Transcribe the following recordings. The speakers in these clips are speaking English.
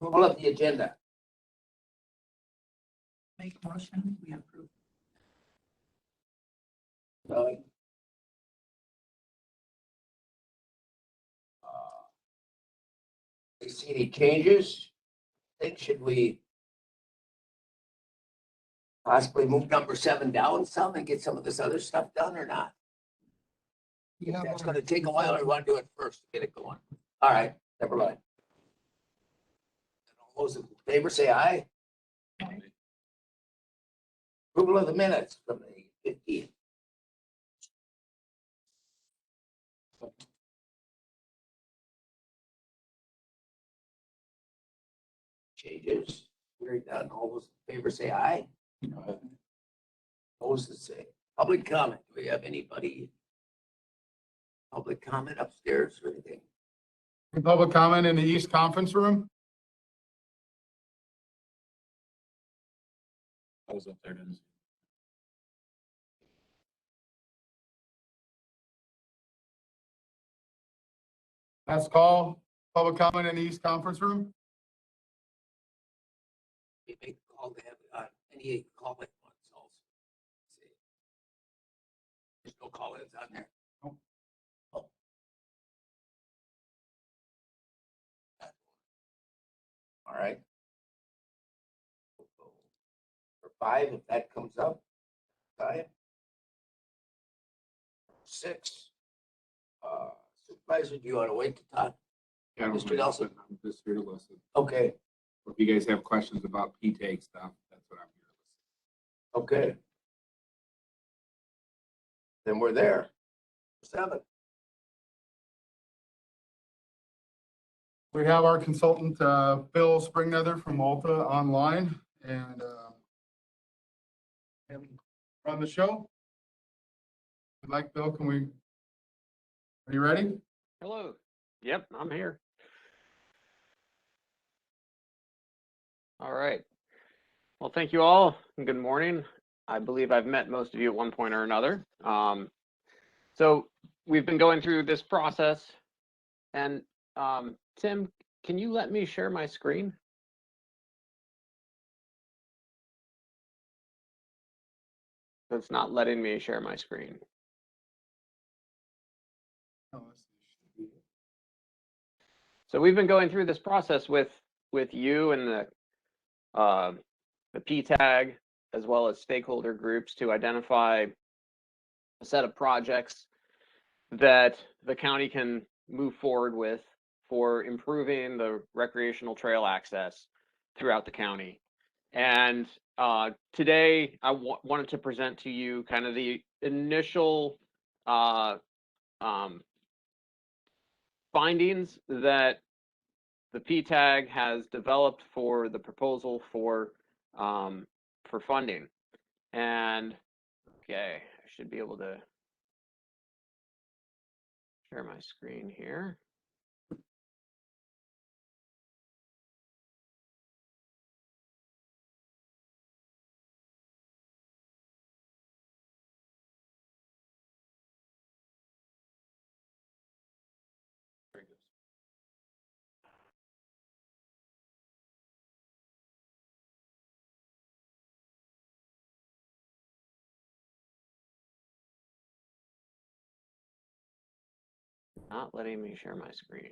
Pull up the agenda. Make a motion, we approve. Do you see any changes? Should we possibly move number 7 down some and get some of this other stuff done or not? Yeah, That's gonna take a while, or we want to do it first to get it going? All right, never mind. All those in favor say aye. Aye. Approval of the minutes from the 15th. Changes, we're done. All those in favor say aye. Opposed to say. Public comment, do we have anybody? Public comment upstairs or anything? Public comment in the East Conference Room? I was up there, didn't see. Last call, public comment in the East Conference Room? You make a call to have any call it ones also. See. There's no call ins on there. Nope. Oh. All right. For 5, if that comes up. 5. 6. Supervisor, do you want to wait to talk? Yeah, I don't Mr. mind. Nelson. I'm just here to listen. Okay, If you guys have questions about P-TAG stuff, that's what I'm here to okay. Then we're there. 7. We have our consultant, Bill Springnether from Malta online and him run the show. If you'd like, Bill, are you ready? Hello. Yep, I'm here. All right. Well, thank you all and good morning. I believe I've met most of you at one point or another. So we've been going through this process and Tim, can you let me share my screen? It's not letting me share my screen. So we've been going through this process with you and the P-TAG as well as stakeholder groups to identify a set of projects that the county can move forward with for improving the recreational trail access throughout the county. And today I wanted to present to you kind of the initial findings that the P-TAG has developed for the proposal for funding. And okay, I should be able to share my screen here. listen. Not letting me share my screen.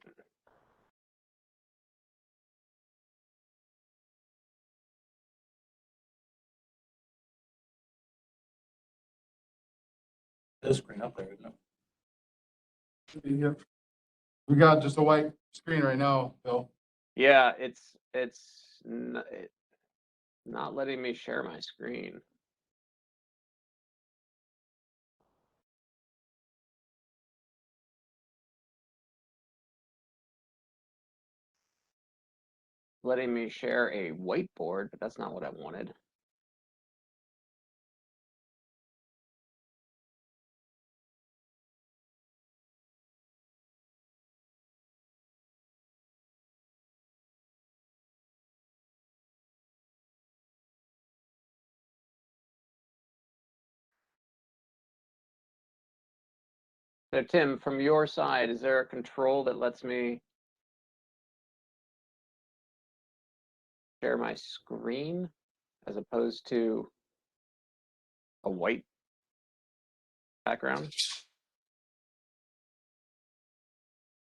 This screen up there, isn't it? Yep. We got just a white screen right now, Bill. Yeah, it's not letting me share my screen. Letting me share a whiteboard, but that's not what I wanted. So Tim, from your side, is there a control that lets me share my screen as opposed to a white background.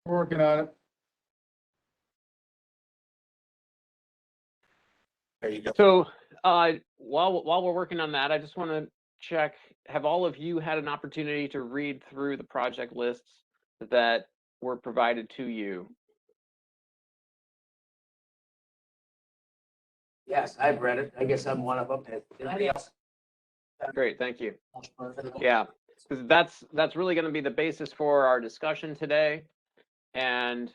We're working on it. There you go. So while we're working on that, I just want to check, have all of you had an opportunity to read through the project lists that were provided to you? Yes, I've read it. I guess I'm one of them. Anybody else? Great, thank you. Yeah, because that's really going to be the basis for our discussion today. And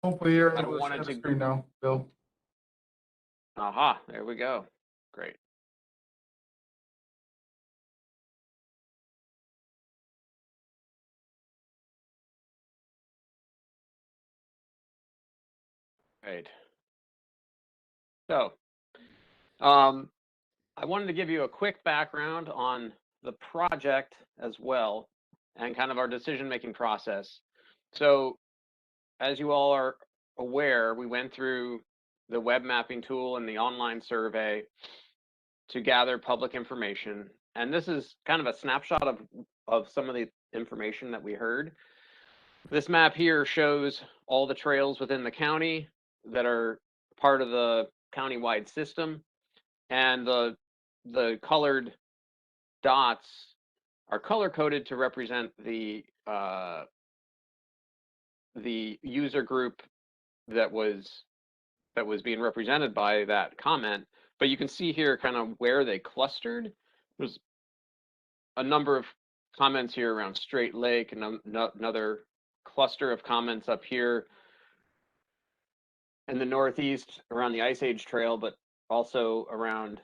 Hopefully you're I able to wanted share the to- screen now, Bill. aha, there we go. Great. Right. So, I wanted to give you a quick background on the project as well, and kind of our decision-making process. So, as you all are aware, we went through the web mapping tool and the online survey to gather public information. And this is kind of a snapshot of some of the information that we heard. This map here shows all the trails within the county that are part of the county-wide system. And the colored dots are color-coded to represent the user group that was being represented by that comment. But you can see here kind of where they clustered. There's a number of comments here around Straight Lake, and another cluster of comments up here in the northeast around the Ice Age Trail, but also around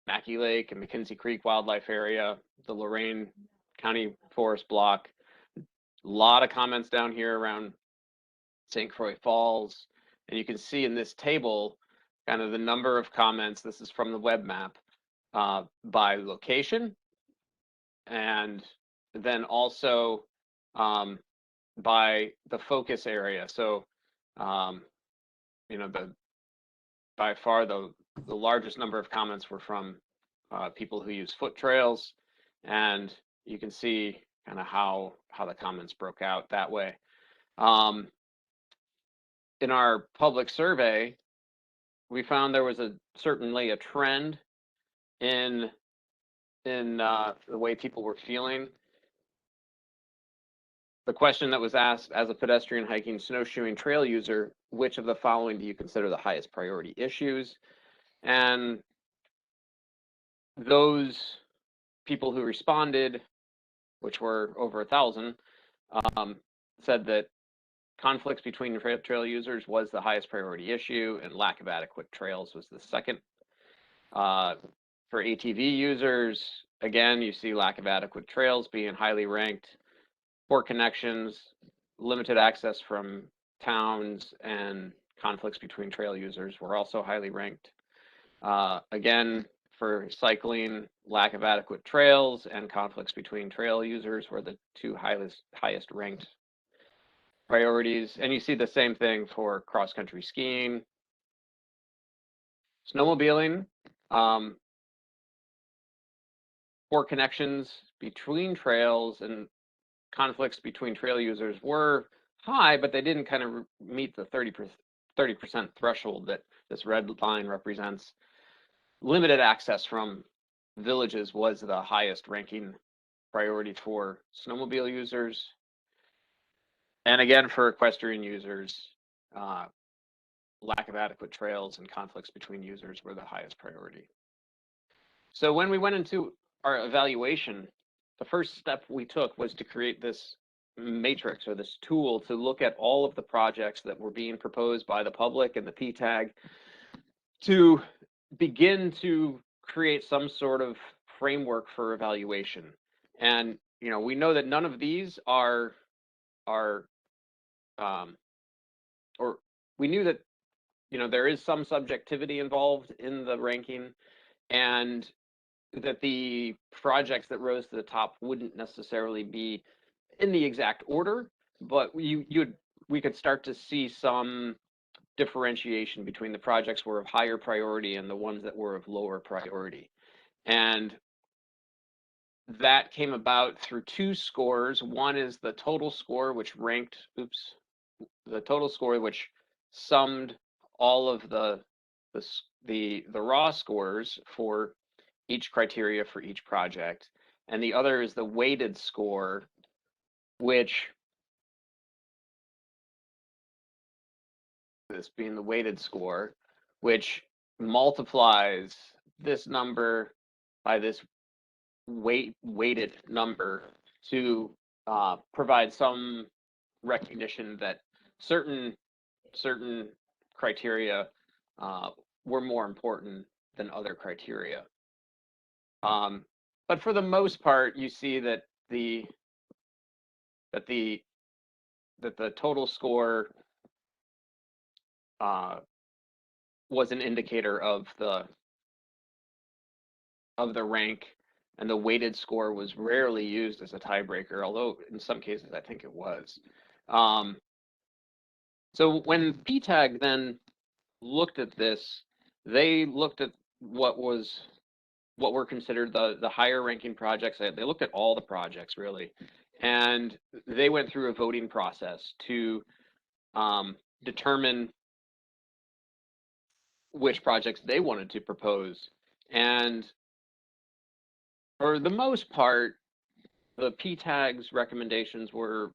Mackey Lake and McKinsey Creek Wildlife Area, the Lorain County Forest Block. A lot of comments down here around St. Croix Falls. And you can see in this table kind of the number of comments. This is from the web map by location, and then also by the focus area. So, you know, by far the largest number of comments were from people who use foot trails, and you can see kind of how the comments broke out that way. In our public survey, we found there was certainly a trend in the way people were feeling. The question that was asked: as a pedestrian, hiking, snowshoeing trail user, which of the following do you consider the highest priority issues? And those people who responded, which were over 1,000, said that conflicts between trail users was the highest priority issue, and lack of adequate trails was the second. For ATV users, again, you see lack of adequate trails being highly ranked. Poor connections, limited access from towns, and conflicts between trail users were also highly ranked. Again, for cycling, lack of adequate trails and conflicts between trail users were the two highest ranked priorities. And you see the same thing for cross-country skiing. Snowmobiling, poor connections between trails and conflicts between trail users were high, but they didn't kind of meet the 30% threshold that this red line represents. Limited access from villages was the highest ranking priority for snowmobile users. And again, for equestrian users, lack of adequate trails and conflicts between users were the highest priority. So when we went into our evaluation, the first step we took was to create this matrix, or this tool, to look at all of the projects that were being proposed by the public and the PTAG, to begin to create some sort of framework for evaluation. And, you know, we know that none of these are or we knew that, you know, there is some subjectivity involved in the ranking, and that the projects that rose to the top wouldn't necessarily be in the exact order, but we could start to see some differentiation between the projects were of higher priority and the ones that were of lower priority. And that came about through two scores. One is the total score, which ranked, the total score, which summed all of the raw scores for each criteria for each project. And the other is the weighted score, which, this being the weighted score, which multiplies this number by this weighted number to provide some recognition that certain criteria were more important than other criteria. But for the most part, you see that the total score was an indicator of the rank, and the weighted score was rarely used as a tiebreaker, although in some cases I think it was. So when PTAG then looked at this, they looked at what were considered the higher ranking projects. They looked at all the projects really, and they went through a voting process to determine which projects they wanted to propose. And for the most part, the PTAG's recommendations were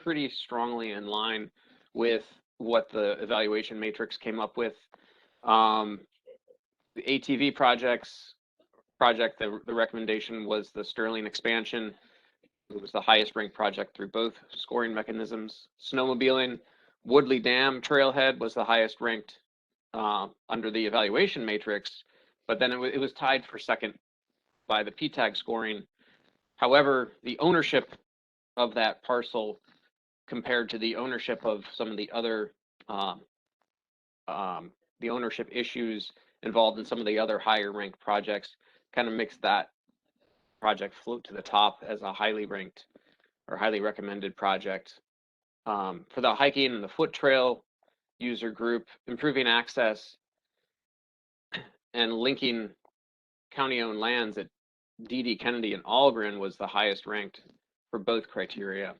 pretty strongly in line with what the evaluation matrix came up with. The ATV project, the recommendation was the Sterling expansion. It was the highest ranked project through both scoring mechanisms. Snowmobiling, Woodley Dam Trailhead was the highest ranked under the evaluation matrix, but then it was tied for second by the PTAG scoring. However, the ownership of that parcel compared to the ownership of some of the other the ownership issues involved in some of the other higher ranked projects kind of makes that project float to the top as a highly ranked or highly recommended project. For the hiking and the foot trail user group, improving access and linking county-owned lands at D.D. Kennedy and Algren was the highest ranked for both criteria.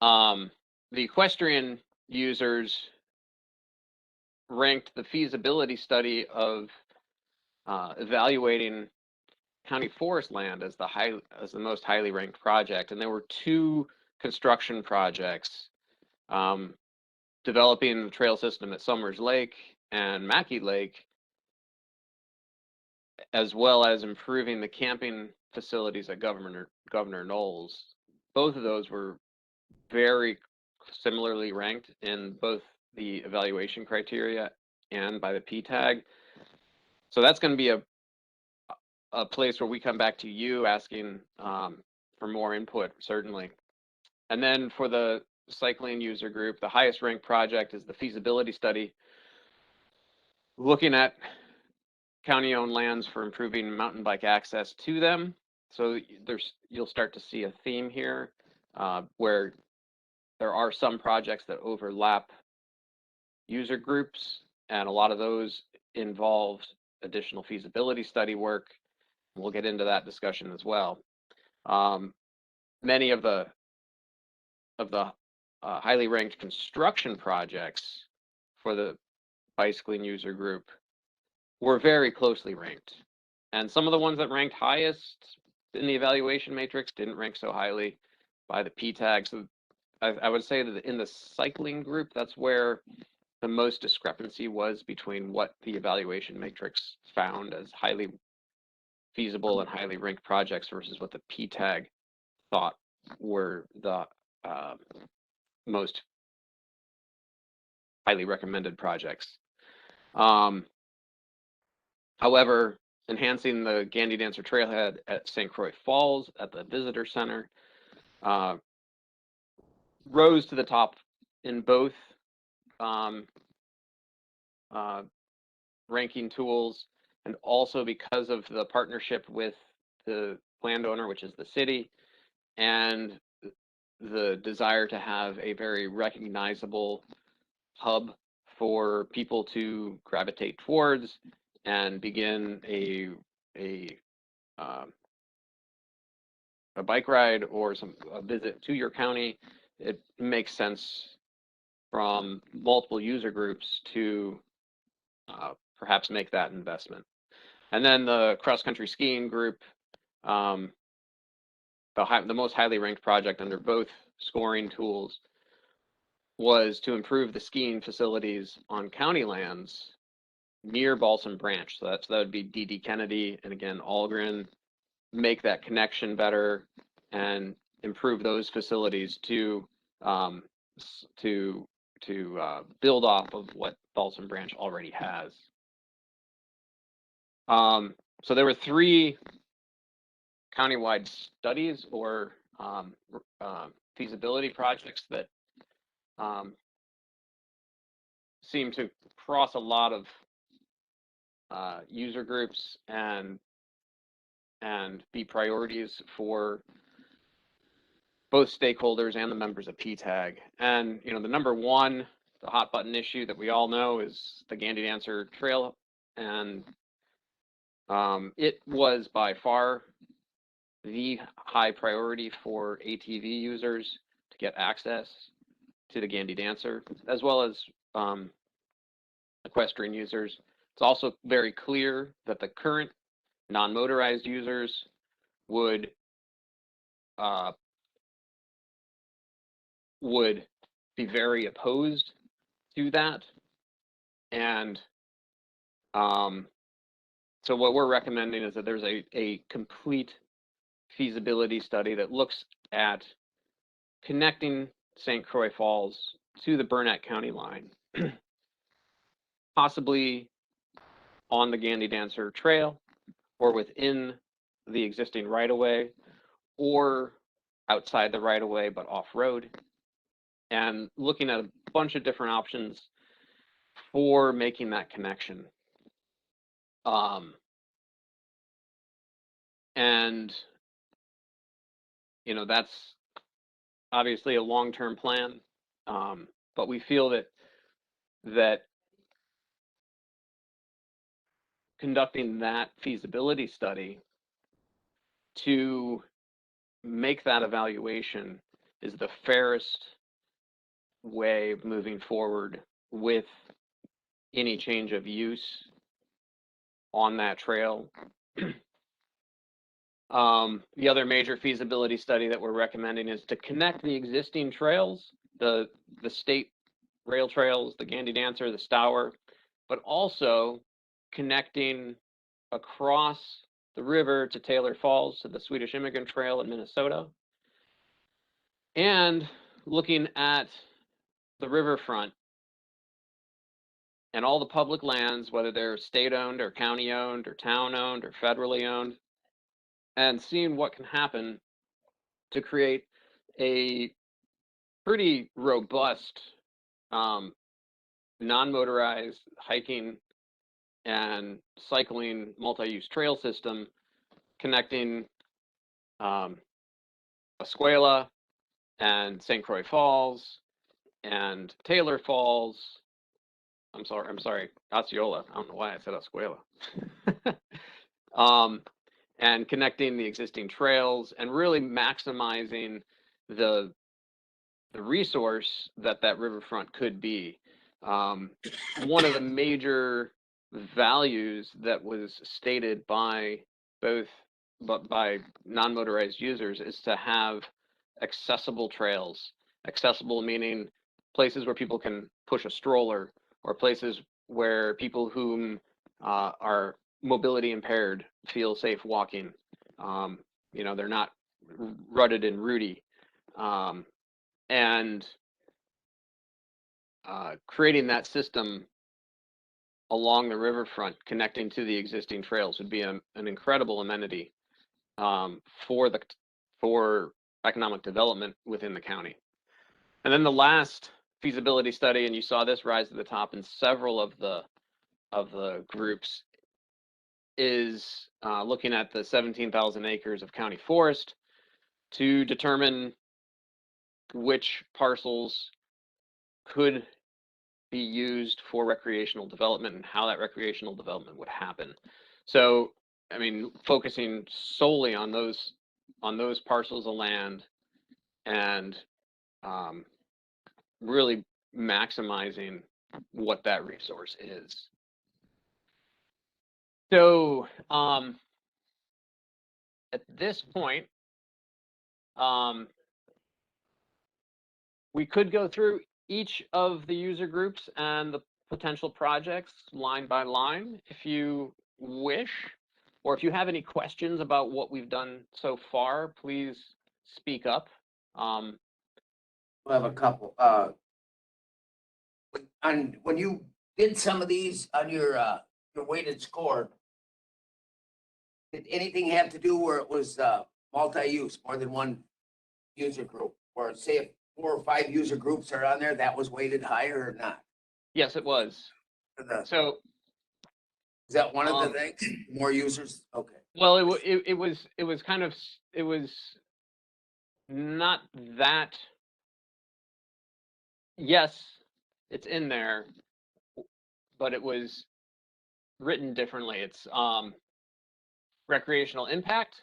The equestrian users ranked the feasibility study of evaluating county forest land as the most highly ranked project, and there were two construction projects, developing the trail system at Summers Lake and Mackey Lake, as well as improving the camping facilities at Governor Knowles. Both of those were very similarly ranked in both the evaluation criteria and by the PTAG. So that's going to be a place where we come back to you asking for more input, certainly. And then for the cycling user group, the highest ranked project is the feasibility study, looking at county-owned lands for improving mountain bike access to them. So you'll start to see a theme here where there are some projects that overlap user groups, and a lot of those involve additional feasibility study work. We'll get into that discussion as well. Many of the highly ranked construction projects for the bicycling user group were very closely ranked. And some of the ones that ranked highest in the evaluation matrix didn't rank so highly by the PTAG. So I would say that in the cycling group, that's where the most discrepancy was between what the evaluation matrix found as highly feasible and highly ranked projects versus what the PTAG thought were the most highly recommended projects. However, enhancing the Gandy Dancer Trailhead at St. Croix Falls at the Visitor Center rose to the top in both ranking tools, and also because of the partnership with the landowner, which is the city, and the desire to have a very recognizable hub for people to gravitate towards and begin a bike ride or a visit to your county. It makes sense from multiple user groups to perhaps make that investment. And then the cross-country skiing group, the most highly ranked project under both scoring tools, was to improve the skiing facilities on county lands near Balsam Branch. So that would be D.D. Kennedy and again Algren, make that connection better and improve those facilities to build off of what Balsam Branch already has. So there were 3 countywide studies or feasibility projects that seem to cross a lot of user groups and be priorities for both stakeholders and the members of PTAG. And the number one, the hot button issue that we all know is the Gandy Dancer Trail, and it was by far the high priority for ATV users to get access to the Gandy Dancer, as well as equestrian users. It's also very clear that the current non-motorized users would be very opposed to that. And so what we're recommending is that there's a complete feasibility study that looks at connecting St. Croix Falls to the Burnett County line, possibly on the Gandy Dancer Trail or within the existing right-of-way or outside the right-of-way but off-road, and looking at a bunch of different options for making that connection. And that's obviously a long-term plan, but we feel that conducting that feasibility study to make that evaluation is the fairest way of moving forward with any change of use on that trail. The other major feasibility study that we're recommending is to connect the existing trails, the state rail trails, the Gandy Dancer, the Stour, but also connecting across the river to Taylor Falls, to the Swedish Immigrant Trail in Minnesota, and looking at the riverfront and all the public lands, whether they're state-owned or county-owned or town-owned or federally owned, and seeing what can happen to create a pretty robust non-motorized hiking and cycling multi-use trail system connecting Escuela and St. Croix Falls and Taylor Falls. I'm sorry, Osceola. I don't know why I said Escuela. And connecting the existing trails and really maximizing the resource that riverfront could be. One of the major values that was stated by by non-motorized users is to have accessible trails. Accessible meaning places where people can push a stroller, or places where people whom are mobility impaired feel safe walking. They're not rutted and rooty. And creating that system along the riverfront connecting to the existing trails would be an incredible amenity for economic development within the county. And then the last feasibility study, and you saw this rise to the top in several of the groups, is looking at the 17,000 acres of county forest to determine which parcels could be used for recreational development and how that recreational development would happen. So, I mean, focusing solely on those parcels of land and really maximizing what that resource is. So at this point, we could go through each of the user groups and the potential projects line by line if you wish, or if you have any questions about what we've done so far, please speak up. I have a couple. When you did some of these on your weighted score, did anything have to do where it was multi-use, more than one user group? Or say if 4 or 5 user groups are on there, that was weighted higher or not? Yes, it was. So Is that one of the things? More users? Okay. well, it was kind of, it was not that. Yes, it's in there, but it was written differently. It's recreational impact.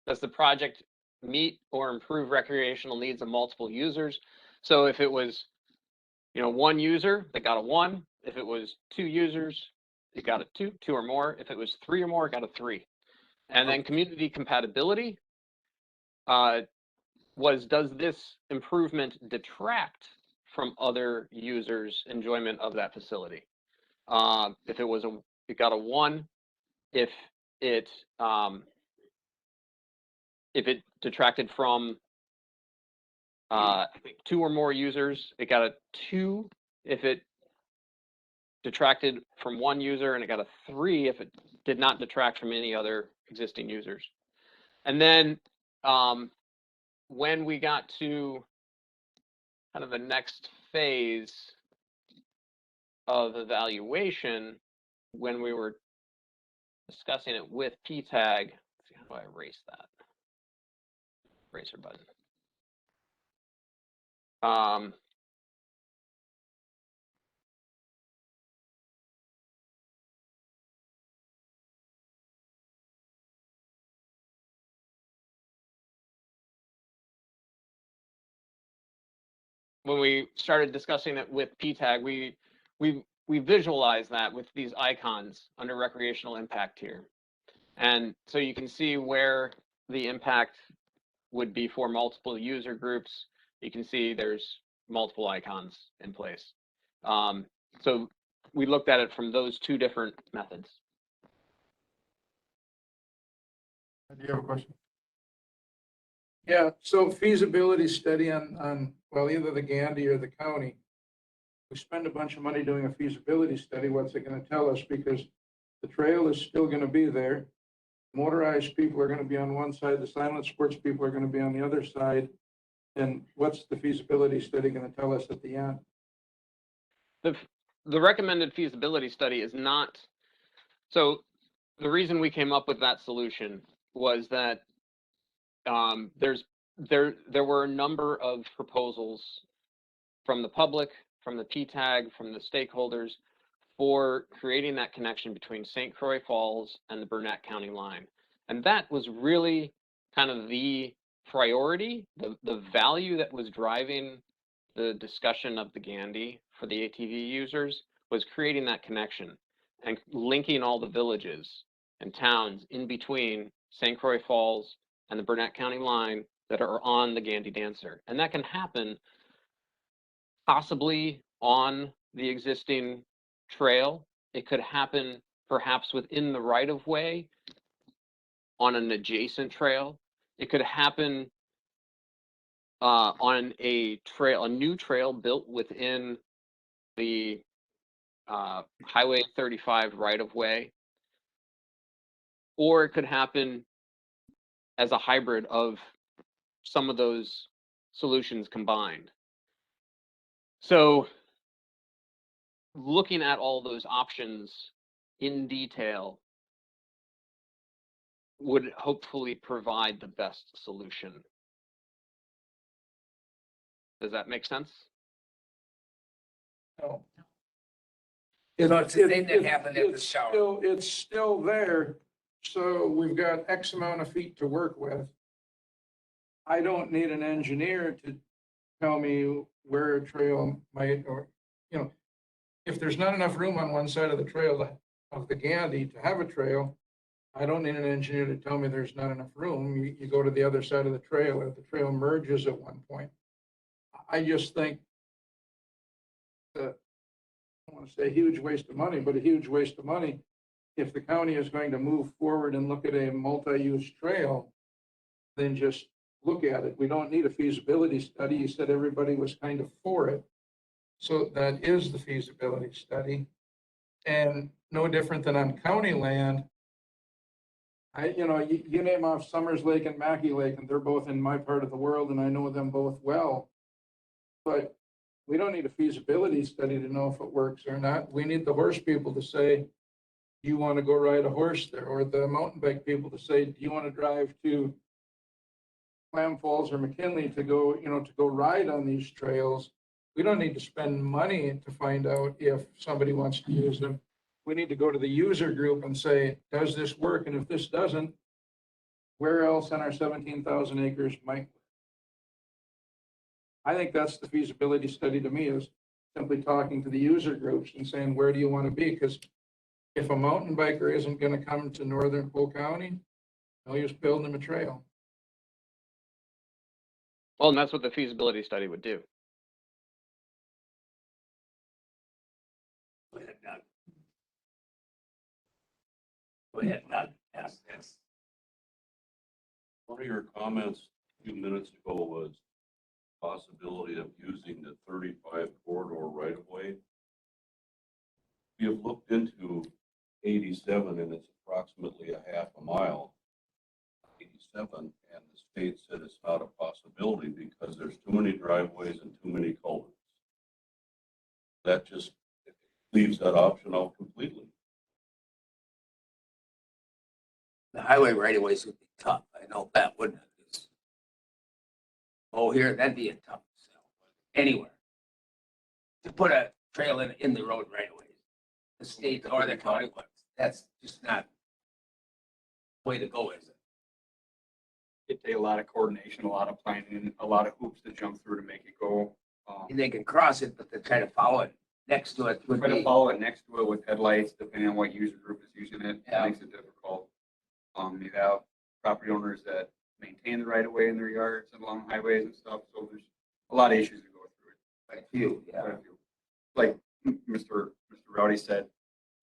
Does the project meet or improve recreational needs of multiple users? So if it was, one user, they got a 1. If it was 2 users, it got a 2 or more. If it was 3 or more, it got a 3. And then community compatibility does this improvement detract from other users' enjoyment of that facility? If it got a 1. If it detracted from 2 or more users, it got a 2. If it detracted from 1 user, and it got a 3 if it did not detract from any other existing users. And then when we got to kind of the next phase of evaluation, when we were discussing it with PTAG, let's see, how do I erase that? Eraser button. When we started discussing it with PTAG, we visualized that with these icons under recreational impact here. And so you can see where the impact would be for multiple user groups. You can see there's multiple icons in place. So we looked at it from those 2 different methods. Do you have a question? Yeah, so feasibility study on, well, either the Gandy or the county. We spend a bunch of money doing a feasibility study, what's it gonna tell us? Because the trail is still gonna be there. Motorized people are gonna be on one side, the silent sports people are gonna be on the other side. And what's the feasibility study gonna tell us at the end? The recommended feasibility study is not, so the reason we came up with that solution was that there were a number of proposals from the public, from the PTAG, from the stakeholders for creating that connection between St. Croix Falls and the Burnett County line. And that was really kind of the priority, the value that was driving the discussion of the Gandy for the ATV users was creating that connection and linking all the villages and towns in between St. Croix Falls and the Burnett County line that are on the Gandy Dancer. And that can happen possibly on the existing trail. It could happen perhaps within the right of way on an adjacent trail. It could happen on a new trail built within the Highway 35 right of way, or it could happen as a hybrid of some of those solutions combined. So looking at all those options in detail would hopefully provide the best solution. Does that make sense? No. So it's the thing that happened at the it's shower. It's still there, so we've got X amount of feet to work with. I don't need an engineer to tell me where a trail might, or, you know, if there's not enough room on one side of the trail of the Gandy to have a trail, I don't need an engineer to tell me there's not enough room. You go to the other side of the trail, or the trail merges at one point. I just think that, I don't want to say a huge waste of money, but a huge waste of money. If the county is going to move forward and look at a multi-use trail, then just look at it. We don't need a feasibility study. You said everybody was kind of for it. So that is the feasibility study. And no different than on county land. You name off Summers Lake and Mackey Lake, and they're both in my part of the world, and I know them both well. But we don't need a feasibility study to know if it works or not. We need the horse people to say, do you want to go ride a horse there? Or the mountain bike people to say, do you want to drive to Clam Falls or McKinley to go ride on these trails? We don't need to spend money to find out if somebody wants to use them. We need to go to the user group and say, does this work? And if this doesn't, where else on our 17,000 acres might? I think that's the feasibility study to me, is simply talking to the user groups and saying, where do you want to be? Because if a mountain biker isn't going to come to northern Polk County, they'll just build them a trail. Well, and that's what the feasibility study would do. Go ahead, Doug. Go ahead, Doug. Ask this. One of your comments a few minutes ago was possibility of using the 35 corridor right of way. We have looked into 87 and it's approximately a half a mile. 87, and the state said it's not a possibility because there's too many driveways and too many culverts. That just leaves that option out completely. The highway right of ways would be tough. I know that wouldn't it? Oh, here, that'd be a tough sell. Anywhere. To put a trail in the road right away. The state or the county ones. That's just not the way to go, is it? It'd take a lot of coordination, a lot of planning, a lot of hoops to jump through to make it go. And they can cross it, but to try to follow it next to it would Try to be. follow it next to it with headlights, depending on what user group is using it, Yeah. makes it difficult. You have property owners that maintain the right of way in their yards and along highways and stuff, so there's a lot of issues to go through it. Quite a few, yeah. Quite a few. Like Mr. Rowdy said,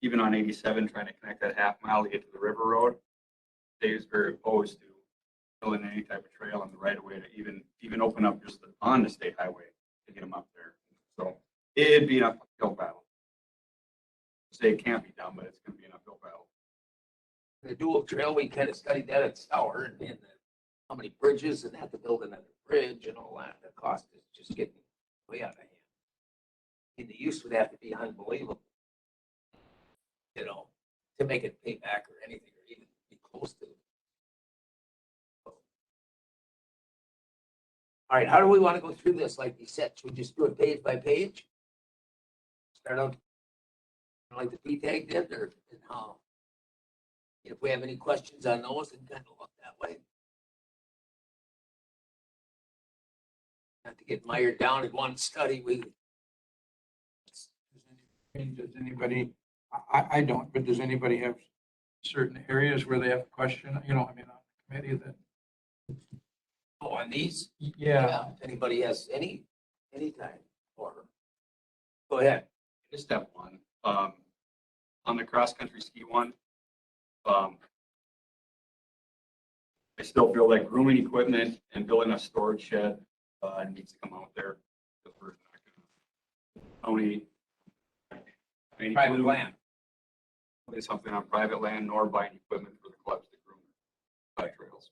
even on 87, trying to connect that half mile to get to the river road, they was very opposed to building any type of trail on the right of way to even open up just on the state highway to get them up there. So it'd be an uphill battle. Say it can't be done, but it's going to be an uphill battle. The dual trail, we kind of studied that at Stour and how many bridges and had to build another bridge and all that. The cost is just getting way out of hand. And the use would have to be unbelievable, to make it pay back or anything, or even be close to it. All right, how do we want to go through this? Like you said, should we just do it page by page? Start out like the P-TAG did, or and how? If we have any questions on those, and kind of look that way. Not to get mired down in one study, Does anybody, I don't, but does anybody have certain areas where they have a question, on the committee that? on these? Yeah. If anybody has anytime, or, go ahead. Just step one. On the cross-country ski one, I still feel like grooming equipment and building a storage shed needs to come out there. Only Private land. putting something on private land nor buying equipment for the clubs to groom bike trails.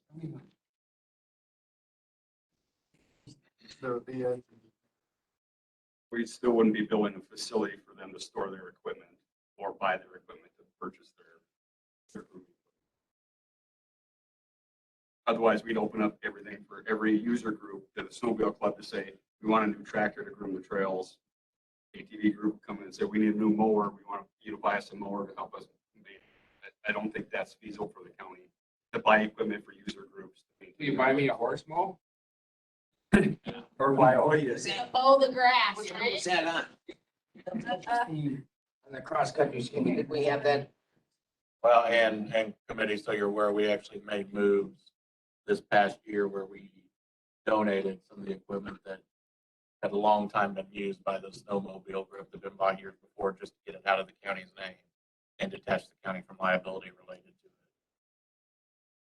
So We still wouldn't be building a facility for them to store their equipment or buy their equipment to purchase their grooming. Otherwise, we'd open up everything for every user group to the snowmobile club to say, we want a new tractor to groom the trails. ATV group come in and say, we need a new mower. We want you to buy us a mower to help us. I don't think that's feasible for the county to buy equipment for user groups. Will you buy me a horse mow? Or buy all you. Mow the grass, Which one right? was that on? On the cross-country ski, did we have that? Well, and committee, so you're aware, we actually made moves this past year where we donated some of the equipment that had a long time been used by the snowmobile group that had been bought years before, just to get it out of the county's name and detach the county from liability related to it.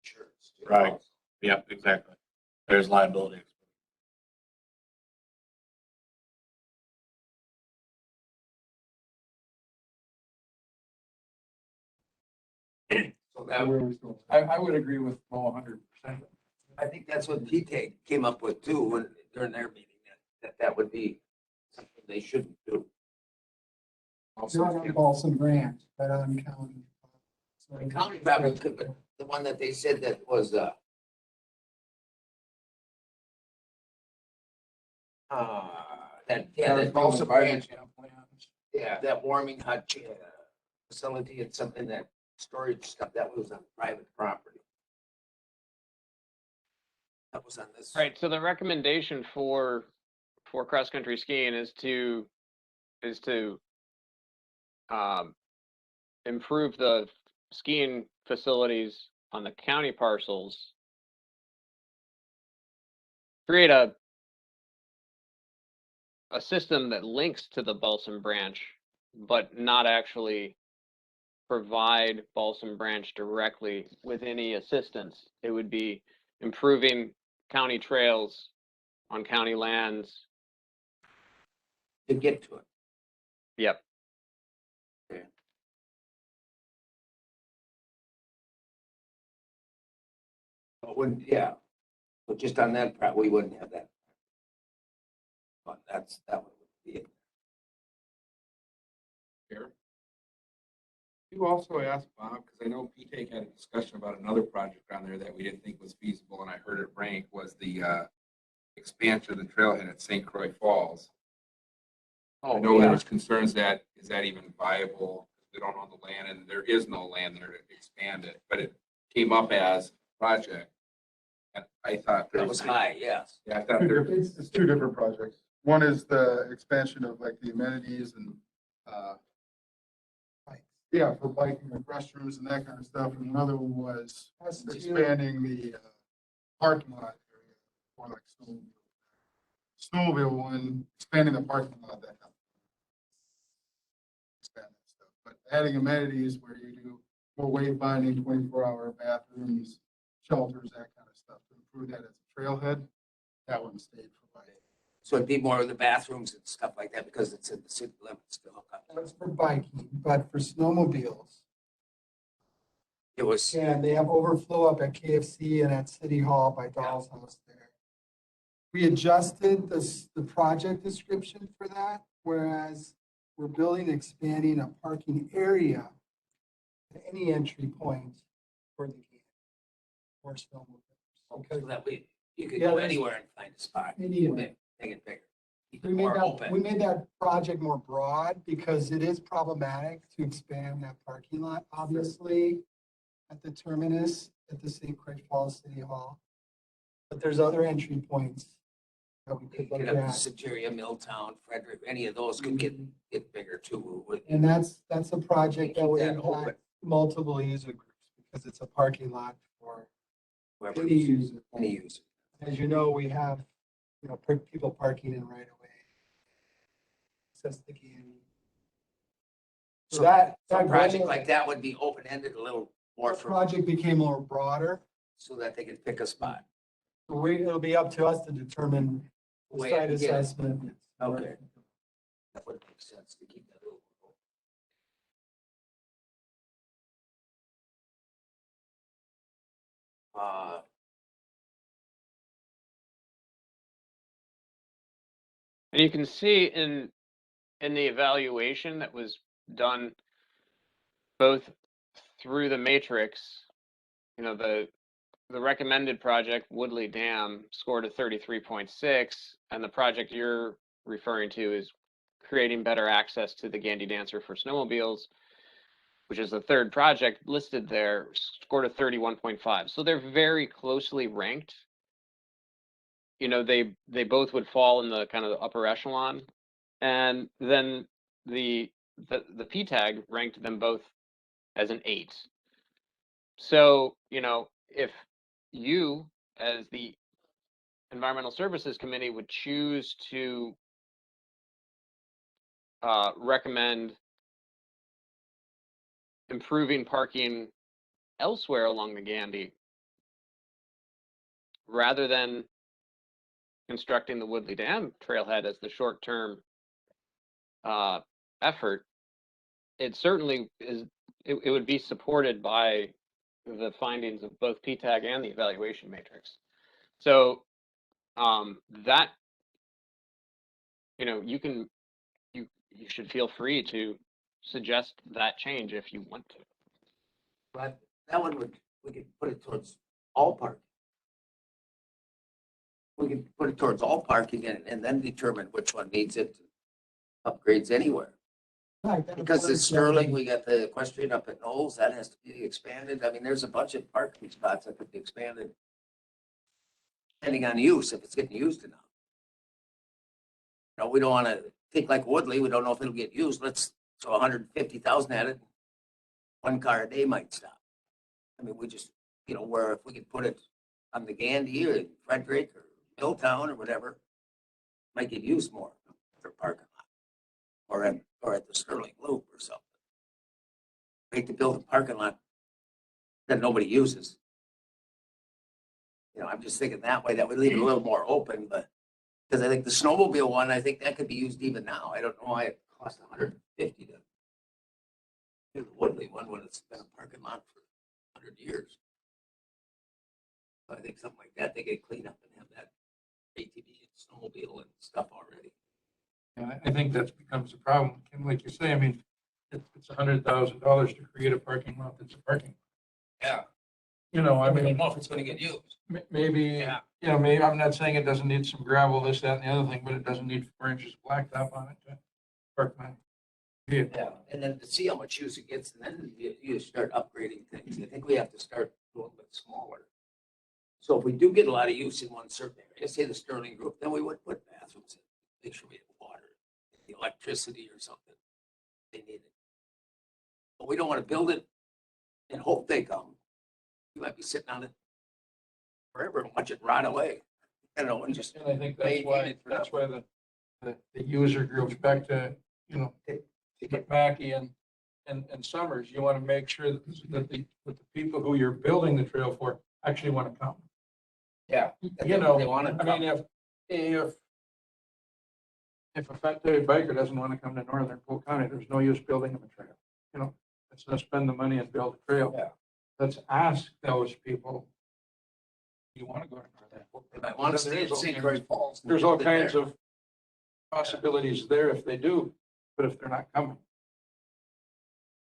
Sure. Right. Yep, exactly. There's liability. So that, I would agree with Mo 100%. I think that's what P-TAG came up with too, when, during their meeting, that would be something they shouldn't do. Not on Balsam Branch, but on county. The county probably could, but the one that they said that was, that Balsam Branch, yeah, that warming hut facility and something, that storage stuff, that was on private property. That was on this. Right, so the recommendation for cross-country skiing is to improve the skiing facilities on the county parcels, create a system that links to the Balsam Branch, but not actually provide Balsam Branch directly with any assistance. It would be improving county trails on county lands. To get to it. Yep. But wouldn't, yeah, but just on that, we wouldn't have that. But that would be it. Here. You also asked Bob, because I know P-TAG had a discussion about another project on there that we didn't think was feasible, and I heard it rank, was the expansion of the trailhead at St. Croix Falls. I know there was concerns that, is that even viable? They don't own the land, and there is no land there to expand it, but it came up as a project. And I thought That was high, yes. Yeah, I thought there, It's two different projects. One is the expansion of like the amenities and, yeah, for biking, like restrooms and that kind of stuff. And another one was expanding the parking lot area for like snowmobile one, expanding the parking lot that helped expand that stuff. But adding amenities where you do more wayfinding, 24-hour bathrooms, shelters, that kind of stuff to improve that as a trailhead, that one stayed provided. So it'd be more of the bathrooms and stuff like that because it's in the city limits to hook up. That's for biking, but for snowmobiles. It was, And they have overflow up at KFC and at City Hall by Doll's House there. We adjusted the project description for that, whereas we're building, expanding a parking area at any entry point for the game for snowmobiles. so that you could Yeah, go there's- anywhere and find a spot. Anywhere. Make it bigger. Keep We it made more that, open. we made that project more broad because it is problematic to expand that parking lot, obviously, at the terminus at the St. Croix Falls City Hall. But there's other entry points that we could look Get up to at. Soteria, Milltown, Frederick, any of those could get bigger too. And that's a project that Keep would that open. impact multiple user groups because it's a parking lot for Whoever any user. any user. As you know, we have, people parking in right away. Access the game. So that project grant- like that would be open-ended a little more Our for, project became more broader, so that they could pick a spot. so it'll be up to us to determine the Way site to get it. assessment. Okay. That would make sense to keep that a little more open. And you can see in the evaluation that was done both through the matrix, the the recommended project, Woodley Dam, scored a 33.6, and the project you're referring to is creating better access to the Gandy Dancer for snowmobiles, which is the third project listed there, scored a 31.5. So they're very closely ranked. You know, they both would fall in the kind of the upper echelon. And then the PTAG ranked them both as an 8. So, you know, if you as the Environmental Services Committee would choose to recommend improving parking elsewhere along the Gandy rather than constructing the Woodley Dam trailhead as the short-term effort, it certainly is. It would be supported by the findings of both PTAG and the evaluation matrix. So that, you know, you should feel free to suggest that change if you want to. But that one we could put it towards all parking. We could put it towards all parking and then determine which one needs it, upgrades anywhere. Right, that Because the works, Sterling, we got the Equestrian up at Knowles, that has to be expanded. I mean, there's a bunch of parking spots that could be expanded. Depending on use, if it's getting used enough. You know, we don't want to think like Woodley, we don't know if it'll get used. Let's throw 150,000 at it. One car a day might stop. I mean, we just, you know, where if we could put it on the Gandy or Frederick or Milltown or whatever, might get used more for parking lot. Or at the Sterling Loop or something. Make to build a parking lot that nobody uses. You know, I'm just thinking that way, that would leave it a little more open, but because I think the snowmobile one, I think that could be used even now. I don't know why it cost 150 to do the Woodley one when it's been a parking lot for 100 years. So I think something like that, they get cleaned up and have that ATV and snowmobile and stuff already. Yeah, I think that becomes a problem. And like you say, I mean, it's $100,000 to create a parking lot that's a parking. Yeah. You know, I We don't mean, know if it's gonna get used. maybe, Yeah. you know, maybe, I'm not saying it doesn't need some gravel, this, that, and the other thing, but it doesn't need 4 inches of blacktop on it to park my vehicle. Yeah, and then to see how much use it gets, and then you start upgrading things. I think we have to start a little bit smaller. So if we do get a lot of use in one certain area, say the Sterling Group, then we would put bathrooms in, make sure we have water, the electricity or something. They need it. But we don't want to build it and hope they come. You might be sitting on it forever and watch it rot away. You know, and just And I think that's maintain why, it forever. the user groups, back to, you know, Mackey and Summers, you want to make sure that the people who you're building the trail for actually want to come. Yeah. You know, They want to I mean, if a fat-tailed biker doesn't want to come to northern Polk County, there's no use building him a trail. You know, let's not spend the money and build a trail. Yeah. Let's ask those people, you want to go to northern Polk? They might want to stay in St. Croix Falls. There's all kinds of possibilities there if they do, but if they're not coming.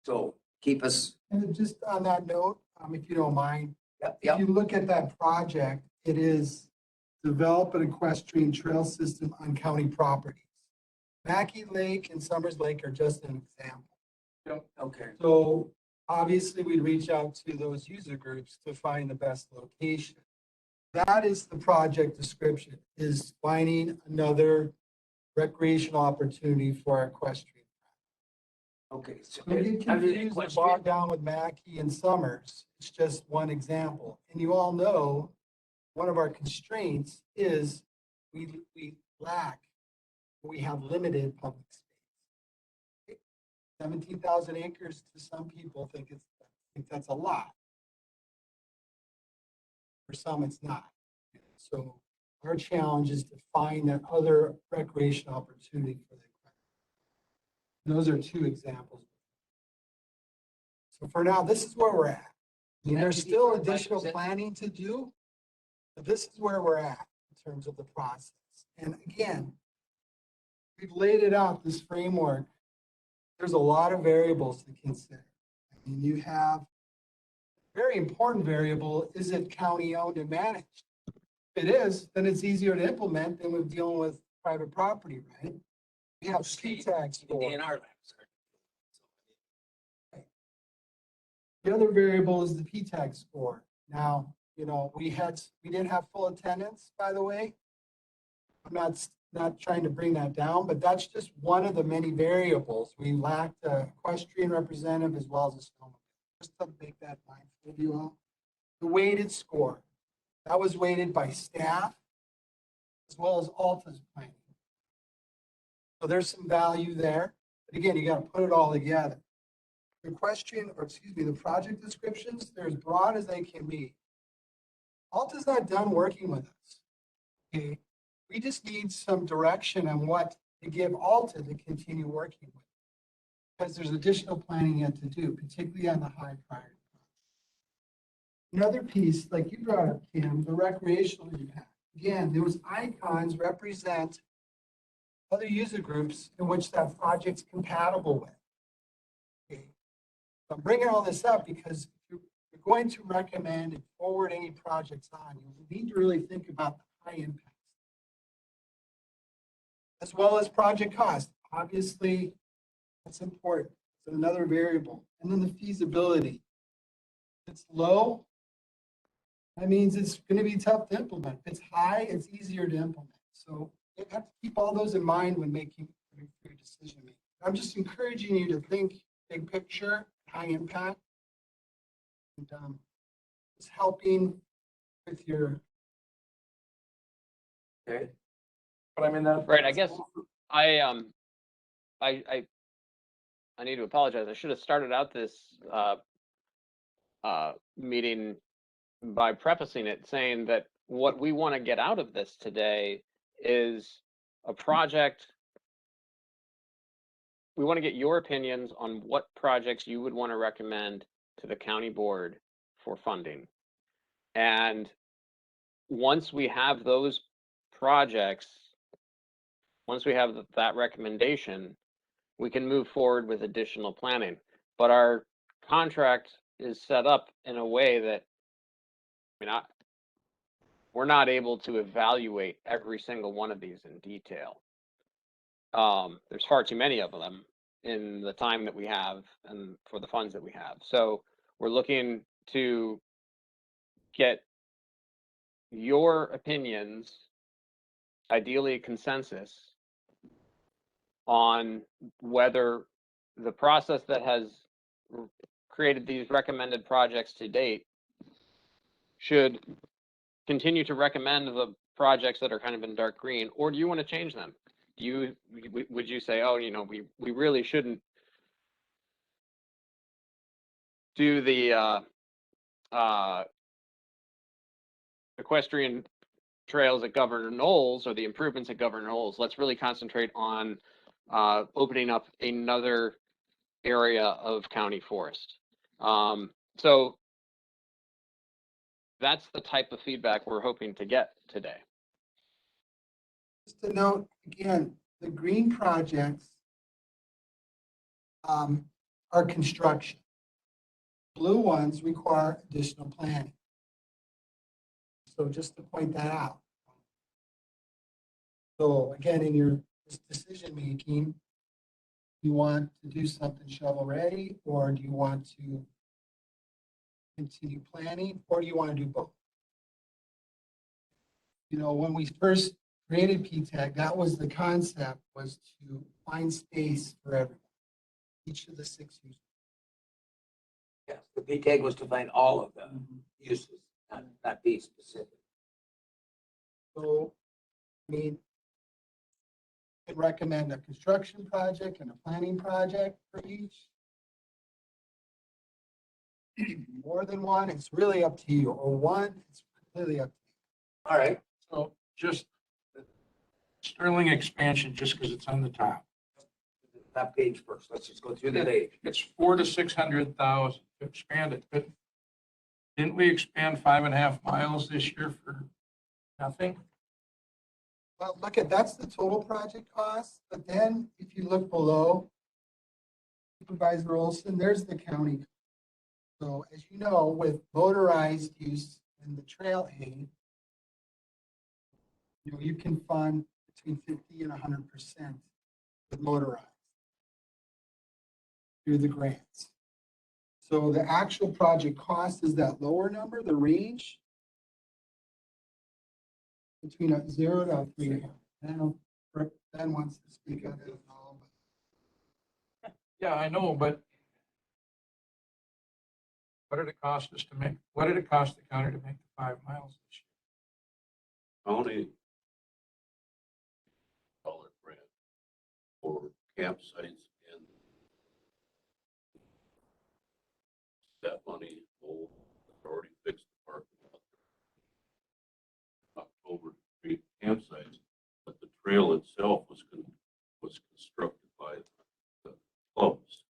So keep us, And just on that note, if you don't mind, yep, if yep. you look at that project, it is develop an equestrian trail system on county properties. Mackey Lake and Summers Lake are just an example. Okay. So obviously we'd reach out to those user groups to find the best location. That is the project description, is finding another recreational opportunity for our equestrian. Okay. So Don't get confused or bogged down with Mackey and Summers. It's just one example. And you all know, one of our constraints is we have limited public space. 17,000 acres to some people think that's a lot. For some, it's not. So our challenge is to find that other recreation opportunity for the. Those are 2 examples. So for now, this is where we're at. I mean, there's still additional planning to do, but this is where we're at in terms of the process. And again, we've laid it out, this framework. There's a lot of variables to consider. I mean, you have very important variable, is it county owned and managed? If it is, then it's easier to implement than with dealing with private property, right? We have P-tax The score. DNR lands. The other variable is the P-tax score. Now, you know, we didn't have full attendance, by the way. I'm not trying to bring that down, but that's just one of the many variables. We lacked a equestrian representative as well as a snowmobile. Just to make that mindful of you all. The weighted score, that was weighted by staff as well as Alta's planning. So there's some value there. But again, you got to put it all together. The the project descriptions, they're as broad as they can be. Alta's not done working with us. Okay. We just need some direction on what to give Alta to continue working with. Because there's additional planning yet to do, particularly on the high priority. Another piece, like you brought up, Kim, the recreational impact. Again, those icons represent other user groups in which that project's compatible with. Okay. So I'm bringing all this up because if you're going to recommend and forward any projects on, you need to really think about the high impacts. As well as project cost. Obviously, that's important. It's another variable. And then the feasibility. If it's low, that means it's going to be tough to implement. If it's high, it's easier to implement. So you have to keep all those in mind when making your decision making. I'm just encouraging you to think big picture, high impact, and it's helping with your. Okay. But I mean, that. Right, I guess I need to apologize. I should have started out this meeting by prefacing it saying that what we want to get out of this today is a project. We want to get your opinions on what projects you would want to recommend to the county board for funding. And once we have those projects, once we have that recommendation, we can move forward with additional planning. But our contract is set up in a way that, we're not able to evaluate every single one of these in detail. There's far too many of them in the time that we have and for the funds that we have. So we're looking to get your opinions, ideally consensus, on whether the process that has created these recommended projects to date should continue to recommend the projects that are kind of in dark green, or do you want to change them? Would you say, oh, we really shouldn't do the equestrian trails at Governor Knowles or the improvements at Governor Knowles? Let's really concentrate on opening up another area of county forest. So that's the type of feedback we're hoping to get today. Just to note, again, the green projects are construction. Blue ones require additional planning. So just to point that out. So again, in your decision making, you want to do something shovel ready, or do you want to continue planning, or do you want to do both? When we first created PTAG, that was the concept, was to find space for everyone, each of the 6 users. Yes, the PTAG was to find all of the uses, not be specific. So, I could recommend a construction project and a planning project for each. More than one, it's really up to you, or one, it's completely up to you. All right. So just Sterling expansion, just because it's on the top. That page first. Let's just go through the page. It's 400,000 to 600,000 to expand it, but didn't we expand 5.5 miles this year for nothing? Well, that's the total project cost, but then if you look below, Supervisor Olson, there's the county. So as you know, with motorized use in the trailhead, you can fund between 50 and 100% with motorized through the grants. So the actual project cost is that lower number, the range between a 0 to 3. I don't know if Ben wants to speak on it at all. Yeah, I know, but what did it cost us to make, what did it cost the county to make the 5 miles this year? County dollar grant for campsites and that money will already fixed the parking lot. October Street campsites, but the trail itself was constructed by the clubs.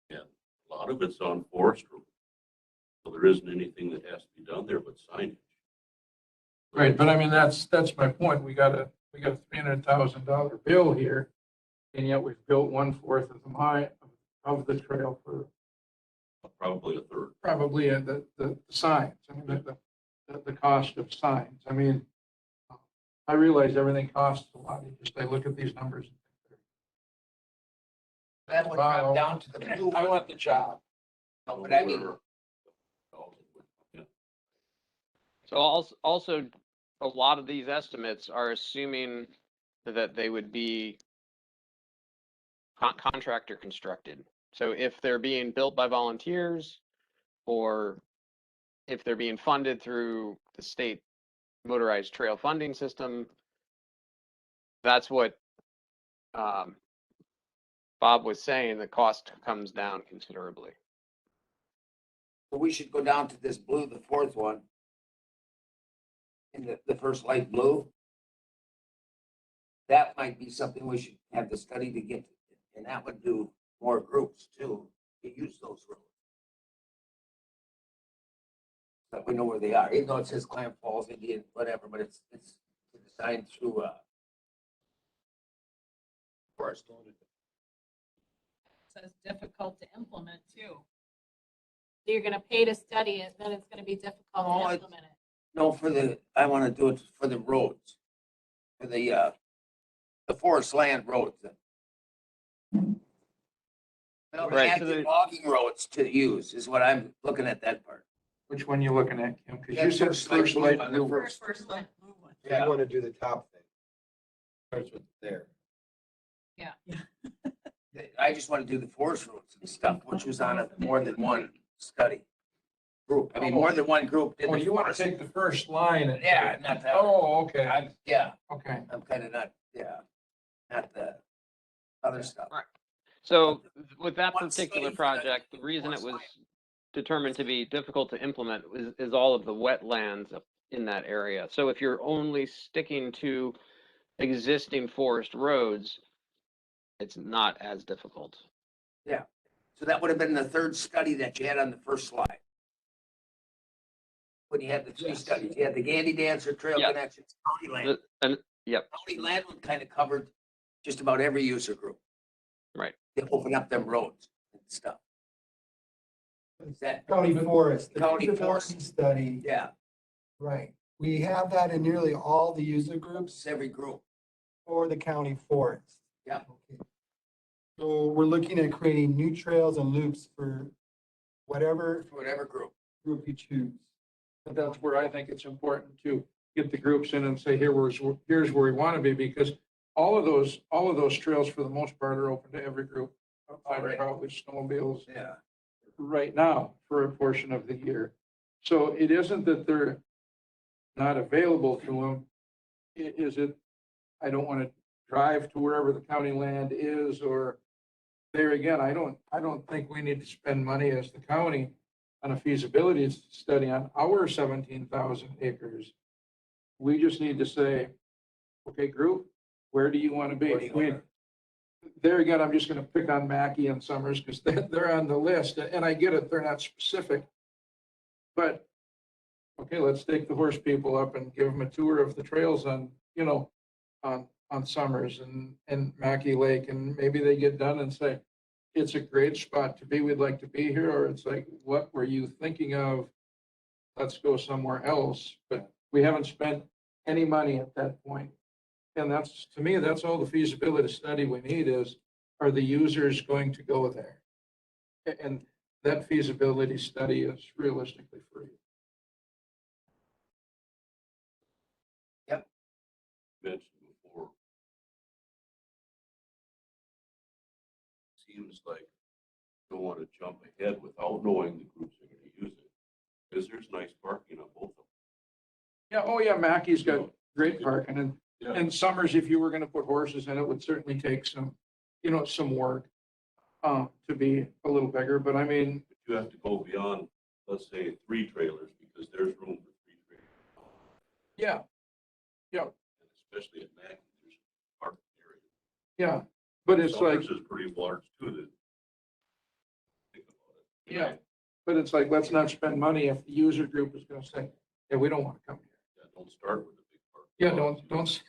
And a lot of it's on forest road. So there isn't anything that has to be done there but signage. Right, but I mean, that's my point. We got a $300,000 bill here, and yet we've built 1/4 of the mile of the trail for Probably a third. probably the signs. I mean, the cost of signs. I mean, I realize everything costs a lot. I look at these numbers. That would drop down to the blue. I want the job. No, but I mean, So also, a lot of these estimates are assuming that they would be contractor constructed. So if they're being built by volunteers, or if they're being funded through the state motorized trail funding system, that's what Bob was saying, the cost comes down considerably. we should go down to this blue, the fourth one. In the first light blue. That might be something we should have the study to get, and that would do more groups too, to use those roads. But we know where they are, even though it says Clam Falls, Indian, whatever, but it's designed through, forest. Says difficult to implement too. So you're gonna pay to study it, then it's gonna be difficult No, to it- implement it. No, I want to do it for the roads, for the forest land roads. Well, they Right, have so the the- logging roads to use, is what I'm looking at that part. Which one you looking at, Kim? Because you That said first light first blue light on the blue. First light blue one. Yeah. want to do the top thing. Starts with there. Yeah. I just want to do the forest roads and stuff, which was on a more than one study group. I mean, more than one group did Oh, the you want to forest. take the first line and. Yeah, not that. Oh, okay, Yeah, okay. I'm kind of not, not the other stuff. So with that One particular study for that project, the reason it forest was land. determined to be difficult to implement is all of the wetlands up in that area. So if you're only sticking to existing forest roads, it's not as difficult. So that would have been the third study that you had on the first slide. When you had the three Yes. studies, you had the Gandy Dancer Trail Yes. Connections, County Land. And yep, County Land one kind of covered just about every user group. right. They open up them roads and stuff. Is that, County forest. the County feasibility forest. Study, yeah, right. We have that in nearly all the user it's groups every group. for the county forest. Yeah. Okay. So we're looking at creating new trails and loops for whatever For whatever group. group you choose. But that's where I think it's important to get the groups in and say, here's where we want to be, because all of those trails for the most part are open to every group. Outside of Alright. probably snowmobiles Yeah. right now for a portion of the year. So it isn't that they're not available to them. Is it, I don't want to drive to wherever the county land is, or there again, I don't think we need to spend money as the county on a feasibility study on our 17,000 acres. We just need to say, okay, group, where do you want to be? Where do you wanna- There again, I'm just going to pick on Mackey and Summers because they're on the list, and I get it, they're not specific. But, okay, let's take the horse people up and give them a tour of the trails on Summers and Mackey Lake, and maybe they get done and say, it's a great spot to be. We'd like to be here, or it's like, what were you thinking of? Let's go somewhere else. But we haven't spent any money at that point. And that's, to me, that's all the feasibility study we need is, are the users going to go there? And that feasibility study is realistically free. Mentioned before. Seems like you don't want to jump ahead without knowing the groups are going to use it. Because there's nice parking on both of them. Yeah, oh yeah, Mackey's got great parking, and, Yeah. and Summers, if you were gonna put horses in it, would certainly take some, some work to be a little bigger, but I mean, But you have to go beyond, let's say, 3 trailers, because there's room for 3 trailers. yeah, And especially at Mac, there's parking area. yeah, but it's like, Summers is pretty large too, that. Think about it. yeah, but it's like, let's not spend money if the user group is gonna say, yeah, we don't wanna come here. Yeah, don't start with the big park. Yeah, don't,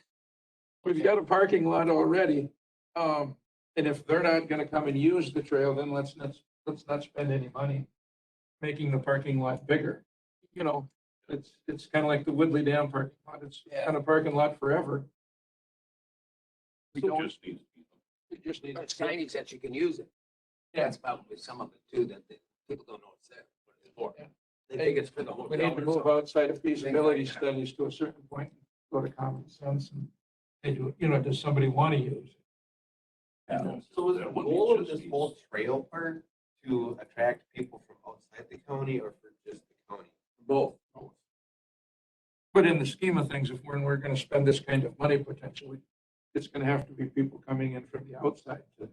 we've got a parking lot already, and if they're not gonna come and use the trail, then let's not spend any money making the parking lot bigger. It's kind of like the Woodley Dam parking lot. It's kind of parking lot forever. We It don't, just needs to be. it just needs. But signage that you can use it. That's probably some of it too, that people don't know it's there. What it's for. Yeah. They think it's for the We hotel. need to or move something. outside of feasibility studies to a certain point, go to common sense and they do, does somebody want to use it? So is the That would be goal of just this easy. whole trail part to attract people from outside the county or for just the county? Both. But in the scheme of things, if we're going to spend this kind of money potentially, it's going to have to be people coming in from the outside to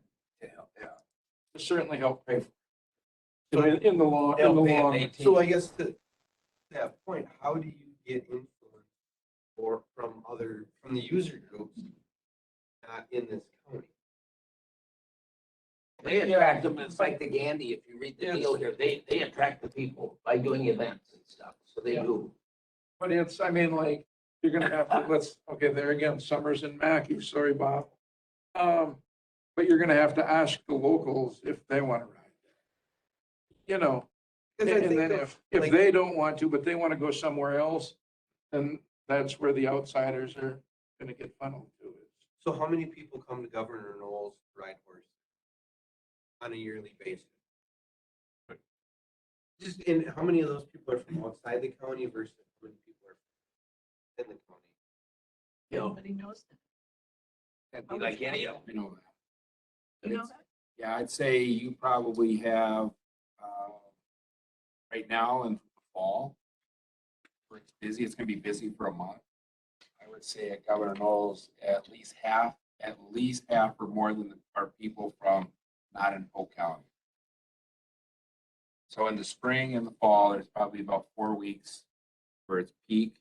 certainly help pay for it. So in the long, So I guess to that point, how do you get influence from the user groups not in this county? They attract them. It's like the Gandy, if you read the deal here, they attract the people by doing events and stuff. So they Yeah. do. but it's, I mean, like, you're going to have to, okay, there again, Summers and Mackey, sorry, Bob. But you're going to have to ask the locals if they want to ride there. Because I And think then of, if like, they don't want to, but they want to go somewhere else, then that's where the outsiders are going to get funneled to it. so how many people come to Governor Knowles to ride horses on a yearly basis? Just in, how many of those people are from outside the county versus how many people are in the county? You know, Nobody knows that. that'd be like any of them. You know that. You know It's- that? Yeah, I'd say you probably have, right now in the fall, where it's busy, it's gonna be busy for a month. I would say at Governor Knowles, at least half or more than are people from not in Polk County. So in the spring and the fall, there's probably about 4 weeks where it's peak.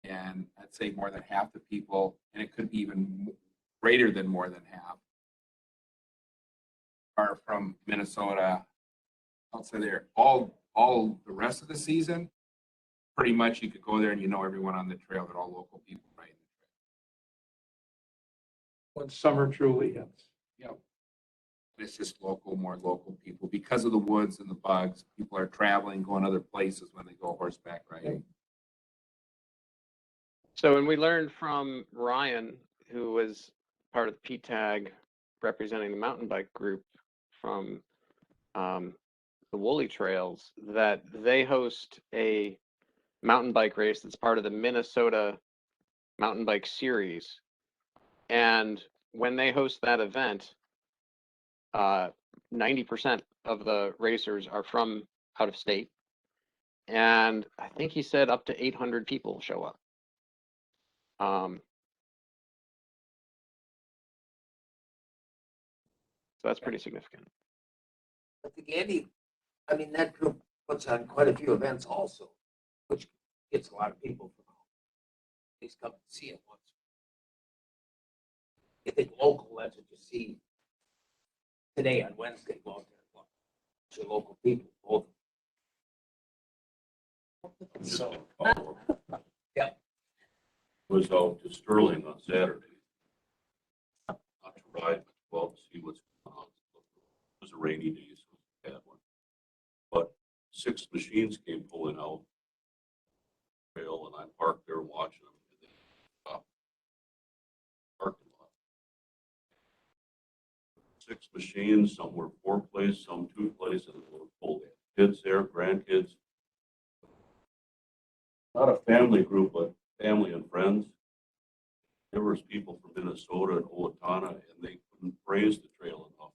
And I'd say more than half the people, and it could be even greater than more than half, are from Minnesota. I'll say there, all the rest of the season, pretty much you could go there and you know everyone on the trail. They're all local people, right? When summer truly hits. Yep. It's just more local people because of the woods and the bugs. People are traveling, going other places when they go horseback riding. So when we learned from Ryan, who was part of the PTAG representing the mountain bike group from the Woolly Trails, that they host a mountain bike race that's part of the Minnesota Mountain Bike Series. And when they host that event, 90% of the racers are from out of state. And I think he said up to 800 people show up. So that's pretty significant. But the Gandy, I mean, that group puts on quite a few events also, which gets a lot of people from home. At least come to see it once. I think local, that's what you see today on Wednesday, go out there and watch your local people, both. Just So, a follow-up. Yeah. Was out to Sterling on Saturday. Not to ride, but to go out and see what's going on. a rainy day, so it's a bad one. But 6 machines came pulling out trail, and I parked there watching them. And they stopped parking lot. 6 machines, some were 4 place, some 2 place, and they were full. Kids there, grandkids. Not a family group, but family and friends. There was people from Minnesota and Owatonna, and they couldn't praise the trail enough.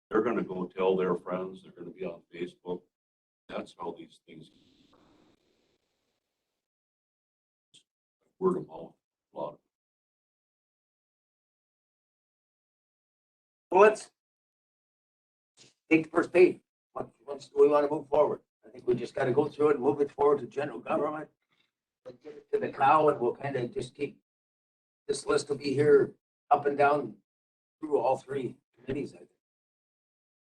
They're going to go tell their friends. They're going to be on Facebook. That's how these things. Word of mouth. A lot of. Well, let's take the first date. Once we want to move forward, I think we just got to go through it and move it forward to general government. And get it to the cow, and we'll kind of just keep, this list will be here up and down through all 3 committees, I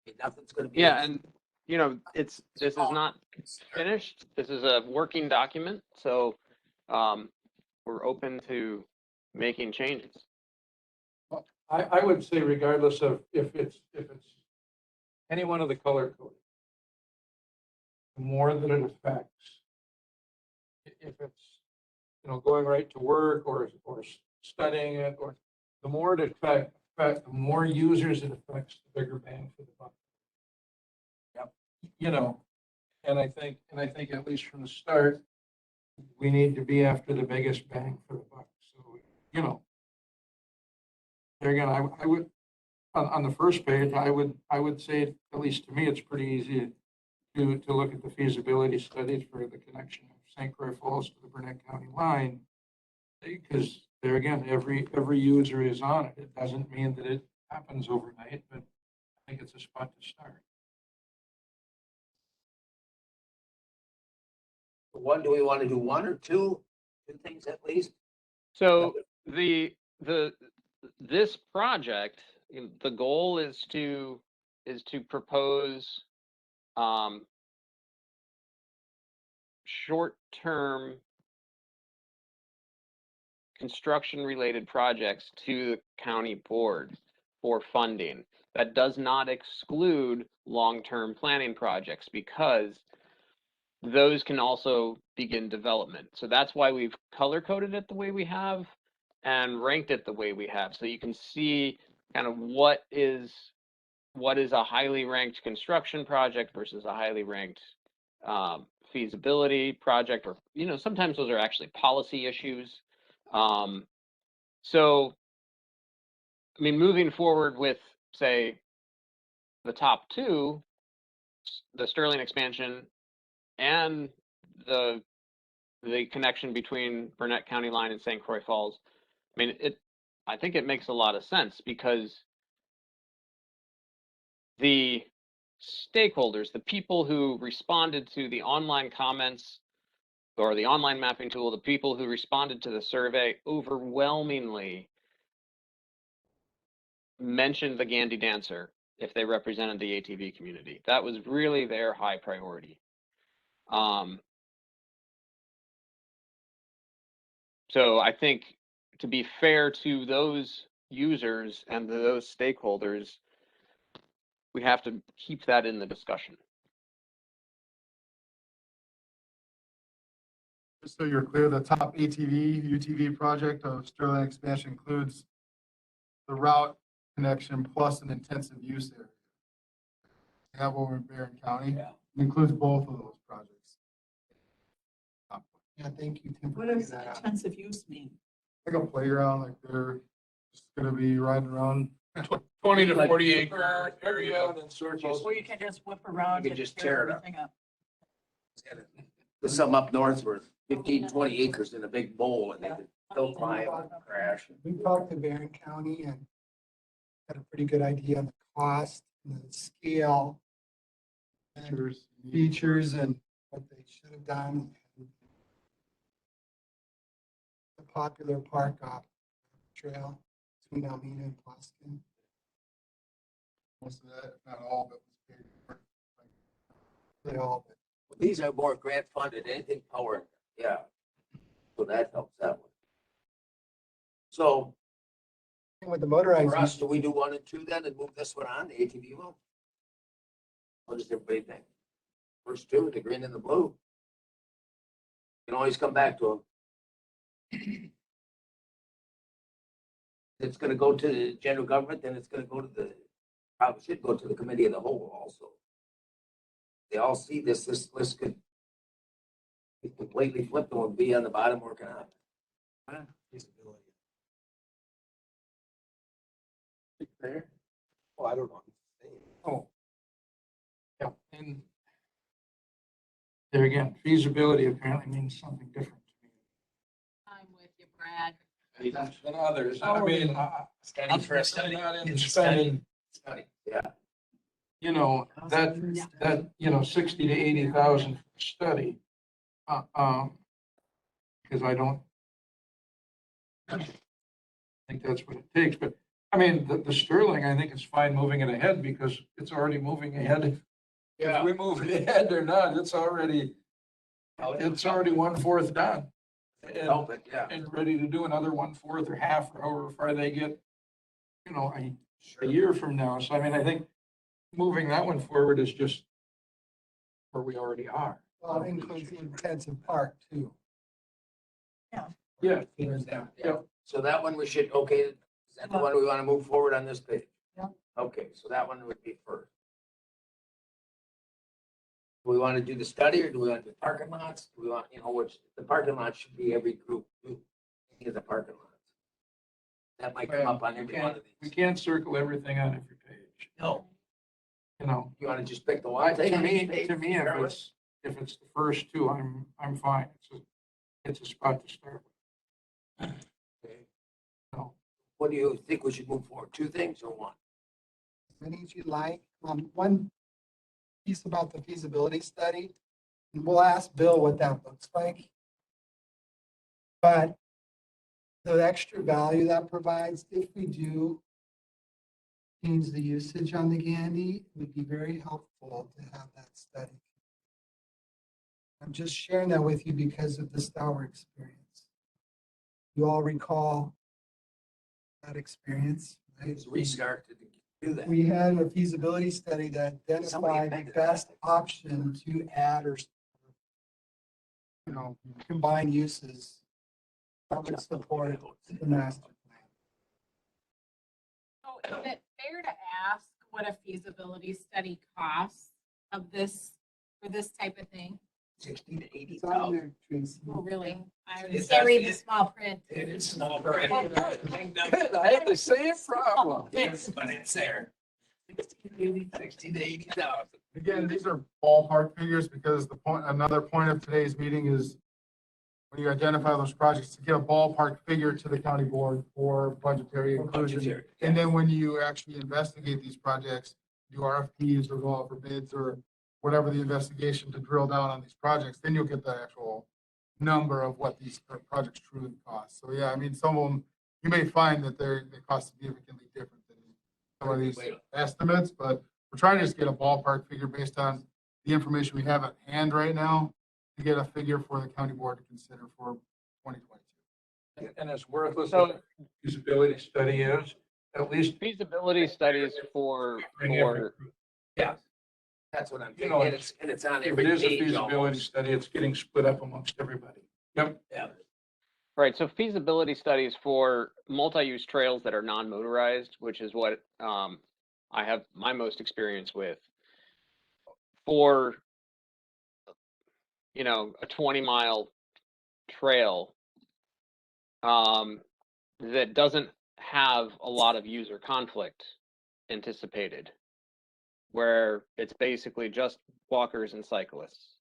think. Nothing's going to be. Yeah, and you know, this is not finished. This is a working document, so we're open to making changes. I would say regardless of if it's any one of the color coding, the more that it affects, if it's, you know, going right to work or studying it, or the more it affects, the more users it affects, the bigger bang for the buck. Yep. You know, and I think at least from the start, we need to be after the biggest bang for the buck. So, you know, there again, I would, on the first page, I would say, at least to me, it's pretty easy to look at the feasibility studies for the connection of St. Croix Falls to the Burnett County line. Because there again, every user is on it. It doesn't mean that it happens overnight, but I think it's a spot to start. One, do we want to do 1 or 2 things at least? So this project, the goal is to propose short-term construction-related projects to the county board for funding. That does not exclude long-term planning projects, because those can also begin development. So that's why we've color-coded it the way we have and ranked it the way we have. So you can see kind of what is a highly ranked construction project versus a highly ranked feasibility project, or, you know, sometimes those are actually policy issues. So, I mean, moving forward with, say, the top 2, the Sterling expansion and the connection between Burnett County line and St. Croix Falls, I mean, I think it makes a lot of sense, because the stakeholders, the people who responded to the online comments or the online mapping tool, the people who responded to the survey overwhelmingly mentioned the Gandy dancer if they represented the ATV community. That was really their high priority. So I think, to be fair to those users and to those stakeholders, we have to keep that in the discussion. Just so you're clear, the top UTV project of Sterling expansion includes the route connection plus an intensive use area. We have over in Barron County. Yeah. It includes both of those projects. Yeah, thank you, Tim. for What bringing does that up. intensive use mean? Like a playground, like they're just gonna be riding around. 20 to Like- 40 acre area and then circles. Where you can just whip around You can and just tear tear it up. everything up. There's some up north where 15, 20 acres in a big bowl, and they could still climb and crash. We talked to Barron County and had a pretty good idea on the cost and the scale and features and what they should have done. The popular park off trail between Almena and Plaskin. Most of that, if not all of it, was paid for. They all, but These are more grant funded, anything power, yeah. So that helps that one. So with the motorized. for us, do we do 1 and 2 then and move this one on, the ATV one? What does everybody think? First two, the green and the blue. You can always come back to them. It's gonna go to the general government, then it's gonna go to the, probably should go to the committee of the whole also. They all see this list could be completely flipped and will be on the bottom working on it. Feasibility. There. Well, I don't know. Oh. Yeah, and there again, feasibility apparently means something different to me I'm with you, Brad. than others. I mean, Study for a study. I'm not into It's a spending, Study, yeah. you know, that, you know, 60 to 80,000 for a study. Because I don't think that's what it takes, but I mean, the Sterling, I think it's fine moving it ahead because it's already moving ahead. If we move it ahead or not, it's already 1/4 done. And, Help it, yeah. and ready to do another 1/4 or half, or however far they get, you know, a year from now. So I mean, I think moving that one forward is just where we already are. Well, it includes the intensive part too. Yeah. Yeah. So that one we should, okay, is that the one we want to move forward on this page? Yeah. Okay, so that one would be first. Do we want to do the study or do we want to do parking lots? Do we want, you know, which, the parking lot should be every group, too. Any of the parking lots. That might come up on every one of We these. can't circle everything on every page, No, you know. you want to just pick the one thing? To me, if it's the first two, I'm fine. It's a spot to start with. Okay. No. What do you think we should move forward? Two things or one? As many as you'd like. One piece about the feasibility study, and we'll ask Bill what that looks like. But the extra value that provides, if we do change the usage on the Gandy, it would be very helpful to have that study. I'm just sharing that with you because of the Stour experience. You all recall that experience, right? It's restart to do that. We had a feasibility study that identified the best option to add or, you know, combine uses that would support the master plan. So is it fair to ask what a feasibility study costs of this, for this type of thing? 60 to 80 It's on thousand. there, Tracy. Oh, really? I It's can't read the actually- small print. It's small. Good, I had the same problem. Yes, but it's there. 60 to 80,000. Again, these are ballpark figures because another point of today's meeting is when you identify those projects, to get a ballpark figure to the county board for budgetary inclusion. Budgetary, And then when you actually investigate these projects, do RFPs or go out for bids or whatever the investigation to drill down on these projects, then you'll get the actual number of what these projects truly cost. So yeah, I mean, some of them, you may find that they cost significantly different than some of these estimates, but we're trying to just get a ballpark figure based on the information we have at hand right now to get a figure for the county board to consider for 2022. And as worthless as So a feasibility study is, at least feasibility studies for Yeah. That's what I'm You thinking. know, And it's on if every it is a page feasibility almost. study, it's getting split up amongst everybody. Yep. Yeah. right. So feasibility studies for multi-use trails that are non-motorized, which is what I have my most experience with. For a 20-mile trail that doesn't have a lot of user conflict anticipated, where it's basically just walkers and cyclists.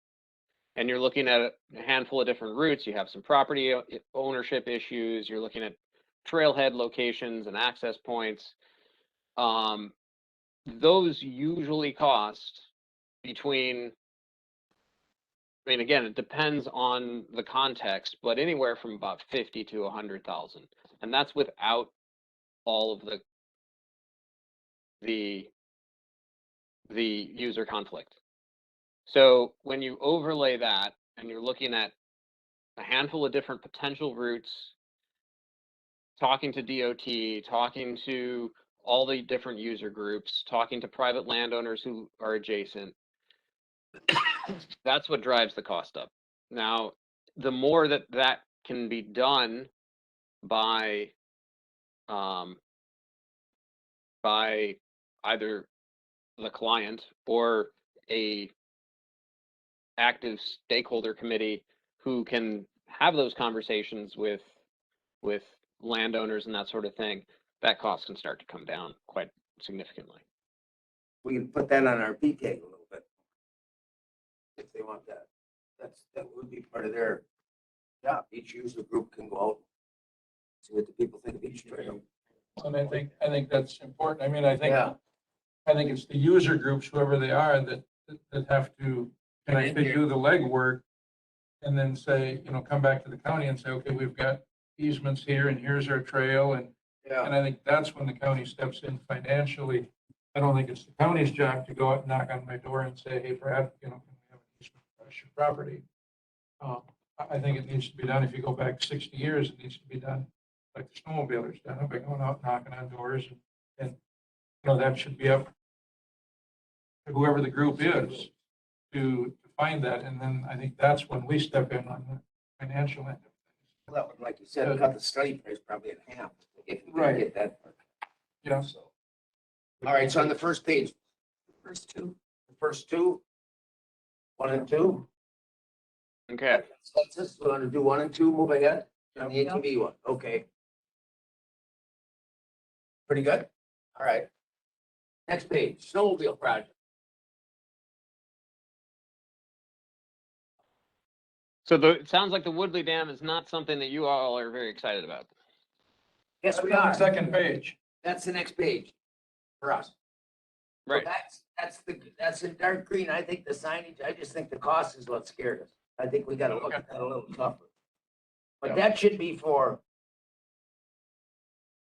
And you're looking at a handful of different routes. You have some property ownership issues. You're looking at trailhead locations and access points. Those usually cost between, I mean, again, it depends on the context, but anywhere from about 50 to 100,000. And that's without all of the user conflict. So when you overlay that and you're looking at a handful of different potential routes, talking to DOT, talking to all the different user groups, talking to private landowners who are adjacent. That's what drives the cost up. Now, the more that can be done by either the client or a active stakeholder committee who can have those conversations with landowners and that sort of thing, that cost can start to come down quite significantly. We can put that on our PTAG a little bit. If they want that. That would be part of their job. Each user group can go out, see what the people think of each trail. And I think that's important. I mean, I think Yeah. it's the user groups, whoever they are, that have to, they do the legwork and then say, come back to the county and say, okay, we've got easements here and here's our trail. And I think that's when the county steps in financially. I don't think it's the county's job to go out and knock on my door and say, hey, Brad, can we have an easement across your property? I think it needs to be done. If you go back 60 years, it needs to be done like the snowmobilers done it by going out knocking on doors and that should be up to whoever the group is to find that. And then I think that's when we step in on the financial end of things. Well, that would, like you said, cut the study price probably in half if you can Right. get that. Yeah. So. All right, so on the first page, First two. the first two, 1 and 2. Okay. Consensus, we want to do 1 and 2, move ahead on the ATV one. Okay. Pretty good. All right. Next page, Snowmobile Project. So it sounds like the Woodley Dam is not something that you all are very excited about. Yes, we That's on are. the second page. That's the next page for us. So Right. that's in dark green. I think the signage, I just think the cost is what scared us. I think we gotta look at that a little tougher. But that should be for,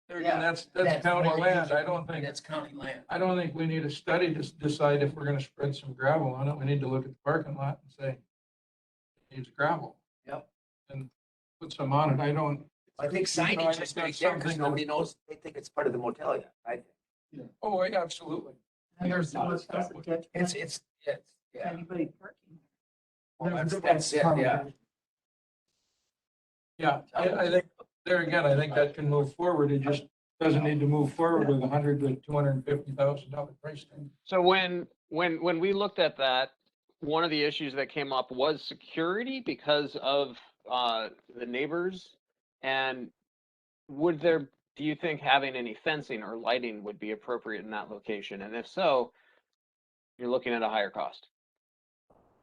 There again, that's county more land. user- I don't think, That's county land. I don't think we need a study to decide if we're gonna spread some gravel on it. We need to look at the parking lot and say, it needs gravel. Yep. And put some on it. I think signage is right there because nobody knows, they think it's part of the motel yet. I think. Oh, yeah, absolutely. And there's what's doesn't catch. It's, yeah. Anybody parking. Well, that's it, yeah. Yeah, I think, there again, I think that can move forward. It just doesn't need to move forward with $100,000 to $250,000 price tag. So when we looked at that, one of the issues that came up was security because of the neighbors. And do you think having any fencing or lighting would be appropriate in that location? And if so, you're looking at a higher cost.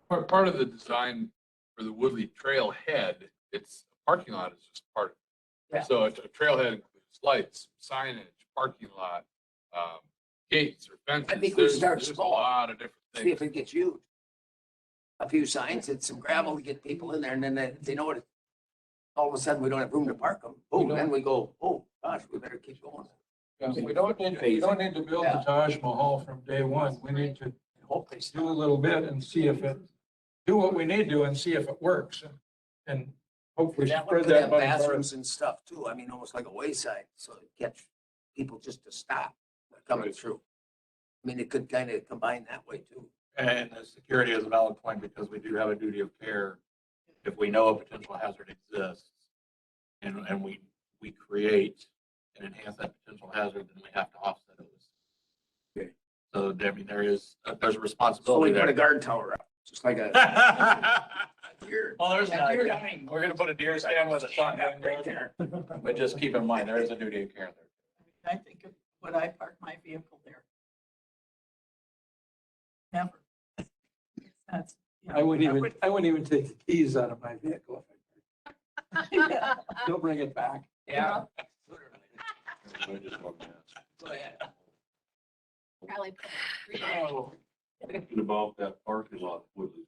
Part of the design for the Woodley Trailhead, it's parking lot is just part of it. Yeah. So a trailhead includes lights, signage, parking lot, gates or fences. I think we start There's a small. lot of different See if things. it gets used. A few signs and some gravel to get people in there, and then they know it. All of a sudden, we don't have room to park them. Oh, then we go, oh, gosh, we better keep going. Yeah, we don't need to build the Taj Mahal from day one. We need to Hope they do a stop. little bit and see if do what we need to and see if it works. And hopefully That one spread could that have money forward. bathrooms and stuff too. I mean, almost like a wayside, so it catch people just to stop coming through. I mean, it could kind of combine that way too. And the security is a valid point because we do have a duty of care. If we know a potential hazard exists and we create and enhance that potential hazard, then we have to offset it. Okay. So, I mean, there's a So we responsibility put a there. guard tower up, just like a deer. Well, there's Yeah, not, deer. we're gonna put a deer stand with a shotgun right there. But just keep in mind, there is a duty of care there. I think of would I park my vehicle there? Never. That's. you know, I wouldn't even take the keys out of my vehicle. They'll bring it back. Yeah. Go ahead. Probably. Thinking about that parking lot, Woodley,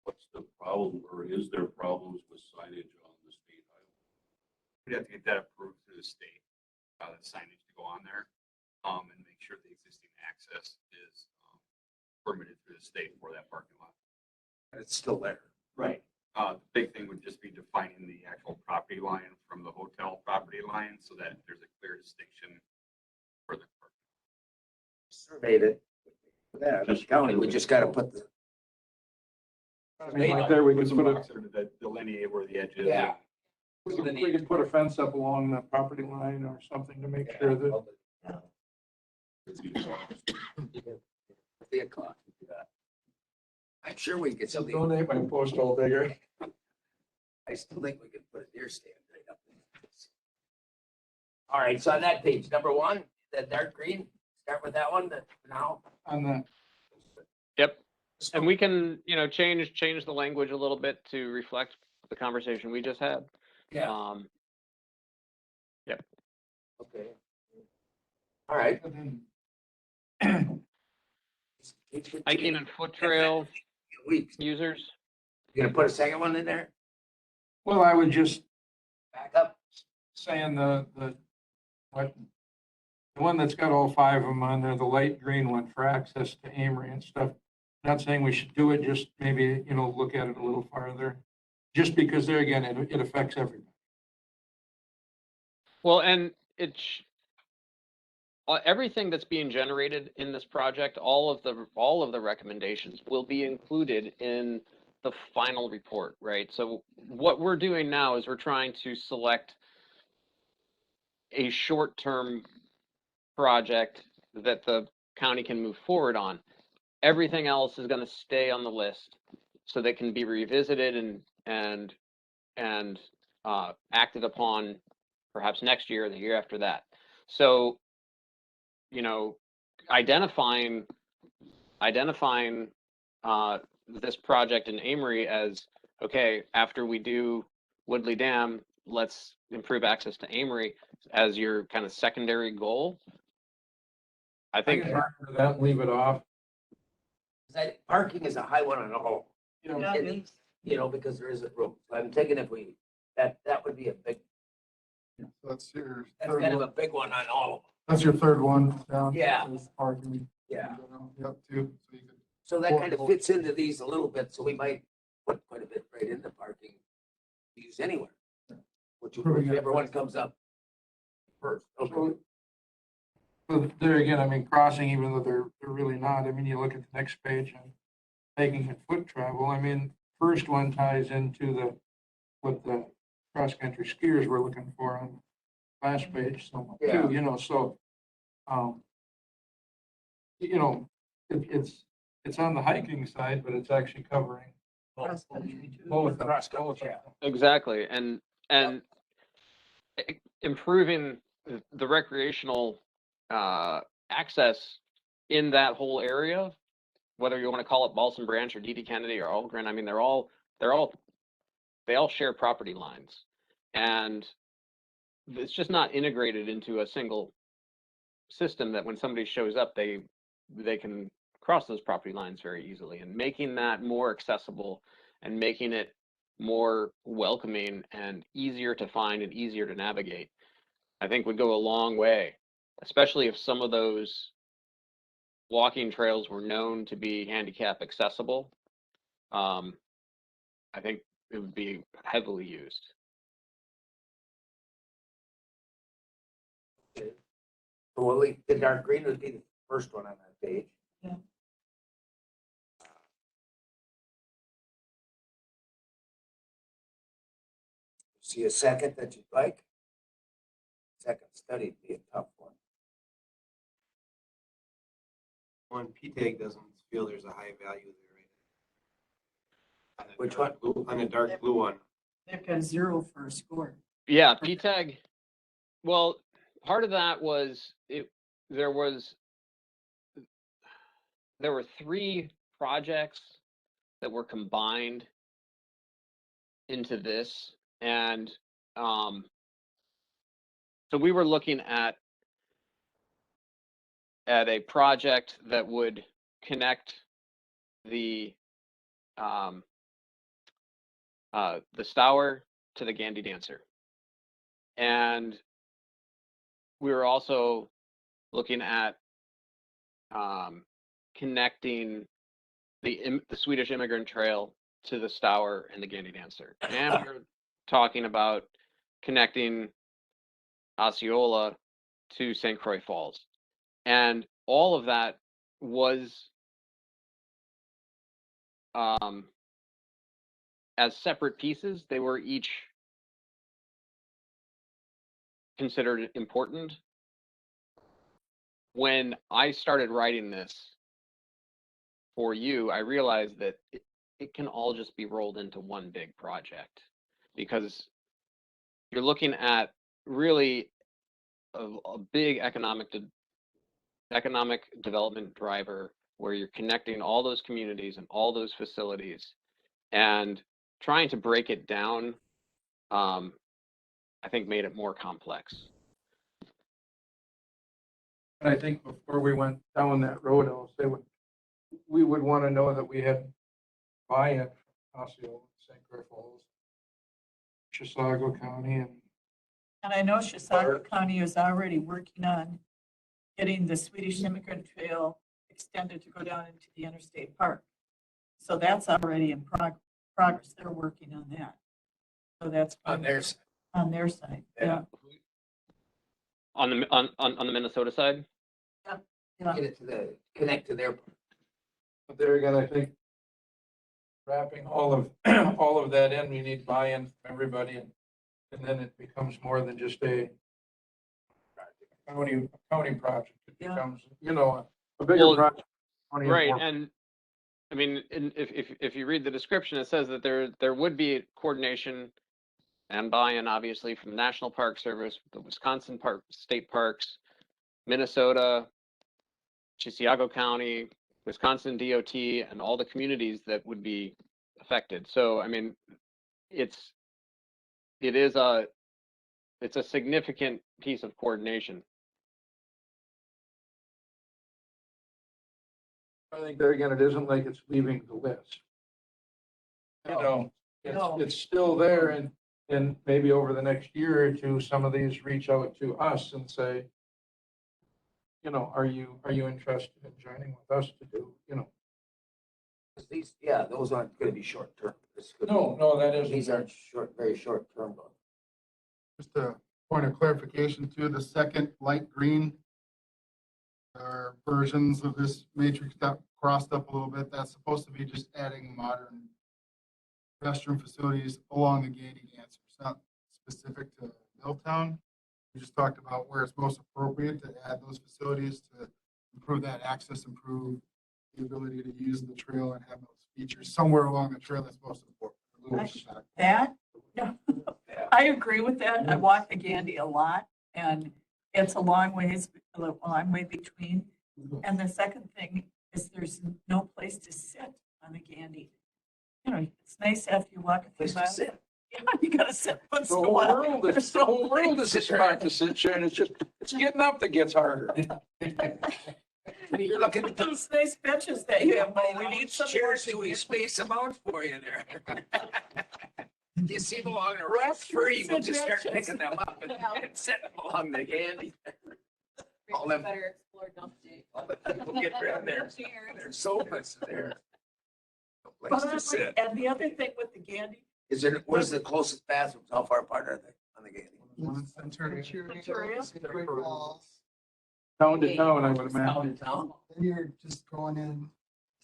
what's the problem, or is there problems with signage on the state highway? We'd have to get that approved through the state, the signage to go on there, and make sure the existing access is permitted through the state for that parking lot. It's still there. Right. The big thing would just be defining the actual property line from the hotel property line so that there's a clear distinction for the park. Surveyed it. Yeah, the county, we just gotta put the, I mean, like there, we could put a, Sort of delineate where the edge is. yeah. we could put a fence up along the property line or something to make sure that. 3 o'clock. I'm sure we could something, Donate my postal digger. I still think we could put a deer stand right up there. All right, so on that page, number 1, that dark green, start with that one, that now. On the, Yep. And we can, change the language a little bit to reflect the conversation we just had. Yeah, Yep. okay. All right. Hiking and foot trail Weeks. users. You gonna put a second one in there? well, I would just Back up? saying the one that's got all 5 of them on there, the light green one for access to Amory and stuff. Not saying we should do it, just maybe, look at it a little farther. Just because there again, it affects everybody. Well, and everything that's being generated in this project, all of the recommendations will be included in the final report, right? So what we're doing now is we're trying to select a short-term project that the county can move forward on. Everything else is going to stay on the list so they can be revisited and acted upon perhaps next year or the year after that. So, identifying this project in Amory as, okay, after we do Woodley Dam, let's improve access to Amory as your kind of secondary goal. I I think can mark for that, and leave it off. Parking is a high one on all, Yeah, it is. because there isn't room. So I'm thinking if we, that would be a big, So that's your that's third kind of one. a big one on all of them. That's your third one down. Yeah. is Parking. Yeah. Yep, 2. So you could, So that kind of fits into these a little bit, so we might put quite a bit right in the parking use anywhere. Whichever one comes up first. Okay. But there again, I mean, crossing, even though they're really not, I mean, you look at the next page and hiking and foot travel, I mean, first one ties into what the cross-country skiers were looking for on last page, so, Yeah. too, so, it's on the hiking side, but it's actually covering Cross country too. both. Yeah. exactly, and improving the recreational access in that whole area, whether you want to call it Balsam Branch or DD Kennedy or Algren, I mean, they all share property lines, and it's just not integrated into a single system that when somebody shows up, they can cross those property lines very easily. And making that more accessible and making it more welcoming and easier to find and easier to navigate, I think would go a long way, especially if some of those walking trails were known to be handicap accessible. I think it would be heavily used. Well, the dark green would be the first one on that page. Yeah. See a second that you'd like? Second study would be a tough one. One PTAG doesn't feel there's a high value there right now. Which one? On the dark blue one. They've got 0 for a score. Yeah, PTAG. Well, part of that was there were 3 projects that were combined into this, and so we were looking at a project that would connect the Stour to the Gandy Dancer, and we were also looking at connecting the Swedish Immigrant Trail to the Stour and the Gandy Dancer. And we were talking about connecting Osceola to St. Croix Falls. And all of that was as separate pieces. They were each considered important. When I started writing this for you, I realized that it can all just be rolled into one big project, because you're looking at really a big economic development driver, where you're connecting all those communities and all those facilities, and trying to break it down, I think made it more complex. And I think before we went down that road, I'll say we would want to know that we had buy-in from Osceola, St. Croix Falls, Chisago County, And I know Chisago County is already working on getting the Swedish Immigrant Trail extended to go down into the interstate park. So that's already in progress. They're working on that. So that's On their side. on their side. Yeah. On the Minnesota side, Yeah. Get it to connect to their. but there again, I think wrapping all of that in, we need buy-in from everybody, and then it becomes more than just a county project. It Yeah. becomes, a bigger Well, project. County and right? more- And I mean, if you read the description, it says that there would be coordination and buy-in, obviously, from the National Park Service, the Wisconsin State Parks, Minnesota, Chisago County, Wisconsin DOT, and all the communities that would be affected. So, I mean, it's a significant piece of coordination. I think there again, it isn't like it's leaving the list. No. It's still there, and maybe over the next year or two, some of these reach out to us and say, are you interested in joining with us to do, These, those aren't gonna be short term. No, that isn't. These aren't very short term. Just a point of clarification too, the second light green are versions of this matrix that crossed up a little bit. That's supposed to be just adding modern restroom facilities along the Gandy Dancer. It's not specific to Milltown. We just talked about where it's most appropriate to add those facilities to improve that access, improve the ability to use the trail and have those features somewhere along the trail that's most important. That, no, I agree with that. I walk the Gandy a lot, and it's a long ways, way between. And the second thing is there's no place to sit on the Gandy. It's nice after you walk a Place few to miles. sit. Yeah, you gotta sit once The in a whole while. world is, the whole world is a spot to sit, Sharon. It's getting up that gets harder. You're looking at Those nice benches that you have, but we need some more. chairs, do we space them out for you there? You see them along the rough free, we'll just start picking them up and setting them along the Gandy. All them- Better explore dump day. All the people get around there. There's sofas there. No But place I'm to like- sit. And the other thing with the Gandy, Where's the closest bathrooms? How far apart are they on the Gandy? Ontario. Town to town, I would Town imagine. to town? Then you're just going in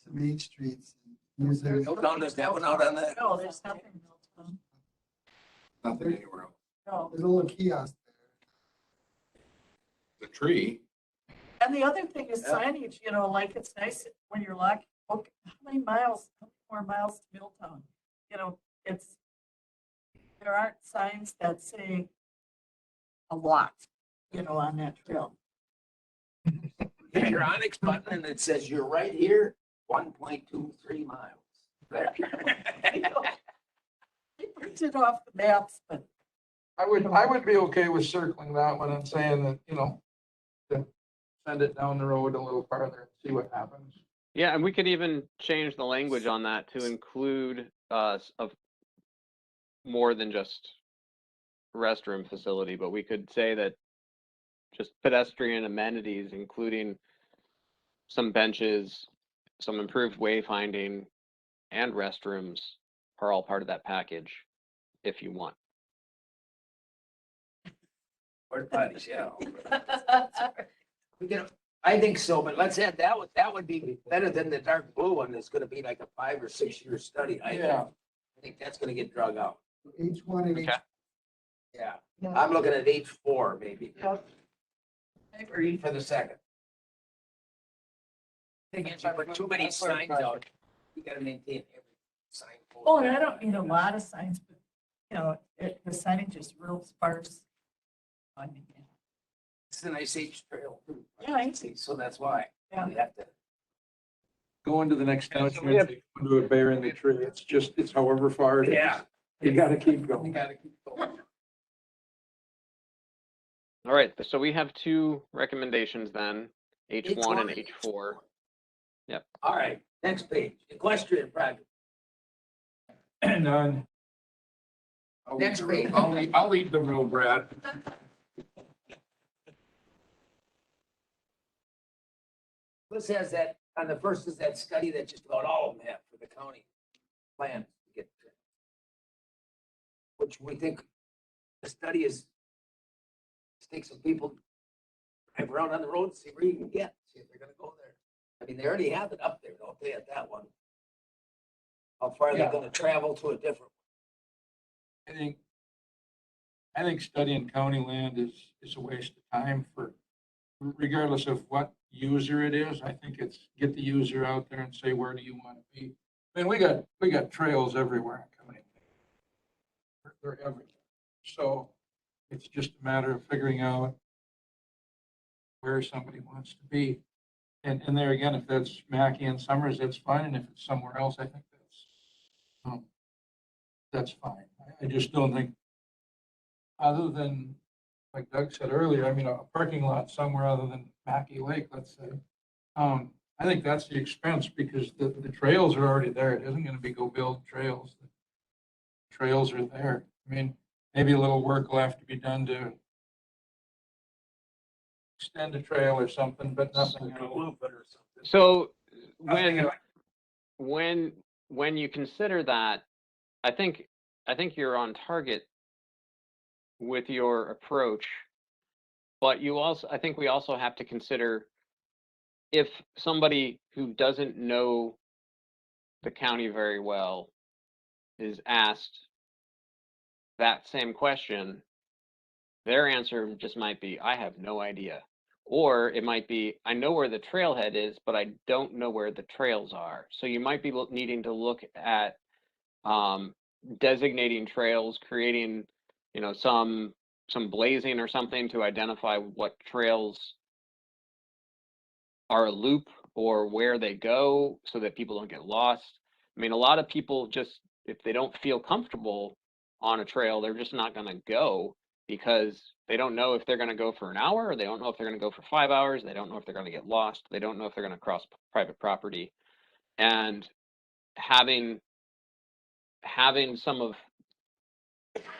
to Main Streets and using. Milltown doesn't have one out on that? no, there's nothing built on. Nothing anywhere else. No. There's a little kiosk there. The tree. And the other thing is Yeah. signage, like it's nice when you're like, okay, how many more miles to Milltown? There aren't signs that say a lot, on that trail. Hit your Onyx button and it says you're right here, 1.23 miles. There. They printed off the maps, but I would be okay with circling that one and saying that, to send it down the road a little farther and see what happens. Yeah, and we could even change the language on that to include of more than just restroom facility, but we could say that just pedestrian amenities, including some benches, some improved wayfinding, and restrooms are all part of that package if you want. Porta potties, yeah. We can, I think so, but let's add that one, that would be better than the dark blue one that's gonna be like a 5 or 6 year study. Yeah. I think that's gonna get drug out. H1 and Okay. H. Yeah, Yeah. I'm looking at H4 maybe I agree. for the second. I think if you put too many signs out, you gotta maintain every sign. post. Oh, and I don't need a lot of signs, but, the signage is real sparse. It's an Ice Age trail. Yeah, I see. So that's why. Yeah. We have to. Go into the next Okay, so township, we have- and do a bear in the tree. It's however far it is. Yeah. You gotta keep We going. gotta keep going. All right, so we have two recommendations then, H1 and H4. All right, next page, equestrian project. None. Next page. I'll lead the road, Brad. This has that, on the first is that study that just about all of them have for the county plan to get. Which we think the study is, take some people, drive around on the road, see where you can get, see if they're gonna go there. I mean, they already have it up there, don't they, at that one? How far they're Yeah. gonna travel to a different. I think studying county land is a waste of time for, regardless of what user it is. I think it's get the user out there and say, where do you want to be? I mean, we got trails everywhere in county. They're everywhere. So it's just a matter of figuring out where somebody wants to be. And there again, if that's Mackey and Summers, that's fine. And if it's somewhere else, I think that's fine. I just don't think, other than, like Doug said earlier, I mean, a parking lot somewhere other than Mackey Lake, let's say. I think that's the expense because the trails are already there. It isn't gonna be go build trails. The trails are there. I mean, maybe a little work will have to be done to extend a trail or something, but nothing. So Nothing when you consider that, I think you're on target with your approach, but I think we also have to consider if somebody who doesn't know the county very well is asked that same question, their answer just might be, I have no idea. Or it might be, I know where the trailhead is, but I don't know where the trails are. So you might be needing to look at designating trails, creating, some blazing or something to identify what trails are a loop or where they go so that people don't get lost. I mean, a lot of people just, if they don't feel comfortable on a trail, they're just not going to go because they don't know if they're going to go for an hour or they don't know if they're going to go for 5 hours. They don't know if they're going to get lost. They don't know if they're going to cross private property. And having some of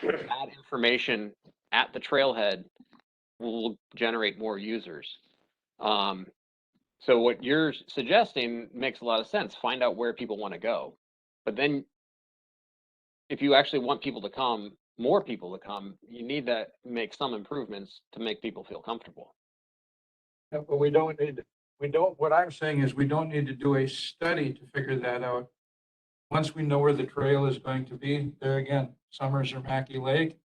that information at the trailhead will generate more users. So what you're suggesting makes a lot of sense. Find out where people want to go. But then if you actually want people to come, more people to come, you need to make some improvements to make people feel comfortable. Yeah, but what I'm saying is we don't need to do a study to figure that out. Once we know where the trail is going to be, there again, Summers or Mackey Lake,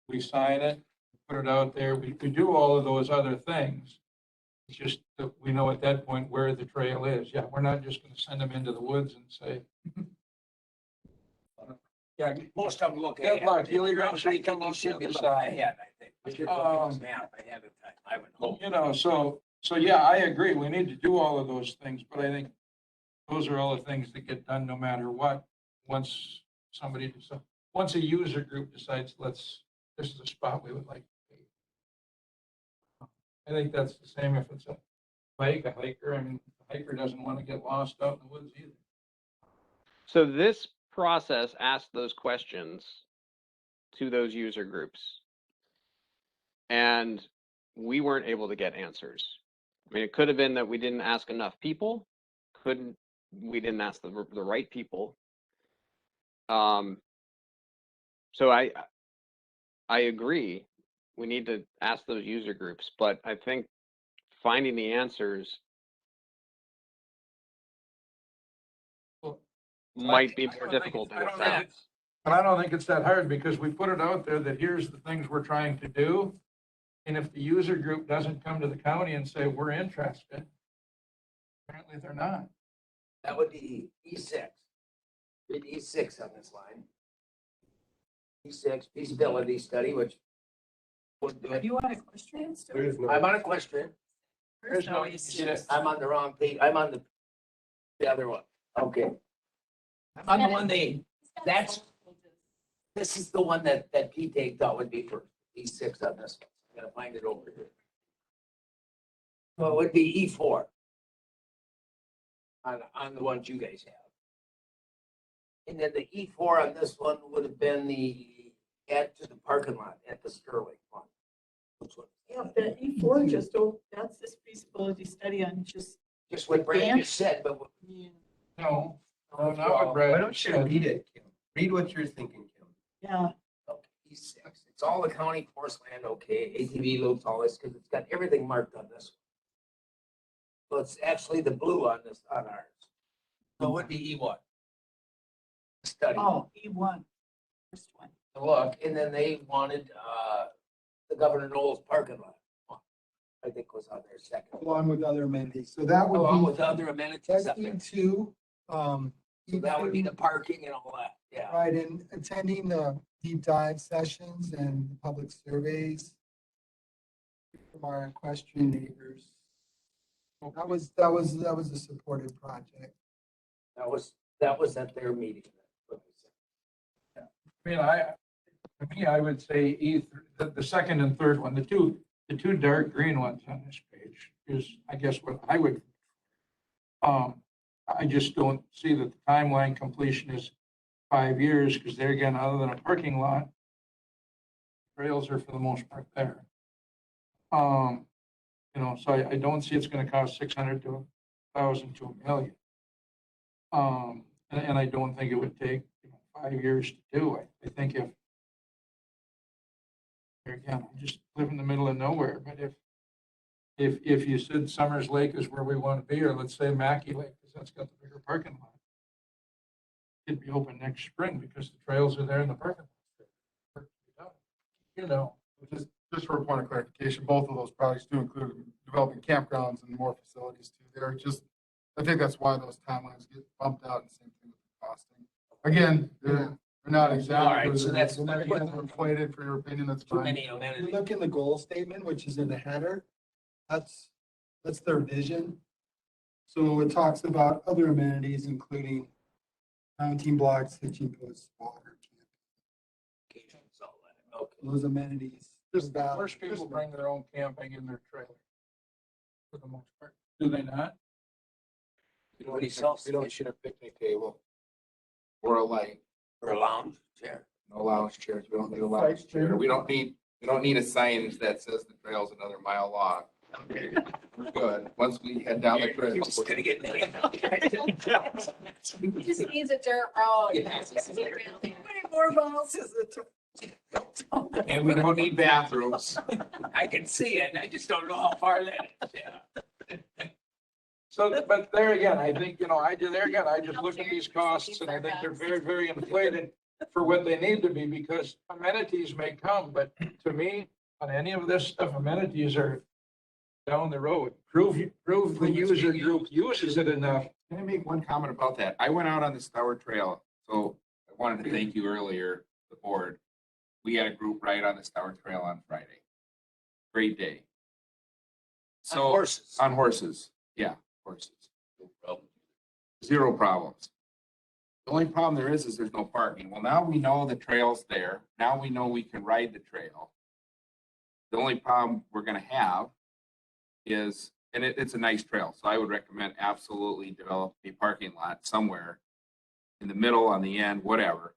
we sign it, put it out there. We do all of those other things. It's just that we know at that point where the trail is. Yeah, we're not just going to send them into the woods and say, yeah, Most of them look Good ahead. luck. You'll either I actually think come you out should the be other looking side. ahead, I think. We should look at this map ahead of time, I would hope. so yeah, I agree. We need to do all of those things, but I think those are all the things that get done no matter what. Once a user group decides, this is a spot we would like to be. I think that's the same if it's a hiker. I mean, the hiker doesn't want to get lost out in the woods either. So this process asked those questions to those user groups, and we weren't able to get answers. I mean, it could have been that we didn't ask enough people, we didn't ask the right people. So I agree. We need to ask those user groups, but I think finding the answers might be more difficult than it sounds. But I don't think it's that hard because we put it out there that here's the things we're trying to do. And if the user group doesn't come to the county and say, we're interested, apparently they're not. That would be E6. Read E6 on this line. E6, feasibility study, which would do it. You want equestrian still? I'm on Equestrian. There's no E6. I'm on the wrong page. I'm on the other one. Okay. I'm on the one this is the one that Pete thought would be for E6 on this one. I'm gonna find it over here. So it would be E4 on the ones you guys have. And then the E4 on this one would have been the add to the parking lot at the Sterling one. Which one? Yeah, the E4 just, that's this feasibility study on just. Just what Brandon just said, but No, not what Brad Why don't you said. read it, Kim? Read what you're thinking, Kim. Yeah, okay, E6. It's all the county forest land, okay, ATV loops, all this, because it's got everything marked on this one. So it's actually the blue on this, on ours. So it would be E1. Study. oh, E1, first one. To look, and then they wanted, the Governor Knowles parking lot. I think was on their second. Along with other amenities. So that Along would with other amenities be, up there. that's E2. So that would be the parking and all that, yeah. Right, and attending the deep dive sessions and the public surveys from our equestrian neighbors. That was a supported project. That was at their meeting. I mean, to me, I would say the second and third one, the two dark green ones on this page is, I guess, what I would. I just don't see that the timeline completion is 5 years, because there again, other than a parking lot, trails are for the most part there. So I don't see it's gonna cost 600 to 1,000 to $1 million. And I don't think it would take 5 years to do. I think again, I just live in the middle of nowhere, but if you said Summers Lake is where we want to be, or let's say Mackey Lake, because that's got the bigger parking lot, it'd be open next spring because the trails are there in the parking lot. Just for a point of clarification, both of those projects do include developing campgrounds and more facilities too. I think that's why those timelines get bumped out, and same thing with the costing. Again, they're not exact. All right, so that's- Inflated for your opinion, that's Too fine. many If you amenities. look in the goal statement, which is in the header, that's their vision. So it talks about other amenities, including mounting blocks, hitching posts, water, Occasions, all that. Okay. those amenities. Most people bring their own camping in their trailer. For the most part. Do they not? Pretty self-sufficient. share a picnic table or a light, For a lounge chair. no lounge chairs. We don't need a lounge chair. We don't need a signage that says the trail's another mile long. We're good. Once we head down the trail. You're just gonna get nailed. It just needs a dirt road. Yeah. How many more miles is it to? And we don't need bathrooms. I can see it, I just don't know how far that is. Yeah. So, but there again, I think, I just look at these costs and I think they're very, very inflated for what they need to be, because amenities may come, but to me, on any of this stuff, amenities are down the road. Prove the user group uses it enough. Can I make one comment about that? I went out on the Stour Trail, so I wanted to thank you earlier, the board. We had a group ride on the Stour Trail on Friday. Great day. On horses. On horses, yeah, horses. Zero problems. The only problem there is there's no parking. Well, now we know the trail's there. Now we know we can ride the trail. The only problem we're gonna have is, and it's a nice trail, so I would recommend absolutely develop a parking lot somewhere in the middle, on the end, whatever.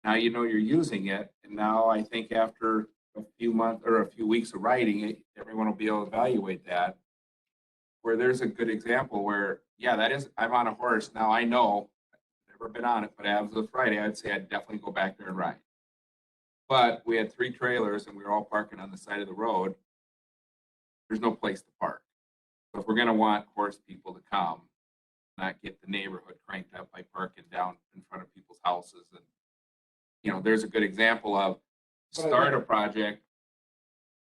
Now you know you're using it, and now I think after a few months or a few weeks of riding it, everyone will be able to evaluate that. Where there's a good example where, yeah, that is, I'm on a horse, now I know Never been on it, but as of Friday, I'd say I'd definitely go back there and ride. But we had 3 trailers and we were all parking on the side of the road. There's no place to park. So if we're gonna want horse people to come, not get the neighborhood cranked up by parking down in front of people's houses. And, you know, there's a good example of start a project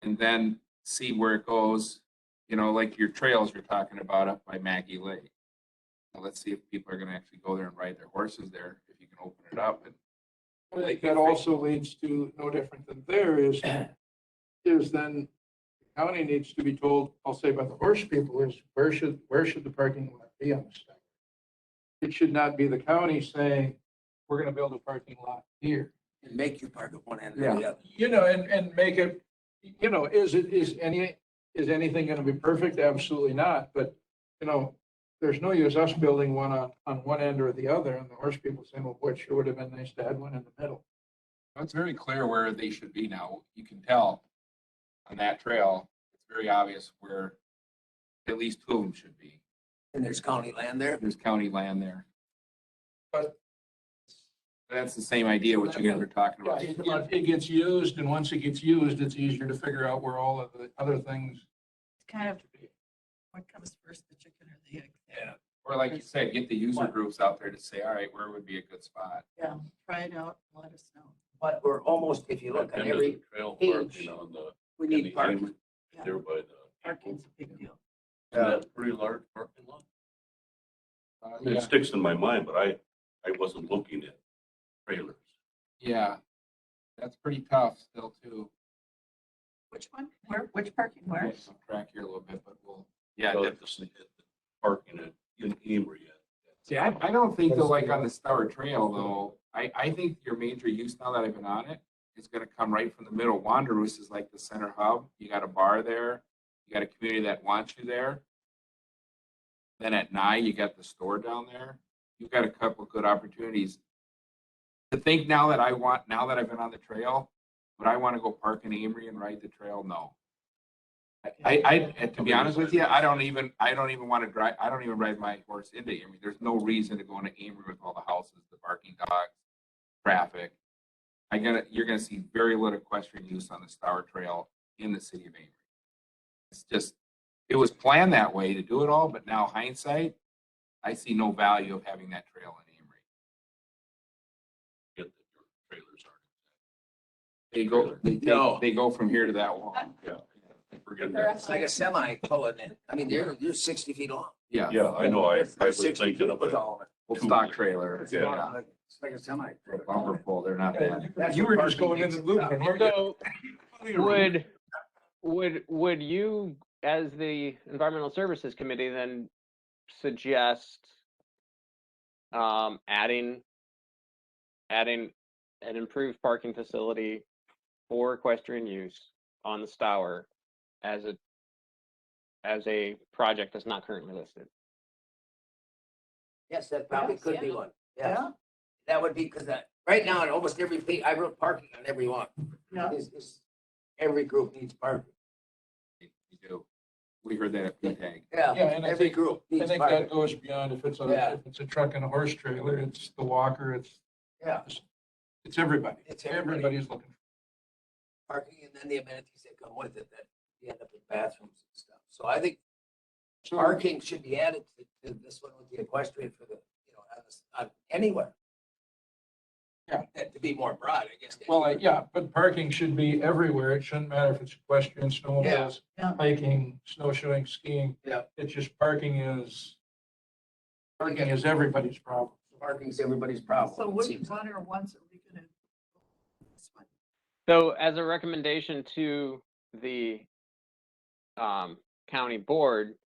and then see where it goes, you know, like your trails you're talking about up by Maggie Lake. Now, let's see if people are gonna actually go there and ride their horses there, if you can open it up. And I think that also leads to no different than there is then the county needs to be told, I'll say by the horse people, is where should the parking lot be on the site? It should not be the county saying, we're gonna build a parking lot here. And make you park at one end or the other. You know, and make it, you know, is anything gonna be perfect? Absolutely not, but, you know, there's no use us building one on one end or the other, and the horse people saying, well, boy, it sure would have been nice to have one in the middle. it's very clear where they should be now. You can tell on that trail, it's very obvious where at least 2 of them should be. And there's county land there. There's county land there. But That's the same idea what you guys were talking yeah, about. it gets used, and once it gets used, it's easier to figure out where all of the other things. It's kind of what comes first, the chicken or the egg? Yeah. Or like you said, get the user groups out there to say, all right, where would be a good spot? Yeah, try it out, and let us know. But we're almost, if you look at And there's every, a trail page, parking on the, we in the need parking. end there by the. Parking's a big deal. That's a pretty large parking lot. It Yeah. sticks in my mind, but I wasn't looking at trailers. Yeah, that's pretty tough still too. Which one? Where, which parking, where? We'll track here a little bit, but we'll, yeah. So definitely. at the parking at in Emery yet. See, I don't think though, like on the Stour Trail though, I think your major use now that I've been on it is gonna come right from the middle. Wanderers is like the center hub. You got a bar there. You got a community that wants you there. Then at Nye, you got the store down there. You've got a couple of good opportunities. To think now that I've been on the trail, would I want to go park in Amory and ride the trail? No. To be honest with you, I don't even want to drive. I don't even ride my horse into Amory. There's no reason to go into Amory with all the houses, the parking dogs, traffic. You're gonna see very little equestrian use on the Stour Trail in the city of Amory. It's just, it was planned that way to do it all, but now hindsight, I see no value of having that trail in Amory. Get that your trailers aren't. They go from here to that wall. Yeah. Forget that. It's like a semi pulling in. I mean, they're 60 feet long. Yeah. Yeah, I know. I They're was 60 thinking feet of with it. all of it. Full stock trailer. It's Yeah. not like- it's like a semi. Bumper pull, they're not bad. That's You what were just parking going in makes the it loop. tough. and you're- So would you, as the Environmental Services Committee, then suggest adding an improved parking facility for equestrian use on the Stour as a project that's not currently listed? Yes, that probably Yes, could be yeah. one. Yes. That would be, because right now, in almost every, I wrote parking on every one. Yeah. Every group needs parking. You do. We heard that at PTAG. Yeah, Yeah, and I every think- group I needs think parking. that goes beyond if it's Yeah. a truck and a horse trailer, it's the walker, it's everybody. It's everybody. Everybody's looking. Parking and then the amenities that come with it, that you end up with bathrooms and stuff. So I think So, parking should be added to this one with the equestrian for the, on anywhere. Yeah. And to be more broad, I guess. well, yeah, but parking should be everywhere. It shouldn't matter if it's equestrian, snowmobiles, Yeah. hiking, snowshoeing, skiing. Yeah. It's just parking is everybody's problem. Parking's everybody's problem. So it which seems. one or ones are we gonna? This one. So as a recommendation to the county board,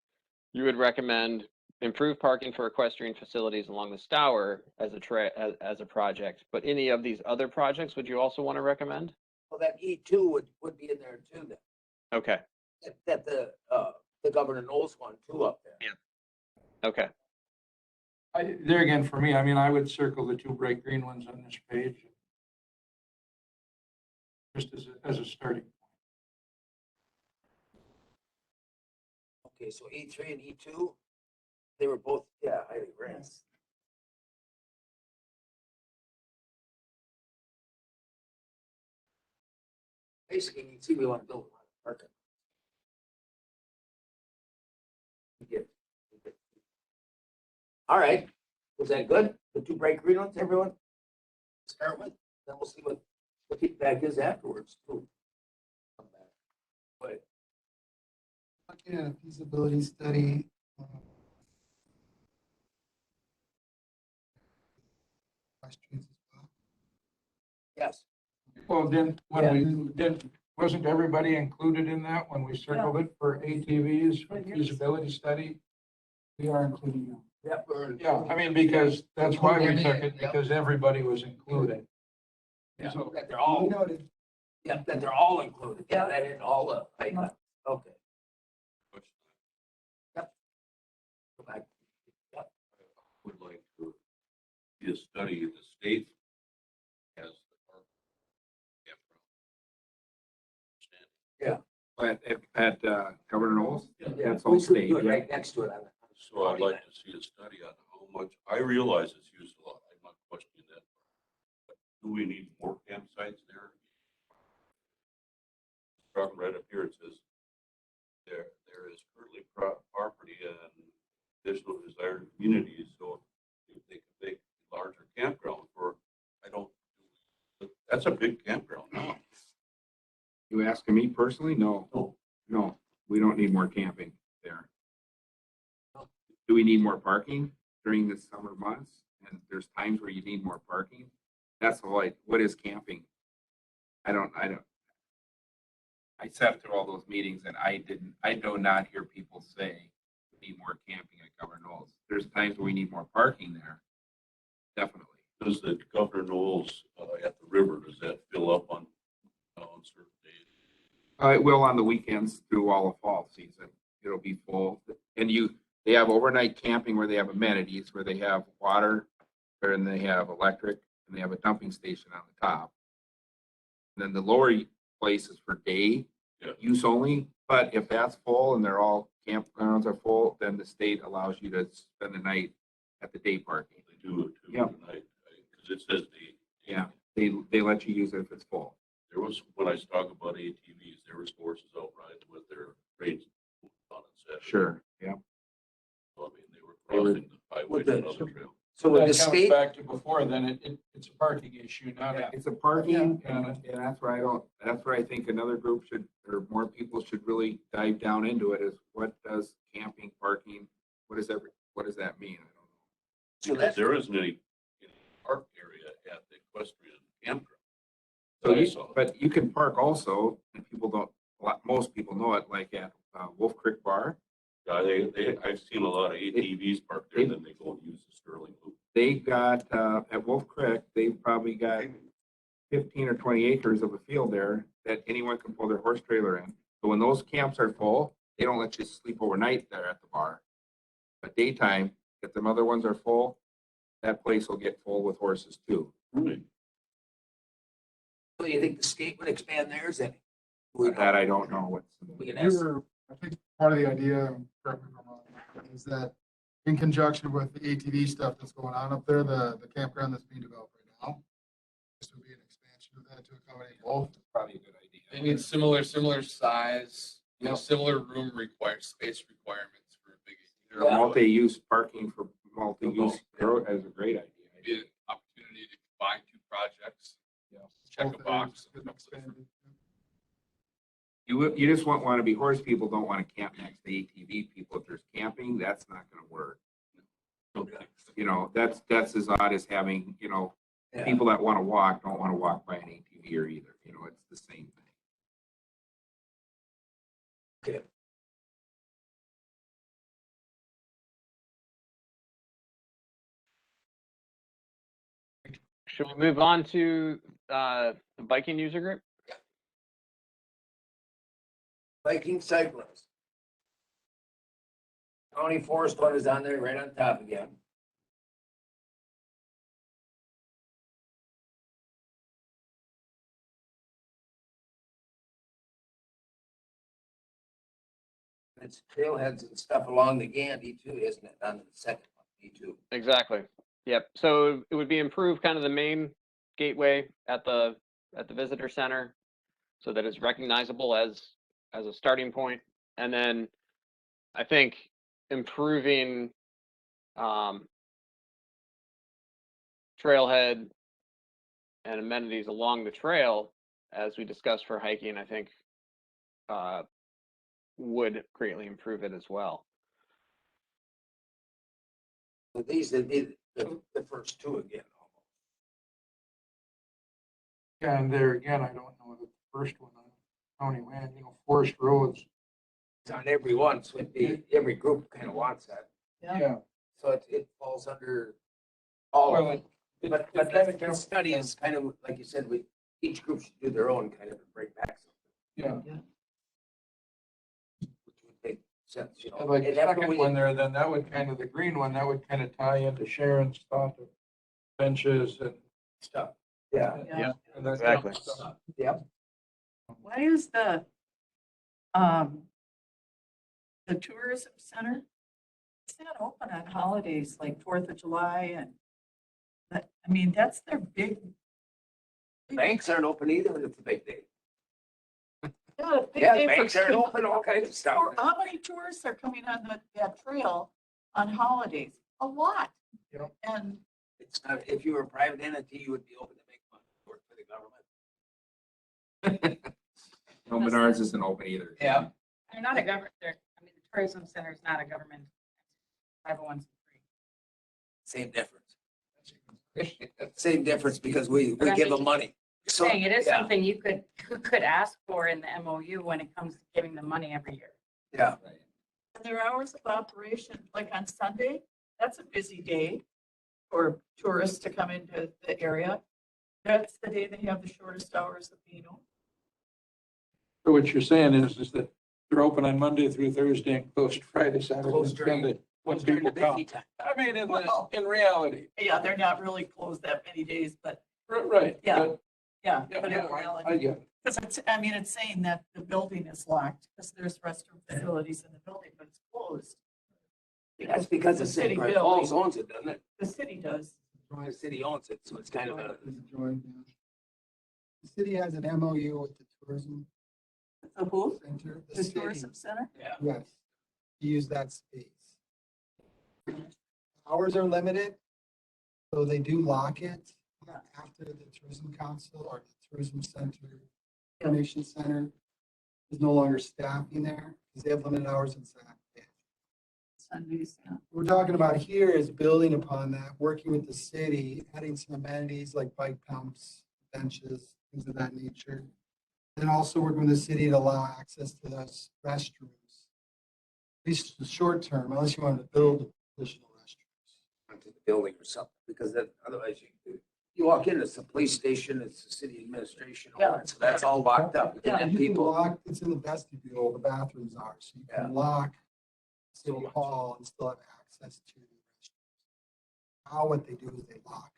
you would recommend improved parking for equestrian facilities along the Stour as a project, but any of these other projects, would you also want to recommend? Well, that E2 would be in there too, then. Okay, That the Governor Knowles one too up there. okay. There again, for me, I mean, I would circle the 2 bright green ones on this page. Just as a starting point. Okay, so E3 and E2, they were both, yeah, I agree. Yes. Basically, you can see we want to build a lot of parking. All right, was that good? The two bright green ones, everyone? Start with, then we'll see what feedback is afterwards too. But Looking at a feasibility study. Questions as well. yes, Well, wasn't everybody included in that when we circled it for ATVs, for feasibility study? We are including them. yep, Yeah, I mean, because that's why we took it, because everybody was included. yeah, So- that they're all, Noted. yeah, that they're all included. Yeah, that is all up. Okay. Go back. Would like to see a study of the state has the park campground. At Governor Knowles? Yeah, That's we all could state, do it yeah. right next to it. So I'd like to see a study on how much, I realize it's used a lot, I'm not questioning that. But do we need more campsites there? Right up here, it says, there is currently property and additional desired communities, so if they could make a larger campground for, that's a big campground now. You asking me personally? No. No. No, we don't need more camping there. Do we need more parking during the summer months? And there's times where you need more parking? That's like, what is camping? I sat through all those meetings and I do not hear people say we need more camping at Governor Knowles. There's times where we need more parking there. Definitely. Does the Governor Knowles at the river, does that fill up on certain days? It will on the weekends through all of fall season. It'll be full. And they have overnight camping where they have amenities, where they have water, and they have electric, and they have a dumping station on the top. And then the lower place is for day use only. But if that's full and they're all campgrounds are full, then the state allows you to spend the night at the day parking. They do it too Yeah. tonight, because it says the. Yeah, they let you use it if it's full. There was, when I was talking about ATVs, there was horses out riding with their reins on and set. Sure, yeah. So, I mean, they were crossing the highway With to the- another trail. So with That the comes state, back to before, then it's a parking issue, not a. It's a parking, and that's where I think another group should, or more people should really dive down into it, is what does camping, parking, what does that mean? I don't know. so Because that's, there isn't any park area at the equestrian campground. So I you, saw. but you can park also, and people don't, most people know it, like at Wolf Creek Bar. I've seen a lot of ATVs parked there, then they go and use the Sterling Loop. They got, at Wolf Creek, they've probably got 15 or 20 acres of a field there that anyone can pull their horse trailer in. So when those camps are full, they don't let you sleep overnight there at the bar. But daytime, if the other ones are full, that place will get full with horses too. Really? so you think the state would expand theirs and? That I don't know what's. We can We ask, were, I think part of the idea, correct me if I'm wrong, is that in conjunction with the ATV stuff that's going on up there, the campground that's being developed right now, this would be an expansion of that to accommodate both. Probably a good idea. They need similar size, similar room space requirements for a big. They're multi-use parking for multi-use is a great idea. Be an opportunity to combine two projects, check a Both box. areas could expand it. You just want to be, horse people don't want to camp next to ATV people. If there's camping, that's not going to work. You know, that's as odd as having, yeah. people that want to walk don't want to walk by an ATV or either. It's the same thing. Okay. Should we move on to the biking user group? Viking cyclists. County Forest one is on there right on top again. It's trailheads and stuff along the Gandy too, isn't it? On the second one, B2. Exactly. Yep. So it would be improved kind of the main gateway at the visitor center. so that it's recognizable as a starting point. And then I think improving trailhead and amenities along the trail, as we discussed for hiking, I think would greatly improve it as well. So these would be the first two again. Yeah, and there again, I don't know the first one on county land, forest roads. It's on every one, so every group kind of wants that. Yeah. So it falls under all of Well, it. But the study is kind of, like you said, each group should do their own kind of and bring back something. Yeah. Which would make sense, And like the And after second we- one there, then that would kind of, the green one, that would kind of tie into Sharon's thought of benches and Stuff. Yeah. Yeah. and that Exactly. kind of stuff. Yep. Why is the tourism center, it's not open on holidays like 4th of July and that, I mean, that's their big. Banks aren't open either, and it's a big day. Yeah, big Yeah, day for- banks aren't open, all kinds of stuff. How many tourists are coming on that trail on holidays? A lot. Yep. And It's not, if you were a private entity, you would be open to make money, work for the government. No, Menards isn't open either. Yeah. They're not a government, I mean, the tourism center is not a government. 501c3. Same difference. Same difference because we give them money. So, Saying it is yeah, something you could ask for in the MOU when it comes to giving them money every year. yeah. their hours of operation, like on Sunday, that's a busy day for tourists to come into the area. That's the day they have the shortest hours of being open. So what you're saying is that they're open on Monday through Thursday and closed Friday, Saturday, and Closed during- Sunday when What's during people the come. busy time? I mean, Well- in reality, Yeah, they're not really closed that many days, but right. Yeah. but- yeah, Yeah, but in I reality. get it. Because it's, I mean, it's saying that the building is locked because there's restroom facilities in the building, but it's closed. That's because the the city city building. Falls owns it, doesn't it? The city does. The city owns it, so it's kind of a, The city has an MOU with the tourism The who? center. The city, tourism center? yeah. Yes, to use that space. Hours are limited, so they do lock it after the tourism council or the tourism center, information center is no longer staffing there because they have limited hours on Saturday. Sundays, yeah. What we're talking about here is building upon that, working with the city, adding some amenities like bike pumps, benches, things of that nature. And also working with the city to allow access to those restrooms. At least the short term, unless you want to build additional restrooms. Onto the building or something, because then otherwise you walk in, it's the police station, it's the city administration, all that, so that's all locked up. And then You can people, lock, it's in the vestibule, the bathrooms are, so you can lock City Hall and still have access to the restrooms. Now what they do is they lock.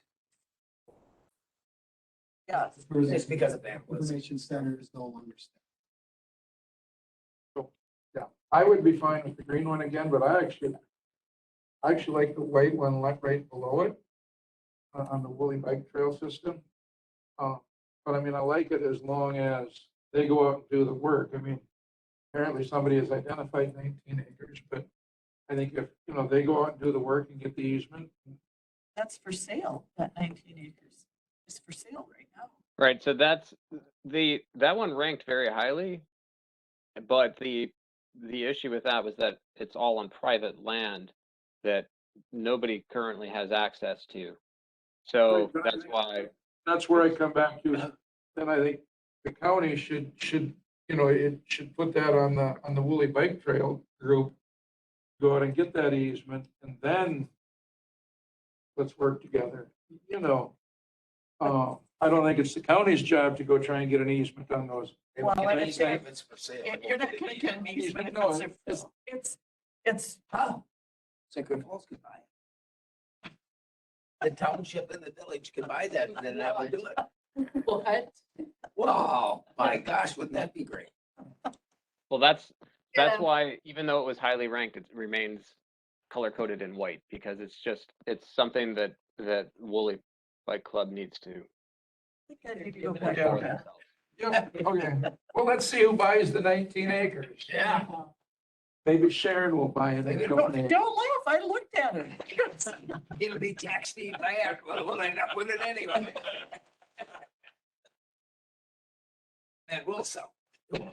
Yeah. it's because of that. Information center is no longer staffed. Yeah, I would be fine with the green one again, but I actually like the white one right below it on the Woodley bike trail system. But I mean, I like it as long as they go out and do the work. I mean, apparently somebody has identified 19 acres, but I think if, they go out and do the work and get the easement. That's for sale, that 19 acres is for sale right now. Right, so that's that one ranked very highly, but the issue with that was that it's all on private land that nobody currently has access to. So Right, but I that's think- why, That's where I come back to, then I think the county should, it should put that on the Woolly Bike Trail group. Go out and get that easement and then let's work together, I don't think it's the county's job to go try and get an easement on those. Well, like I It's said, it's for sale. You're not gonna get an easement if No, it's, St. Croix Falls could buy it. The township and the village can buy that, and then that would do it. What? Wow, my gosh, wouldn't that be great? well, that's Yeah. why, even though it was highly ranked, it remains color coded in white, because it's something that Woolly Bike Club needs to I think I need to go back for to that. themselves. Yeah, okay. Well, let's see who buys the 19 acres. Yeah. Maybe Sharon will buy it. Maybe and Don't donate. laugh, I looked at it. It'll be tax deed back. We'll end up with it anyway. And we'll sell. Okay.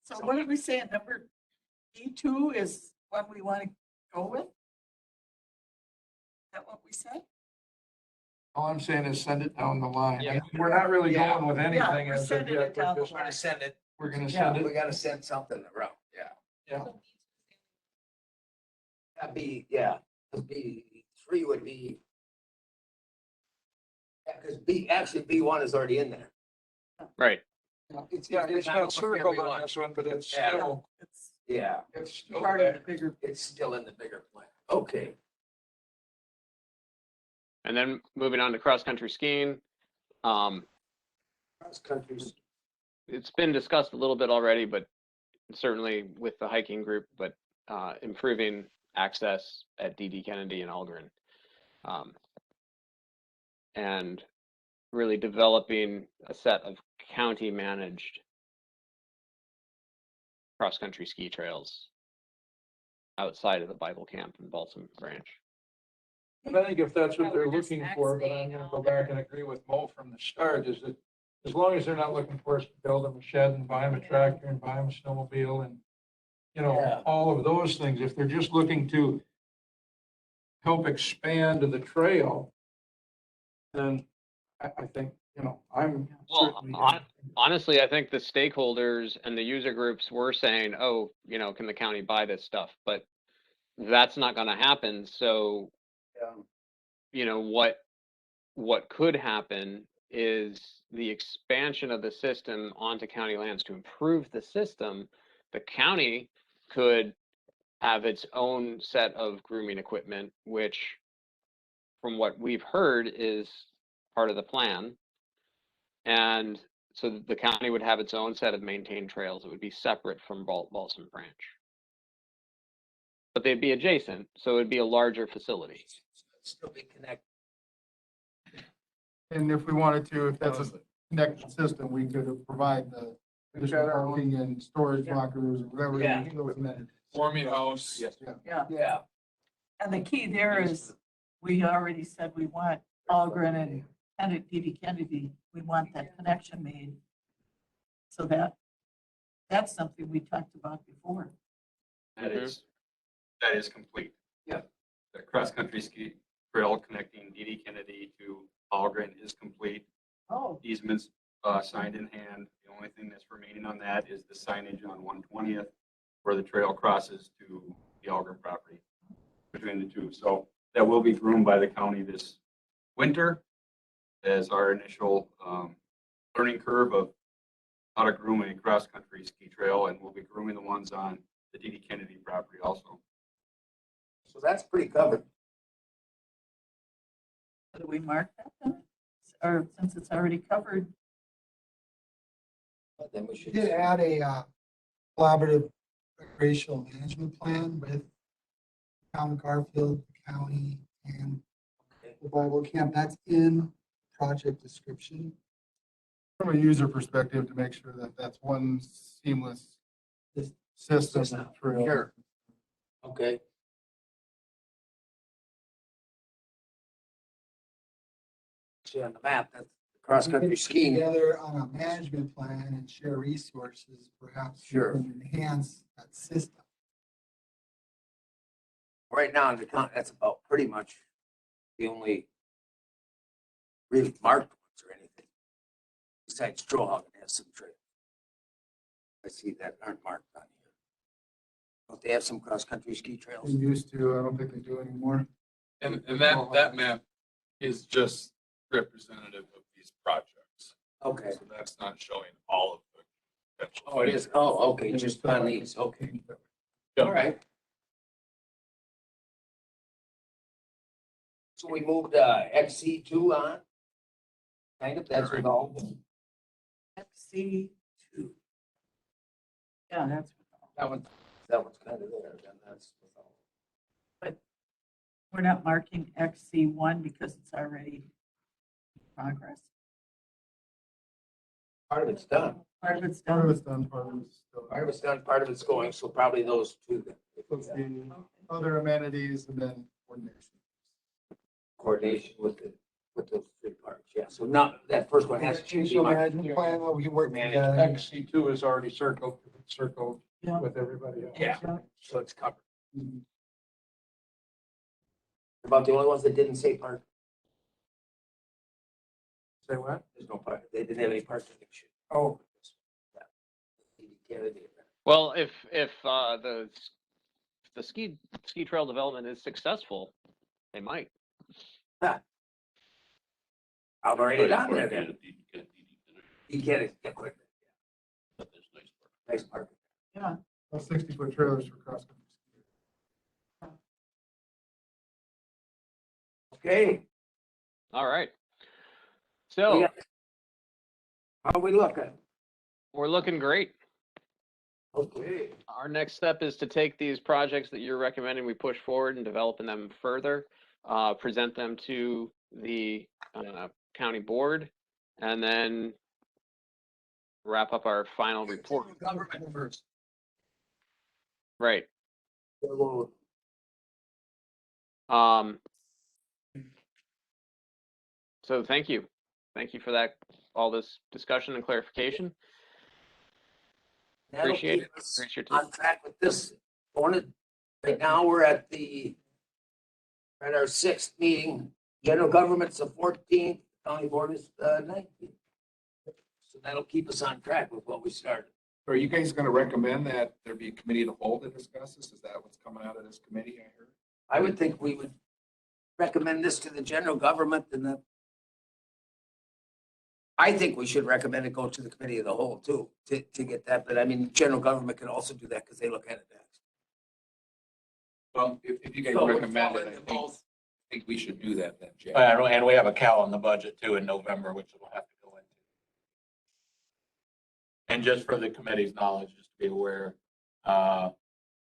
So what did we say, number E2 is what we want to go with? Is that what we said? All I'm saying is send it down the line. Yeah. We're not really Yeah. going with anything. we're as of sending yet. it down the We're just- We're gonna send it. We're gonna Yeah, send we it. gotta send something around. Yeah. Yeah. That'd be, yeah, it'd be, 3 would be. Yeah, because B1 is already in there. Right. It's Yeah, it's not circled on everyone. this one, but it's Yeah. still, It's Yeah, it's still part of there. the bigger. it's still in the bigger plan. Okay. And then moving on to cross-country skiing. Cross countries. It's been discussed a little bit already, but certainly with the hiking group, but improving access at DD Kennedy and Algren. And really developing a set of county-managed cross-country ski trails outside of the Bible Camp and Balsam Branch. And I think if that's what But they're we're just looking for, but I'm exiting gonna all go the- back and agree with Mo from the start, is that as long as they're not looking for us to build them a shed and buy them a tractor and buy them a snowmobile and, you know, Yeah. all of those things, if they're just looking to help expand the trail, then I think, you know, I'm Well, certainly. honestly, I think the stakeholders and the user groups were saying, oh, you know, can the county buy this stuff? But that's not going to happen. So, Yeah. you know, what could happen is the expansion of the system onto county lands to improve the system. The county could have its own set of grooming equipment, which from what we've heard is part of the plan. And so the county would have its own set of maintained trails. It would be separate from Balsam Branch. But they'd be adjacent, so it'd be a larger facility. Still be connected. And if we wanted to, if that's a connected system, we could provide the additional parking and storage lockers or whatever. Yeah. those amenities. Warming house. Yes. Yeah, Yeah. and the key there is, we already said we want Algren and DD Kennedy, we want that connection made. So that's something we talked about before. That Mhm. is complete. Yeah. The cross-country ski trail connecting DD Kennedy to Algren is complete. Oh, Easements signed in hand. The only thing that's remaining on that is the signage on 120th where the trail crosses to the Algren property between the two. So that will be groomed by the county this winter as our initial learning curve of how to groom a cross-country ski trail, and we'll be grooming the ones on the DD Kennedy property also. So that's pretty covered. do we mark that then? Or since it's already covered, But then we We should. did add a collaborative recreational management plan with Town of Garfield, the county, and the Bible camp. That's in project description. From a user perspective, to make sure that that's one seamless system. for Sure. Okay. See on the map, that's cross-country Get skiing. Together on a management plan and share resources, perhaps. we Sure. can Enhance that system. Right now in the county, that's about pretty much the only really marked ones or anything. Besides Strohog has some trails. I see that aren't marked on here. Don't they have some cross-country ski They trails? used to, I don't think they do anymore. And that map is just representative of these projects. Okay. So that's not showing all of the potential. Oh, it is. Oh, okay, just on these. Okay. All right. So we moved XC2 on. Kind of, that's what all. XC2. Yeah, that's, That one's kind of there, then that's. we're not marking XC1 because it's already in progress. Part of it's done. Part of it's Part of done. it's done, part of it's still. Part of it's done, part of it's going, so probably those two. then. Plus the other amenities and then coordination. Coordination with those three parts, yeah. So not, that first one has to change. Institutional management plan, we can work together. XC2 is already circled Yeah. with everybody else. Yeah, so it's covered. About the only ones that didn't say park, Say what? there's no park, they didn't have any parking issue. Oh, Well, if the ski trail development is successful, they might. I've already done Right, that. yeah, You get it, get quick. but there's nice part. Nice park. Yeah. 60-foot trailers for cross country. Okay, All right. So Yeah. how we looking? we're looking great. Okay. Our next step is to take these projects that you're recommending we push forward and developing them further, present them to the county board, and then wrap up our final report. Government first. Right. Well, So thank you. Thank you for that, all this discussion and clarification. that'll Appreciate keep it. us Appreciate it. On track with this. Right now, we're at our sixth meeting. General government's the 14th, county board is the 19th. So that'll keep us on track with what we started. Are you guys gonna recommend that there be a committee of the whole to discuss this? Is that what's coming out of this committee, I heard? I would think we would recommend this to the general government and I think we should recommend it go to the committee of the whole too, to get that, but I mean, general government can also do that because they look at it next. Well, if you guys So we recommend fall it, into both. I think we should do that then, Jay. And we have a cow on the budget too in November, which we'll have to go into. And just for the committee's knowledge, just to be aware,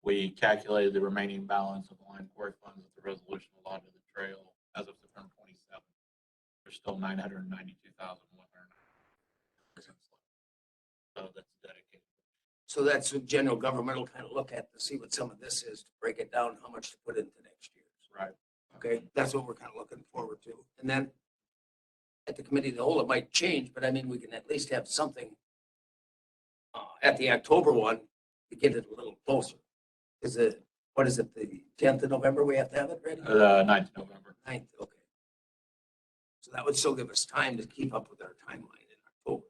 we calculated the remaining balance of line court funds with the resolution allotted to the trail as of September 27th. There's still $992,100. So that's dedicated. So that's what general government will kind of look at to see what some of this is, to break it down, how much to put into next year's. Right. Okay, that's what we're kind of looking forward to. And then at the committee of the whole, it might change, but I mean, we can at least have something at the October one to get it a little closer. Is it, what is it, the 10th of November we have to have it ready? 9th of November. 9th, okay. So that would still give us time to keep up with our timeline in October.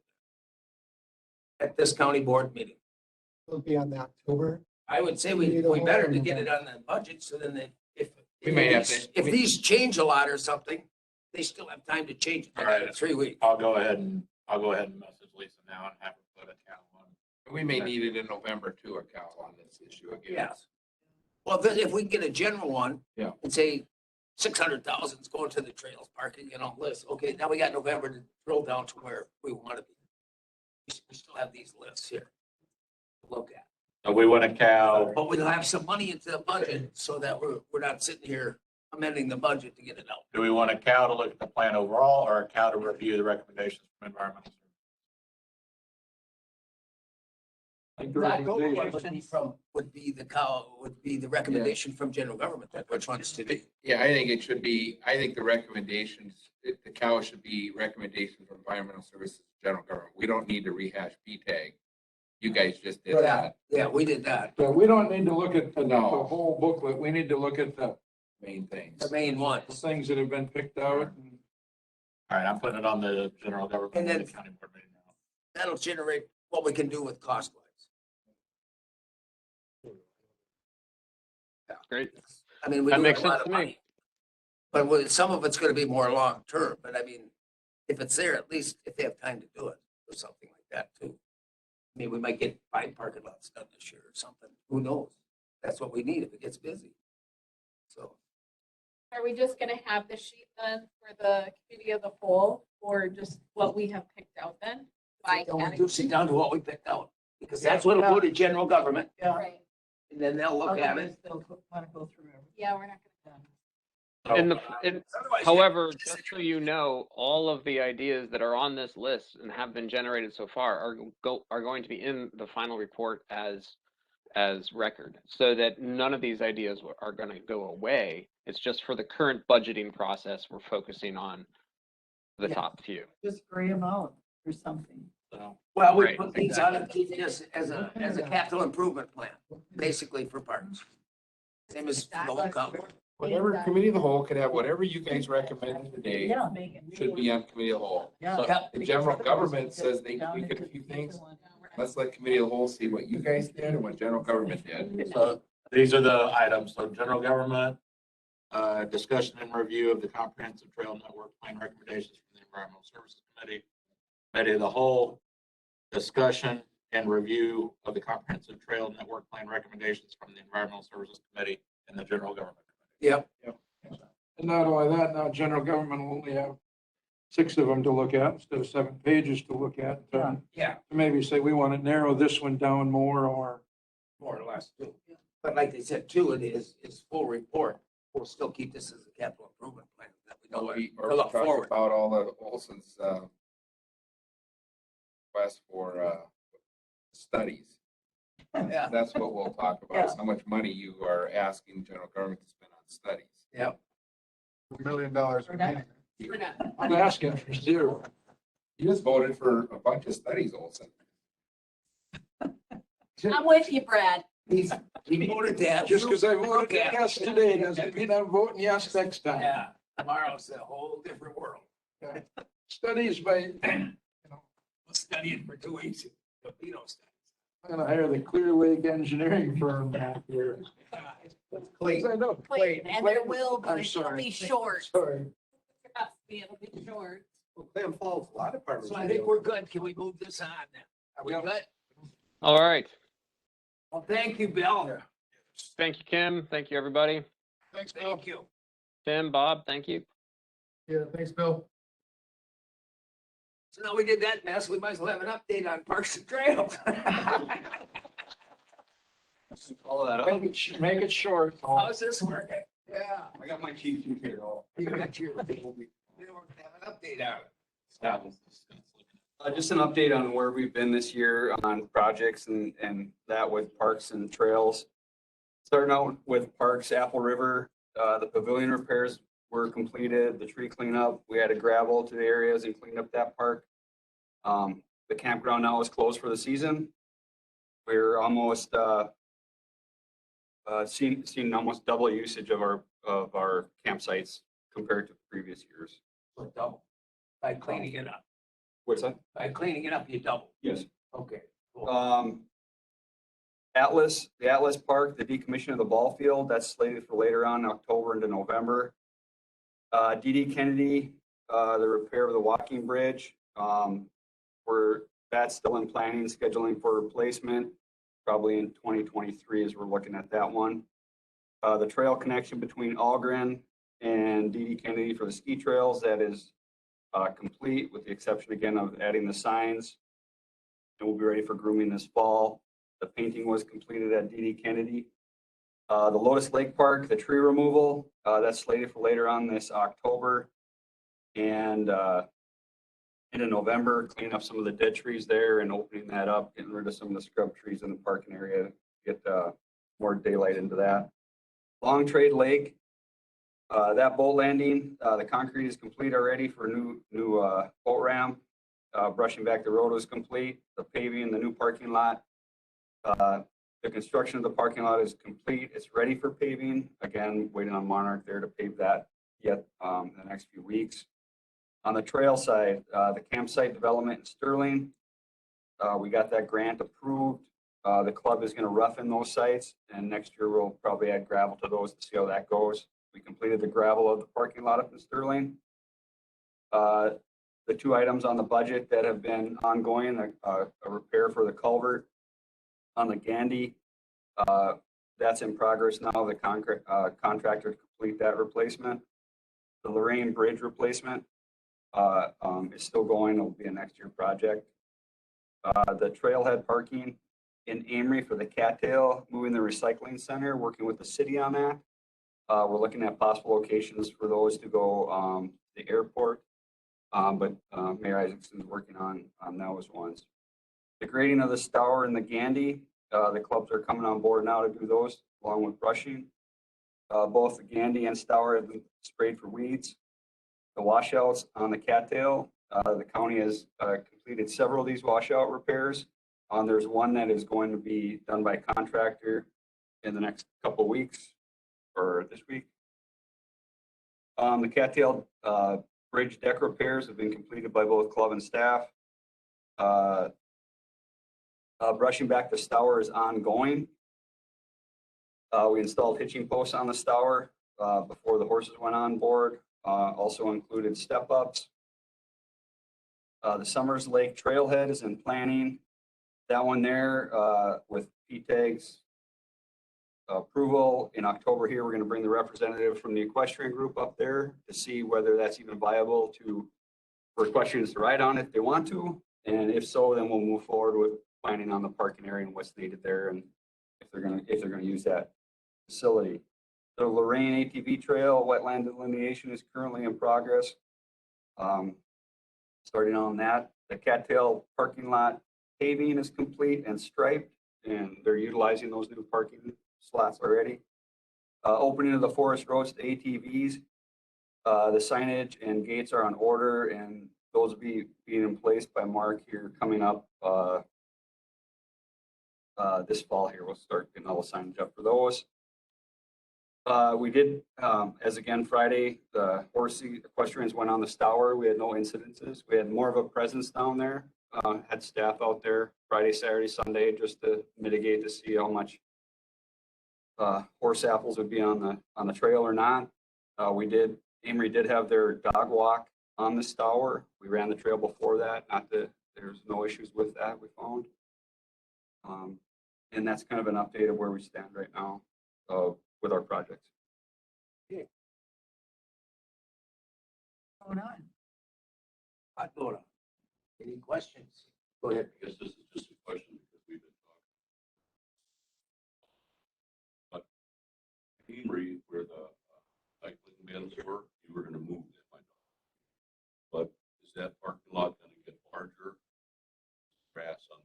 At this county board meeting. It'll be on the October. I would say we better to get it on the budget, so then if We may have to- if these change a lot or something, they still have time to change it. They got Right. 3 weeks. I'll go ahead and message Lisa now and have her put a cow on. We may need it in November too, a cow on this issue again. Yes. Well, then if we can get a general one. Yeah. And say 600,000 is going to the trails, parking and all this. Okay, now we got November to drill down to where we want to be. We still have these lists here to look at. So we want a cow. But we'll have some money into the budget so that we're not sitting here amending the budget to get it out. Do we want a cow to look at the plan overall or a cow to review the recommendations from environmental? Would be the recommendation from general government, that which ones to do. Yeah, I think it should be, I think the recommendations, the cow should be recommendations from environmental services, general government. We don't need to rehash P-TAG. You guys just did that. Yeah, we did that. So we don't need to look at the No. whole booklet. We need to look at the Main things. The main ones. things that have been picked out. All right, I'm putting it on the general government. And then- and the county board meeting now. That'll generate what we can do with cost wise. Great. I mean, we That do makes have a lot sense of to me. money. But some of it's gonna be more long term, but I mean, if it's there, at least if they have time to do it or something like that too. I mean, we might get 5 parking lots done this year or something. Who knows? That's what we need if it gets busy. So. Are we just gonna have the sheet then for the committee of the whole, or just what we have picked out then? By Don't we category? do sit down to what we picked out? Because that's what'll go to general government Yeah. Right, and then they'll look at it. Otherwise, they'll want to go through everything. yeah, we're not gonna. However, just so you know, all of the ideas that are on this list and have been generated so far are going to be in the final report as record, so that none of these ideas are going to go away. It's just for the current budgeting process, we're focusing on the top few. Just gray them out or something. So, Well, we Right. put these on it just as a capital improvement plan, basically for parks. Same as the whole county. Whatever committee of the whole could have, whatever you guys recommend today Yeah. should be on committee of the whole. Yeah. Yep. The general government says they tweak a few things. Let's let committee of the whole see what you guys did and what general government did. so these are the items. So general government, discussion and review of the comprehensive trail network plan recommendations from the Environmental Services Committee. Committee of the whole, discussion and review of the comprehensive trail network plan recommendations from the Environmental Services Committee and the general government. Yep. And not only that, now general government will only have 6 of them to look at instead of 7 pages to look at. Yeah, Maybe say we want to narrow this one down more, or more or less too. But like they said too, it is full report. We'll still keep this as a capital improvement plan that we know We to look talked forward. about all the Olson's request for studies. Yeah. That's what we'll talk about, is how much money you are asking general government to spend on studies. Yep. $1 million. remaining. We're not. I'm asking for 0. You just voted for a bunch of studies, Olson. I'm with you, Brad. He voted that. Just because I voted Okay. yes today doesn't mean I'm voting yes next time. Yeah, tomorrow's a whole different world. Studies by, We'll study it for 2 weeks. Torpedo studies. I'm gonna hire the Clear Lake engineering firm back here. Clayton. I know. Clayton, and there will be, I'm it'll sorry. be short. Sorry. Trust me, it'll be short. Well, Clam Falls, a lot of departments. So I think we're good. Can we move this on then? Are we Yep. good? All right. Well, thank you, Bill. Thank you, Kim. Thank you, everybody. Thanks, Bill. Thank you. Tim, Bob, thank you. Yeah, thanks, Bill. So now we did that mess, we might as well have an update on Parks and Trails. Follow that Make it short. How's this working? Yeah. I got my cheat sheet here. You got your, we don't have an update on it. Just an update on where we've been this year on projects and that with parks and trails. Starting out with parks, Apple River, the pavilion repairs were completed, the tree cleanup, we added gravel to the areas and cleaned up that park. The campground now is closed for the season. We're almost seeing almost double usage of our campsites compared to previous years. So double, by cleaning it up. What's that? By cleaning it up, you double. Yes. Okay. Cool. The Atlas Park, the decommission of the ball field, that's slated for later on October into November. DD Kennedy, the repair of the walking bridge, that's still in planning, scheduling for replacement, probably in 2023 as we're looking at that one. The trail connection between Algren and DD Kennedy for the ski trails, that is complete, with the exception again of adding the signs. And we'll be ready for grooming this fall. The painting was completed at DD Kennedy. The Lotus Lake Park, the tree removal, that's slated for later on this October. And into November, cleaning up some of the dead trees there and opening that up, getting rid of some of the scrub trees in the parking area, get more daylight into that. Long Trade Lake, that boat landing, the concrete is complete already for new boat ramp. Brushing back the road was complete. The paving, the new parking lot. The construction of the parking lot is complete. It's ready for paving. Again, waiting on Monarch there to pave that yet in the next few weeks. On the trail side, the campsite development in Sterling, we got that grant approved. The club is going to roughen those sites, and next year we'll probably add gravel to those to see how that goes. We completed the gravel of the parking lot up in Sterling. The 2 items on the budget that have been ongoing, a repair for the culvert on the Gandy, that's in progress now. The contractor to complete that replacement. The Lorraine Bridge replacement is still going. It'll be a next year project. The Trailhead parking in Amory for the cattail, moving the recycling center, working with the city on that. We're looking at possible locations for those to go the airport. But Mayor Isaacson's working on those ones. The grading of the Stour and the Gandy, the clubs are coming on board now to do those along with brushing. Both the Gandy and Stour have been sprayed for weeds. The washouts on the cattail, the county has completed several of these washout repairs. There's one that is going to be done by contractor in the next couple of weeks or this week. The cattail bridge deck repairs have been completed by both club and staff. Brushing back the Stour is ongoing. We installed hitching posts on the Stour before the horses went on board. Also included step ups. The Summers Lake Trailhead is in planning. That one there with PTAG's approval in October here, we're going to bring the representative from the Equestrian group up there to see whether that's even viable for equestrians to ride on if they want to. And if so, then we'll move forward with planning on the parking area and what's needed there and if they're going to use that facility. The Lorraine ATV Trail wetland delineation is currently in progress. Starting on that, the Cattail parking lot paving is complete and striped, and they're utilizing those new parking slots already. Opening of the forest roads to ATVs. The signage and gates are on order, and those will be being in place by Mark here coming up this fall here. We'll start getting all the signage up for those. We did, as again Friday, the horsey equestrians went on the Stour. We had no incidences. We had more of a presence down there. Had staff out there Friday, Saturday, Sunday, just to mitigate to see how much horse apples would be on the trail or not. Amory did have their dog walk on the Stour. We ran the trail before that. Not that there's no issues with that we found. And that's kind of an update of where we stand right now with our projects. Going on. Hot going on. Any questions? Go ahead. I guess this is just a question because we've been talking. But Amory, where the cycling bins were, you were going to move them, I know. But is that parking lot going to get larger? Grass on.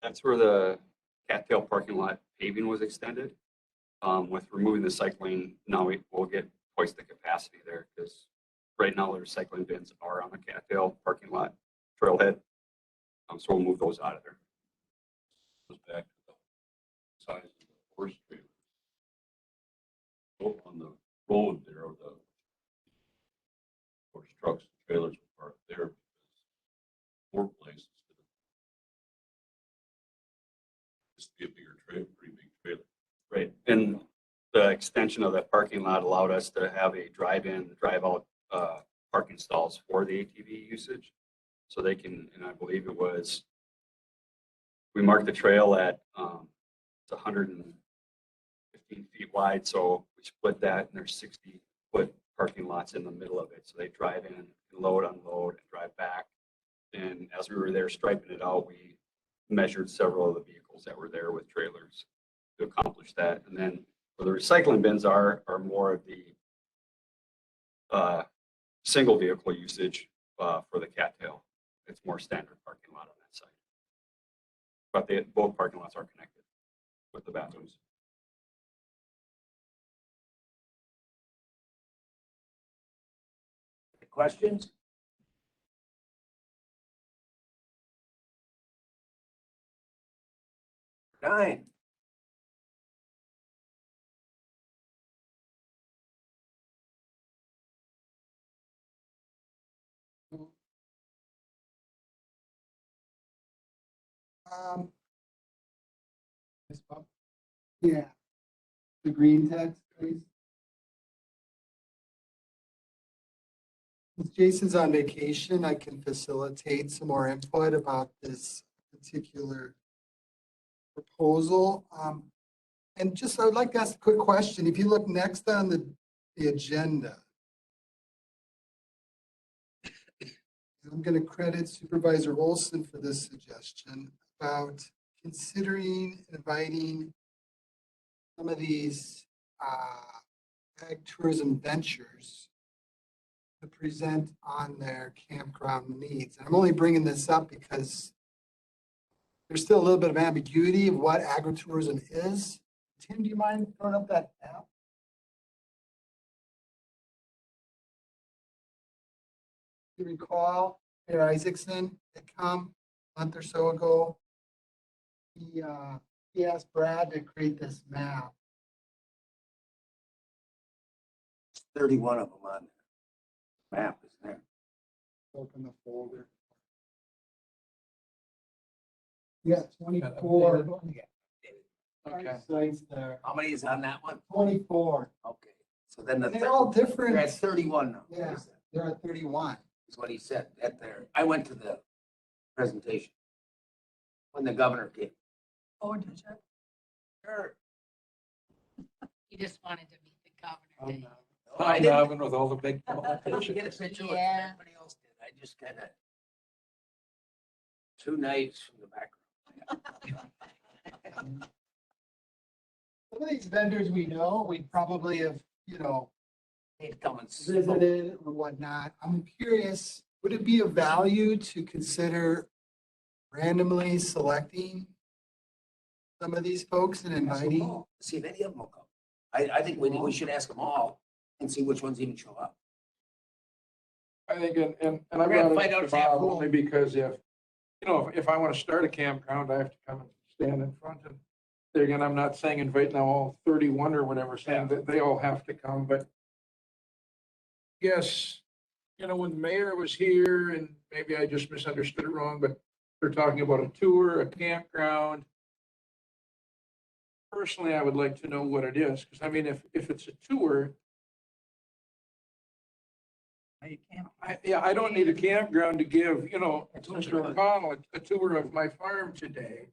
That's where the Cattail parking lot paving was extended. With removing the cycling, now we'll get twice the capacity there because right now the recycling bins are on the Cattail parking lot trailhead. So we'll move those out of there. Goes back to the size of the horse trailer. So on the road there, the horse trucks and trailers are parked there because more places. Just be a bigger trailer, pretty big trailer. Right. And the extension of that parking lot allowed us to have a drive-in, drive-out parking stalls for the ATV usage. So they can, and I believe it was, we marked the trail at it's 115 feet wide. So we split that and there's 60-foot parking lots in the middle of it. So they drive in, load, unload, and drive back. And as we were there striping it out, we measured several of the vehicles that were there with trailers to accomplish that. And then where the recycling bins are more of the single vehicle usage for the Cattail. It's more standard parking lot on that side. But both parking lots are connected with the bathrooms. Questions? Nine. Yes, Bob? Yeah. The green text, please. Since Jason's on vacation, I can facilitate some more input about this particular proposal. And just, I would like to ask a quick question. If you look next on the agenda, I'm going to credit Supervisor Olson for this suggestion about considering inviting some of these Ag Tourism Ventures to present on their campground needs. And I'm only bringing this up because there's still a little bit of ambiguity of what agritourism is. Tim, do you mind throwing up that app? You recall Mayor Isaacson had come a month or so ago. He asked Brad to create this map. 31 of them on there. Map is there. Open the folder. Yeah, 24 Okay. sites there. How many is on that one? 24. Okay, so then the, They're all they're at different. 31 now. Yeah. They're at 31. Is what he said at there. I went to the presentation when the governor came. Oh, did you? Sure. He just wanted to meet the governor. No, I I'm didn't having with all the big. get a picture with Yeah. everybody else did. I just kind of 2 nights from the background. Some of these vendors we know, we probably have, They'd come and visited or whatnot. I'm curious, would it be of value to consider randomly selecting some of these folks and inviting? see if any of them will come. I think we should ask them all and see which ones even show up. I think, and I We're gonna brought find it out up if to they have Bob room. only because if I want to start a campground, I have to come and stand in front and there again, I'm not saying invite now all 31 or whatever, saying that they all have to come, but yes, when the mayor was here and maybe I just misunderstood it wrong, but they're talking about a tour, a campground. Personally, I would like to know what it is, because I mean, if it's a tour, You can't. I don't need a campground to give, Mr. O'Connell a tour of my farm today.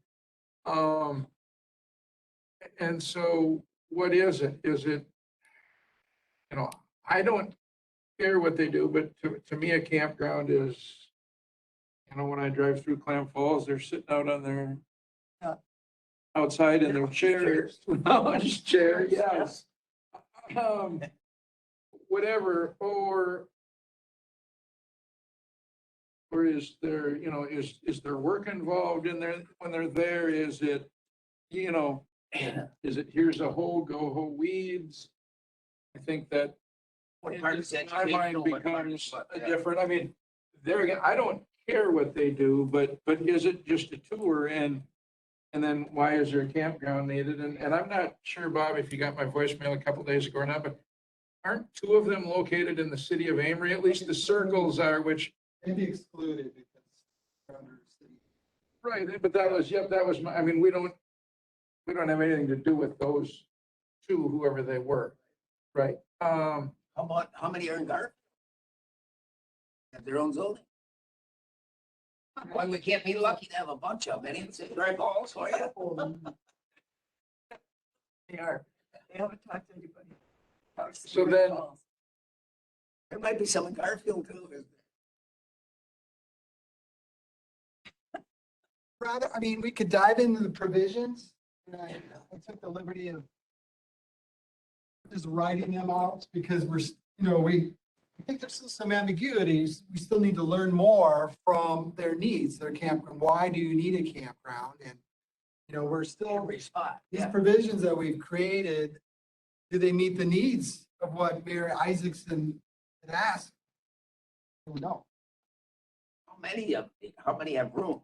And so what is it? Is it, I don't care what they do, but to me, a campground is, when I drive through Clam Falls, they're sitting out on their outside in their chairs, lounge chair, yes. Whatever, or is there, is there work involved in there when they're there? Is it, is it, here's a hole, go hoe weeds? I think that What part is in my mind educational, what part becomes is what, a yeah. different, I mean, there again, I don't care what they do, but is it just a tour and then why is there a campground needed? And I'm not sure, Bob, if you got my voicemail a couple days ago or not, but aren't 2 of them located in the city of Amory? At least the circles are, which. Maybe excluded because they're under city. Right, but that was my, I mean, we don't have anything to do with those 2, whoever they were, right? How many are in Garfield? Have their own zoning? Why we can't be lucky to have a bunch of them, any in St. Clair Falls for you? They are. They haven't talked to anybody. So then- There might be some in Garfield too, isn't Rather, I mean, we could dive into the provisions. And I took the liberty of just writing them out because I think there's still some ambiguities. We still need to learn more from their needs, their campground. Why do you need a campground? And, we're there? still, Every spot, these yeah. provisions that we've created, do they meet the needs of what Mayor Isaacson had asked? I don't know. How many have room?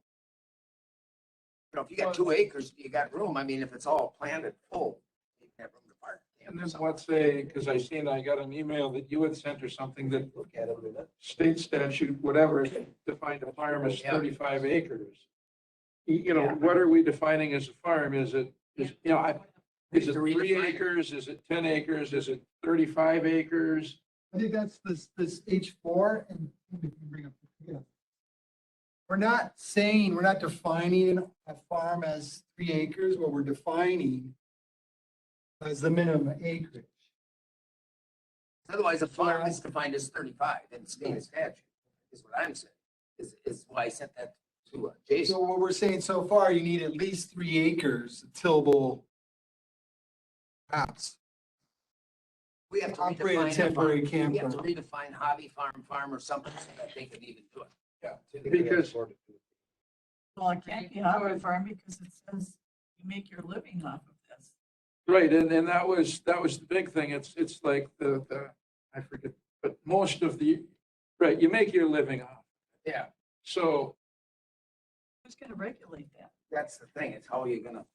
If you got 2 acres, you got room. I mean, if it's all planted full, you have room to park. And then let's say, because I got an email that you had sent or something that Look at it, with it. state statute, whatever, defined a farm as Yeah. 35 acres. Yeah. What are we defining as a farm? Is it, is it To 3 redefine it. acres? Is it 10 acres? Is it 35 acres? I think that's this H4 and we can bring up. We're not defining a farm as 3 acres. What we're defining as the minimum acreage. Otherwise, a farm is defined as 35 in state statute, is what I'm saying, is why I sent that to Jason. So what we're saying so far, you need at least 3 acres of tillable maps. We have to Operate a redefine temporary We have to campground. redefine hobby farm or something so that they can even do it. Because Well, it can't be hobby farm because it says you make your living off of this. right, and that was the big thing. It's like the I forget, but most of the, right, you make your living off. Yeah. So, Who's gonna regulate that? That's the thing. It's how do you know?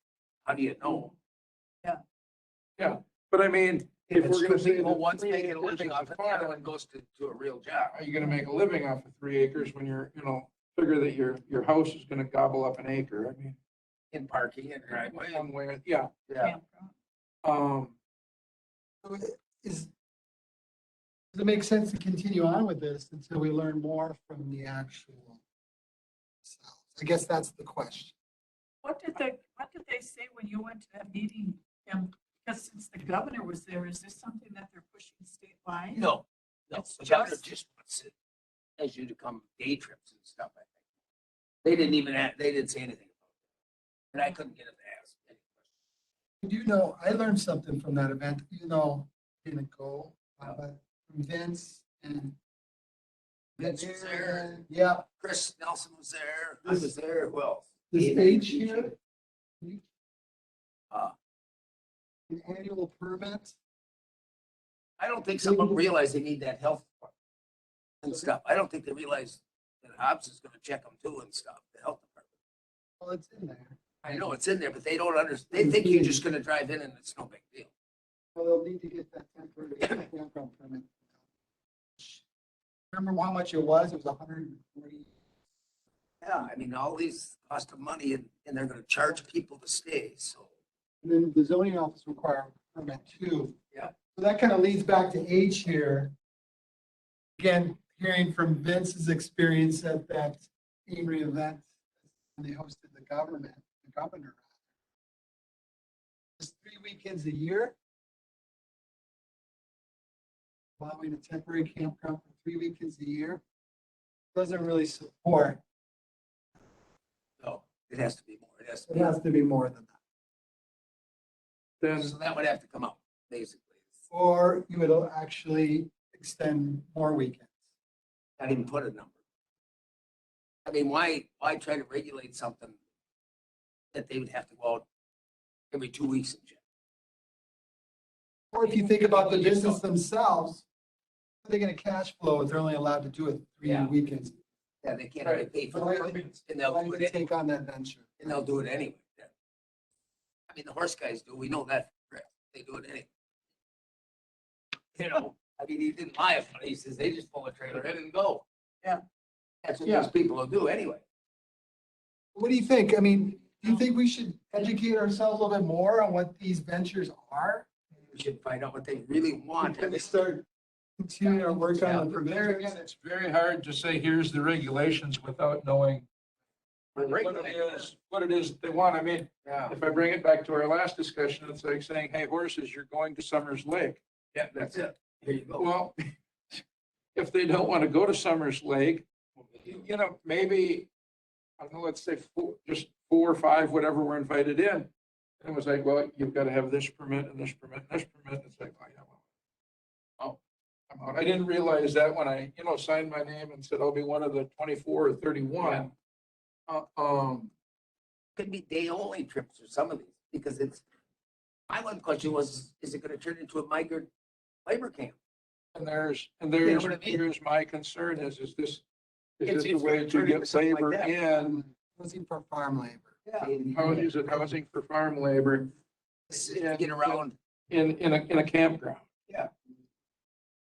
but I mean, If if it's we're gonna two say people, that one's 3 making a acres living is off it, the farm, other one goes to a real job. are you gonna make a living off of 3 acres when you're, figure that your house is gonna gobble up an acre? I mean, In parking and driveway. one way, yeah. Yeah. Campground. So does it make sense to continue on with this until we learn more from the actual cells? I guess that's the question. What did they say when you went to that meeting? Because since the governor was there, is this something that they're pushing statewide? No, It's the governor just- just wants it as you to come day trips and stuff, I think. They didn't say anything about it. And I couldn't get them to ask any questions. I learned something from that event, even though I didn't go, but from Vince and. Vince was there. Yeah, Chris Nelson was there. I was there. Who else? this age here. Uh, An annual permit. I don't think some of them realize they need that health and stuff. I don't think they realize that Hobbs is gonna check them too and stuff, the health department. Well, it's in there. I know it's in there, but they don't understand. They think you're just gonna drive in and it's no big deal. Well, they'll need to get that temporary campground permit. Remember how much it was? It was 140. Yeah, I mean, all these cost of money and they're gonna charge people to stay, so. And then the zoning office require a permit too. Yeah. So that kind of leads back to age here. Again, hearing from Vince's experience at that Amory event, when they hosted the governor. Just 3 weekends a year. Allowing a temporary campground for 3 weekends a year. Doesn't really support. No, it has to be more. It has to It be. has to be more than that. Then, So that would have to come out, basically. Or you would actually extend more weekends. Not even put a number. I mean, why try to regulate something that they would have to go out every 2 weeks and check? Or if you think about the business themselves, how are they gonna cash flow if they're only allowed to do it 3 Yeah. weekends? Yeah, they can't really pay for Why the would permits and why they'll do would it they anyway. take on that venture? And they'll do it anyway. Yeah. I mean, the horse guys do, we know that, correct? They do it anyway. You know, I mean, he didn't lie about it. He says they just pull a trailer in and go. Yeah. That's what Yeah. those people will do anyway. What do you think? I mean, do you think we should educate ourselves a little bit more on what these ventures are? We should find out what they really want. And we start continuing our work Yeah, on the there again, provisions. it's very hard to say, here's the regulations without knowing what it is that they want. I mean, Yeah, if I bring it back to our last discussion, it's like saying, hey, horses, you're going to Summers Lake. yeah, that's it. Here you go. Well, if they don't want to go to Summers Lake, maybe, I don't know, let's say just 4 or 5, whatever were invited in. And it was like, well, you've got to have this permit and this permit and this permit. It's like, oh, yeah, well, I'm out. I didn't realize that when I, signed my name and said I'll be one of the 24 or 31. Could be day only trips or some of these, because my one question was, is it gonna turn into a migrant labor camp? And there's what I mean? here's my concern is this It's the way gonna to turn into get something like labor that. in? Housing for farm labor. How is it housing for farm labor This is to get around, in a campground? Yeah.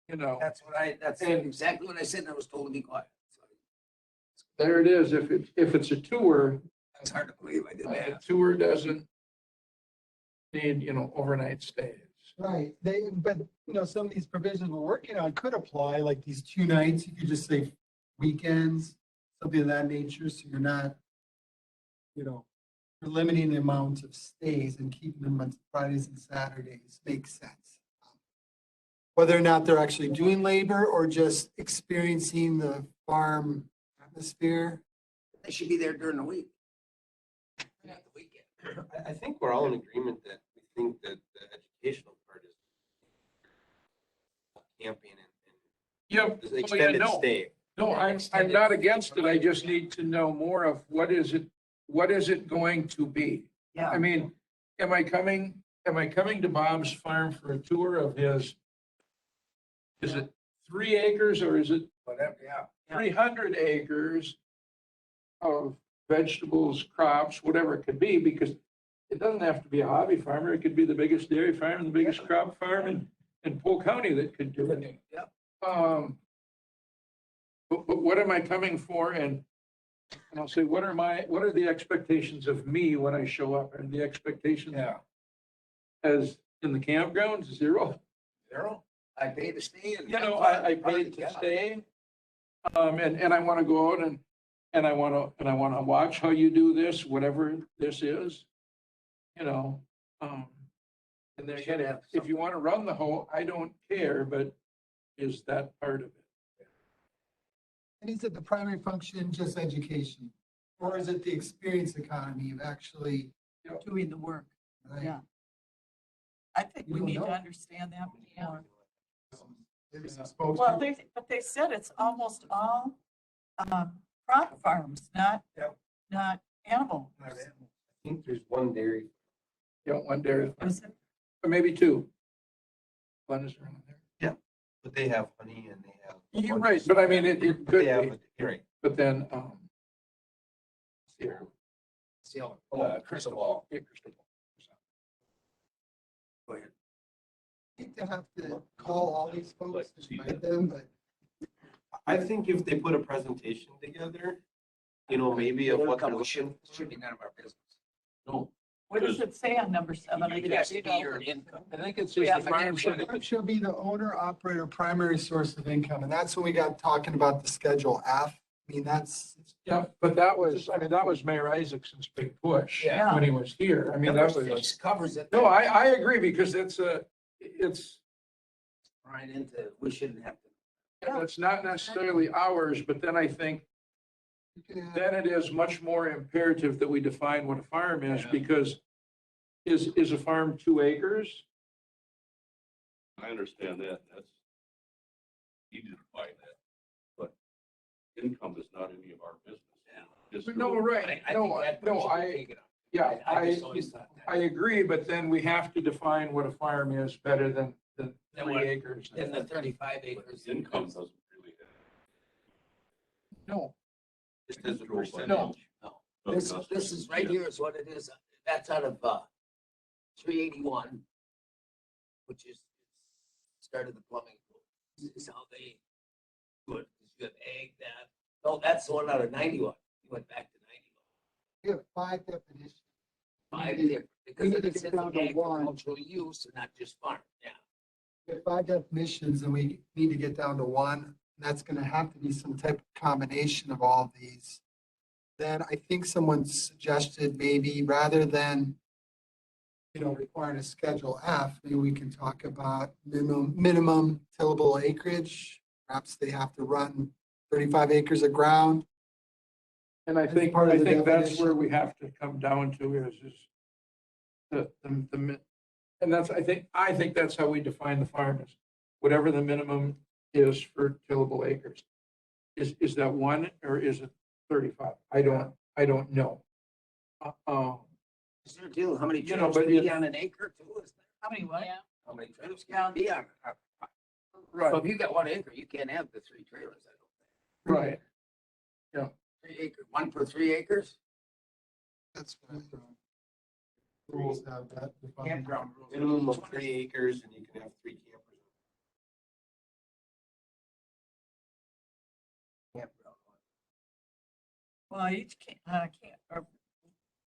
That's And- exactly what I said, and I was told to be quiet. So There it is. If it's a tour, It's hard to believe I did a that. tour doesn't need, overnight stays. Right, but some of these provisions we're working on could apply, like these 2 nights, you could just say weekends, something of that nature, so you're not, you're limiting the amount of stays and keeping them on Fridays and Saturdays makes sense. Whether or not they're actually doing labor or just experiencing the farm atmosphere. They should be there during the week. Not the weekend. I think we're all in agreement that we think that the educational part is. camping and Yep. the Oh, yeah, extended no. stay. No, I'm not against it. I just need to know more of what is it going to be? Yeah. I mean, am I coming to Bob's farm for a tour of his? Is it 3 acres or is it whatever? Yeah, 300 acres of vegetables, crops, whatever it could be, because it doesn't have to be a hobby farmer. It could be the biggest dairy farm and the biggest crop farm in Polk County that could do it. Yep. But what am I coming for? And I'll say, what are the expectations of me when I show up? And the expectations as in the campgrounds, 0. I pay to stay in. You know, I paid to stay. And I want to go out and I want to watch how you do this, whatever this is, you know. And then again, if you want to run the whole, I don't care, but is that part of it? And is it the primary function just education? Or is it the experience economy of actually, Doing the work. right? Yeah. I think You we don't need to know. understand that more. Maybe some spokespeople. Well, but they said it's almost all, crop farms, not animal. I think there's one dairy. You don't want dairy, Is it? or maybe 2. One is around there. But they have honey and they have. You're right, but I mean, it could They have, be, you're right. but then, here, Crystal ball. yeah, crystal ball. Go ahead. I think they have to call all these folks and invite them, but I think if they put a presentation together, you know, maybe of what they're looking. Should be none of our business. No, What does it say on number 7? I It guess has to you be know. your income. I think it's Yeah, just the farm should. farm shall be the owner, operator, primary source of income. And that's when we got talking about the Schedule F. I mean, that's, Yeah, but that was Mayor Isaacson's big push Yeah. when he was here. I mean, that Number was, 6 covers it. no, I agree because it's Right into, we shouldn't have to. it's not necessarily ours, but then I think you can have, then it is much more imperative that we define what a farm is because is a farm 2 acres? I understand that, that's easy to find that, but income is not any of our business. Just No, right, yeah, I agree, but then we have to define what a farm is better than 3 acres. In the 35 acres. Income doesn't really No, Just as a No. percentage. no, have. This is right here is what it is. That's out of 381, which is started the plumbing. This is how they do it. You have ag that. No, that's the one out of 91. You went back to 91. we have 5 definitions. 5 need- different, we because need it to get says down to one. agricultural use and not just farm. Yeah. We have 5 definitions and we need to get down to 1. And that's gonna have to be some type of combination of all of these. Then I think someone suggested maybe rather than, requiring a Schedule F, maybe we can talk about minimum tillable acreage. Perhaps they have to run 35 acres of ground. and I That's think, part of I the think that's definition. where we have to come down to is and that's, I think that's how we define the farm is whatever the minimum is for tillable acres. Is that 1 or is it 35? I don't know. Is there a deal? How many You know, trailers but can be it- on an acre too? Is there? How many what? How many trailers Yeah. can be on? So if you got 1 acre, you can't have the 3 trailers. I don't think. Right. 3 acre, 1 per 3 acres? That's what rules have that defined. Campground rules. Minimum of 3 acres and you can have 3 campers. Campground. Well, each or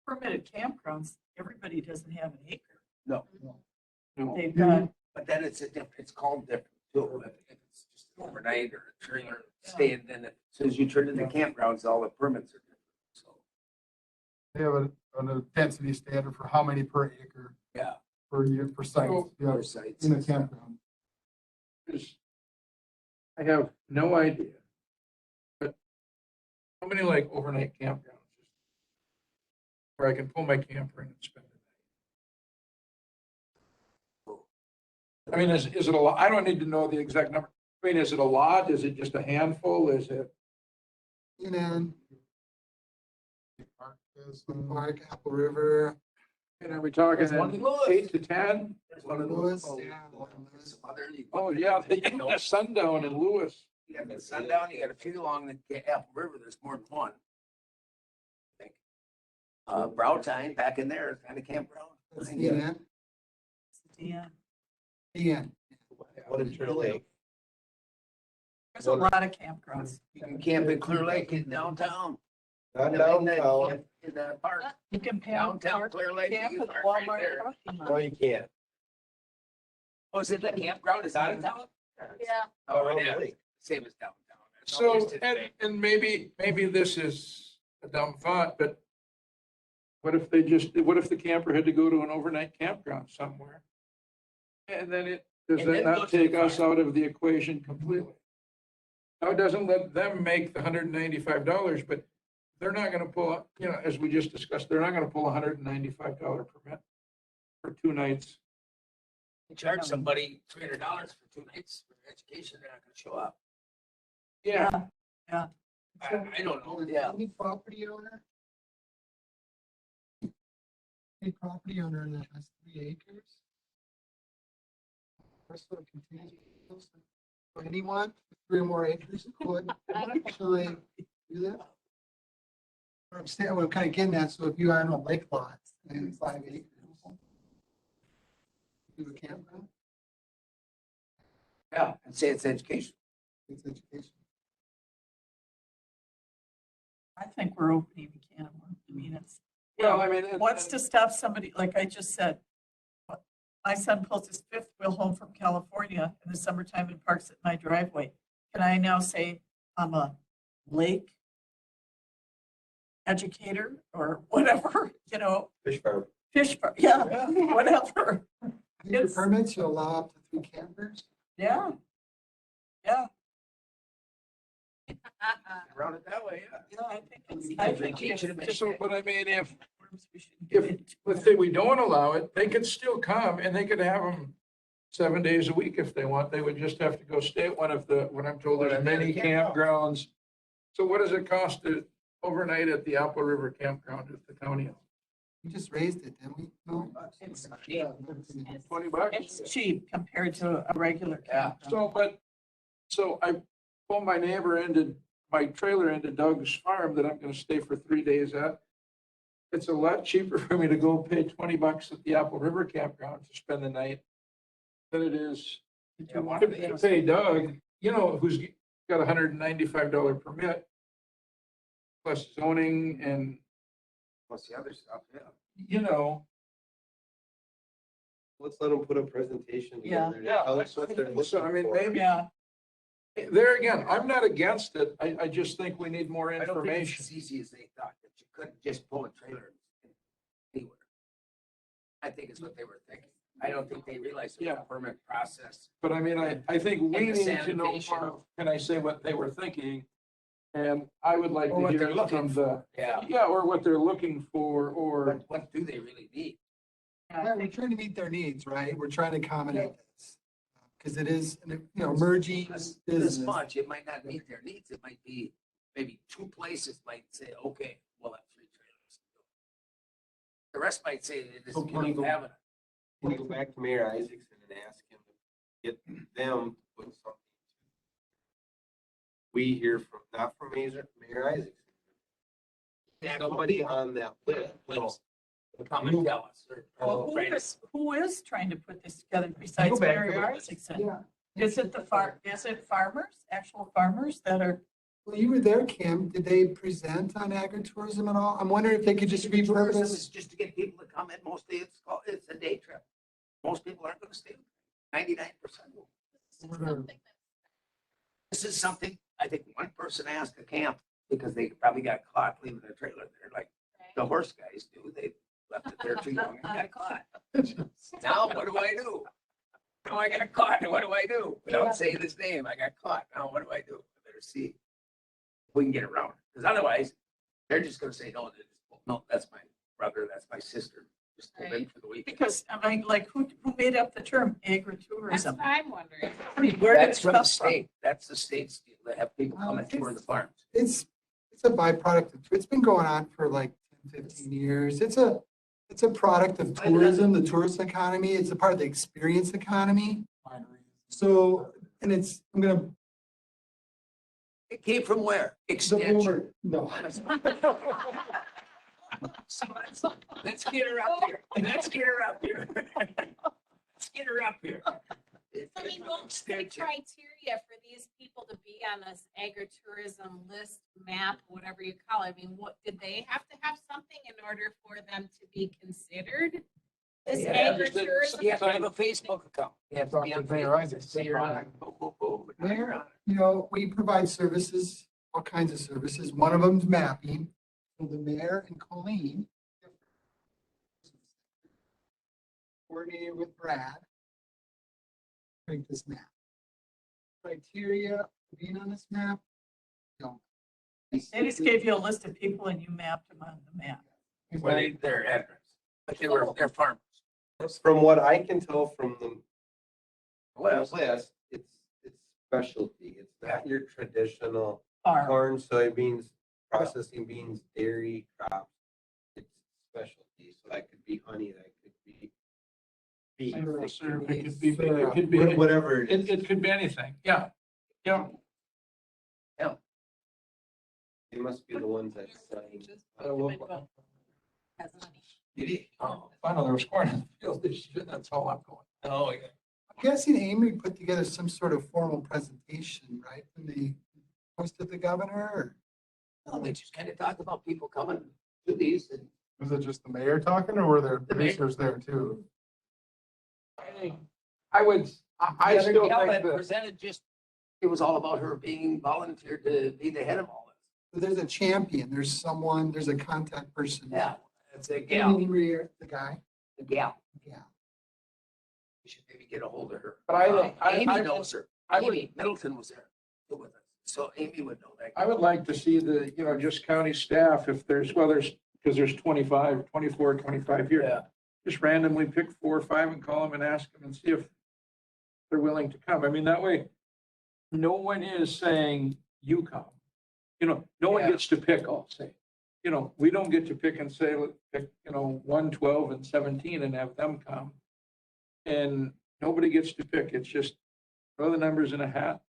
permitted campgrounds, everybody doesn't have an acre. No, No. They've got, but then it's it's called different too. If it's just overnight or a trailer staying, then as soon as you turn into campgrounds, all the permits are different. So, They have a density standard for how many per acre yeah. per year, per site, So- you have Other sites. in a campground. Is- I have no idea. But how many like overnight campgrounds? Where I can pull my camper in and spend I mean, is it a lot? I don't need to know the exact number. I mean, is it a lot? Is it just a handful? Is it? You know, Park is, Park, Apple River, And are we talking There's one in Lewis. 8 to 10? There's one of Lewis, those. yeah. Some other- Oh, yeah, the Sundown in Lewis. You got the Sundown, you got a few along the Apple River, there's more than one. I think. Browtine, back in there, kind of campground. that's the end. Yeah, The end. One in Turtle Lake. there's a lot of campgrounds. You can camp in Clear Lake in downtown. Not In downtown. the park, You can downtown Clear Lake. camp you in the can park right Walmart there. parking lot. No, you can't. Oh, is it the campground is out of town? Yeah. Oh, Around the yeah, lake. same as downtown. That's So, just today. and maybe this is a dumb thought, but what if the camper had to go to an overnight campground somewhere? And then does And that then go not to the take us farm. out of the equation completely? Now, it doesn't let them make the $195, but they're not gonna pull up, as we just discussed, they're not gonna pull a $195 permit for 2 nights. You charge somebody $300 for 2 nights for education, they're not gonna show up. Yeah, I don't know, yeah. Any property owner? Any property owner that has 3 acres? First one continues. So anyone with 3 or more acres could actually do that? What I'm kind of getting at, so if you are on a lake lot and 5 acres. Do a campground, Yeah, and say it's education. it's education. I think we're opening a can of worms. I mean, it's, well, I mean. what's to stop somebody, like I just said, my son pulls his 5th wheel home from California in the summertime and parks at my driveway. Can I now say I'm a lake educator or whatever, Fish farm. fish, yeah, whatever. Your It's- permits, you allow up to 3 campers? Yeah. Yeah, Run it that way, yeah. yeah, I think it's, You I can think teach it a it's. So, but I mean, if, we should get if, into let's it. say we don't allow it, they could still come and they could have them 7 days a week if they want. They would just have to go stay at one of the, what I'm told, there's many campgrounds. So what does it cost to overnight at the Apple River Campground at the county? We just raised it, didn't we? No. It's Yeah. $20? It's cheap compared to a regular Yeah. campground. So I pulled my trailer into Doug's farm that I'm gonna stay for 3 days at. It's a lot cheaper for me to go pay $20 at the Apple River Campground to spend the night than it is Yeah, one to of these. pay Doug, who's got a $195 permit plus zoning and, Plus the other stuff, yeah. Let's let them put a presentation Yeah. together. Tell us what they're So, I looking mean, for. maybe, Yeah, there again, I'm not against it. I just think we need more I don't think information. it's as easy as they thought, that you couldn't just pull a trailer anywhere. I think it's what they were thinking. I don't think they realized it was Yeah. a permit process. But I mean, I think we And the need to know sanitation. more, can I say what they were thinking? And I would like Or to what hear they're looking from the, Yeah. or what they're looking for, or, What do they really need? yeah, I We're think trying to meet their needs, right? We're trying to accommodate this. Because it is, emerging This business. much, it might not meet their needs. It might be, maybe 2 places might say, okay, we'll have 3 trailers. The rest might say, this So can you is go- having it. Can you go back to Mayor Isaacson and ask him to get them to put something? We hear from, not from Mayor Isaacson, somebody on that list. Come and tell us. Well, who is trying to put this together besides back to Mary the list. Isaacson? Yeah. Is it farmers, actual farmers that are, Well, you were there, Kim. Did they present on agritourism at all? I'm wondering if they could just Tourism repurpose. is just to get people to come in. Mostly it's a day trip. Most people aren't gonna stay. 99%. This is something, I think one person asked a camp because they probably got caught leaving their trailer there, like the horse guys do. They left it there too long and got caught. Now what do I do? Now I got caught. What do I do? Without saying his name, I got caught. Now what do I do? I better see if we can get around it. Because otherwise, they're just gonna say, no, no, that's my brother, that's my sister. Just go in for the weekend. Because I mean, like, who made up the term That's agritourism? what I'm wondering. I mean, where did That's it from the come from? state. That's the state's deal. They have people come and tour the farms. It's a byproduct of, it's been going on for like 10, 15 years. It's a product of tourism, the tourist economy. It's a part of the experience economy. So, and it's, I'm gonna. It came from where? the Extension. boomer- No. Let's get her up here. Let's get her up here. Let's get her up here. I mean, what's the criteria for these people to be on this agritourism list, map, whatever you call it? I mean, what, did they have to have something in order for them to be considered? This agritourism? You have to have a Facebook account. You have to be on Facebook. Say you're on it. Boom, boom, boom. Now you're on it. You know, we provide services, all kinds of services. One of them's mapping. So the mayor and Colleen coordinated with Brad. Create this map. Criteria for being on this map. No. They just gave you a list of people and you mapped them on the map. Where they, their address. But they're farmers. From what I can tell from the Well, list, it's specialty. It's not your traditional Farm. corn, soybeans, processing beans, dairy crops. It's specialty. So that could be honey, that could be beef, Syrup, it it could be, whatever it is. it could be anything. Yeah. Yeah. They must be the ones that sign. Oh, I know there was corn in the field this year. That's all I'm going. oh, yeah. I'm guessing Amy put together some sort of formal presentation, right? When they hosted the governor or? Well, they just kind of talk about people coming to these and Was it just the mayor talking or were there The mayor. producers there too? I would, I the other still gal think that that. presented just, it was all about her being volunteered to be the head of all this. There's a champion, there's someone, there's a contact person. Yeah, that's a Amy gal, Rear, the guy. the gal. Yeah. We should maybe get a hold of her. But I think- Amy knows her. I would- Amy Middleton was there with us. So Amy would know that. I would like to see the, just county staff, if there's, because there's 25, 24, 25 here. Yeah. Just randomly pick 4 or 5 and call them and ask them and see if they're willing to come. I mean, that way, no one is saying, you come. No one Yeah. gets to pick, I'll say. We don't get to pick and say, let's pick, 1, 12, and 17 and have them come. And nobody gets to pick. It's just throw the numbers in a hat.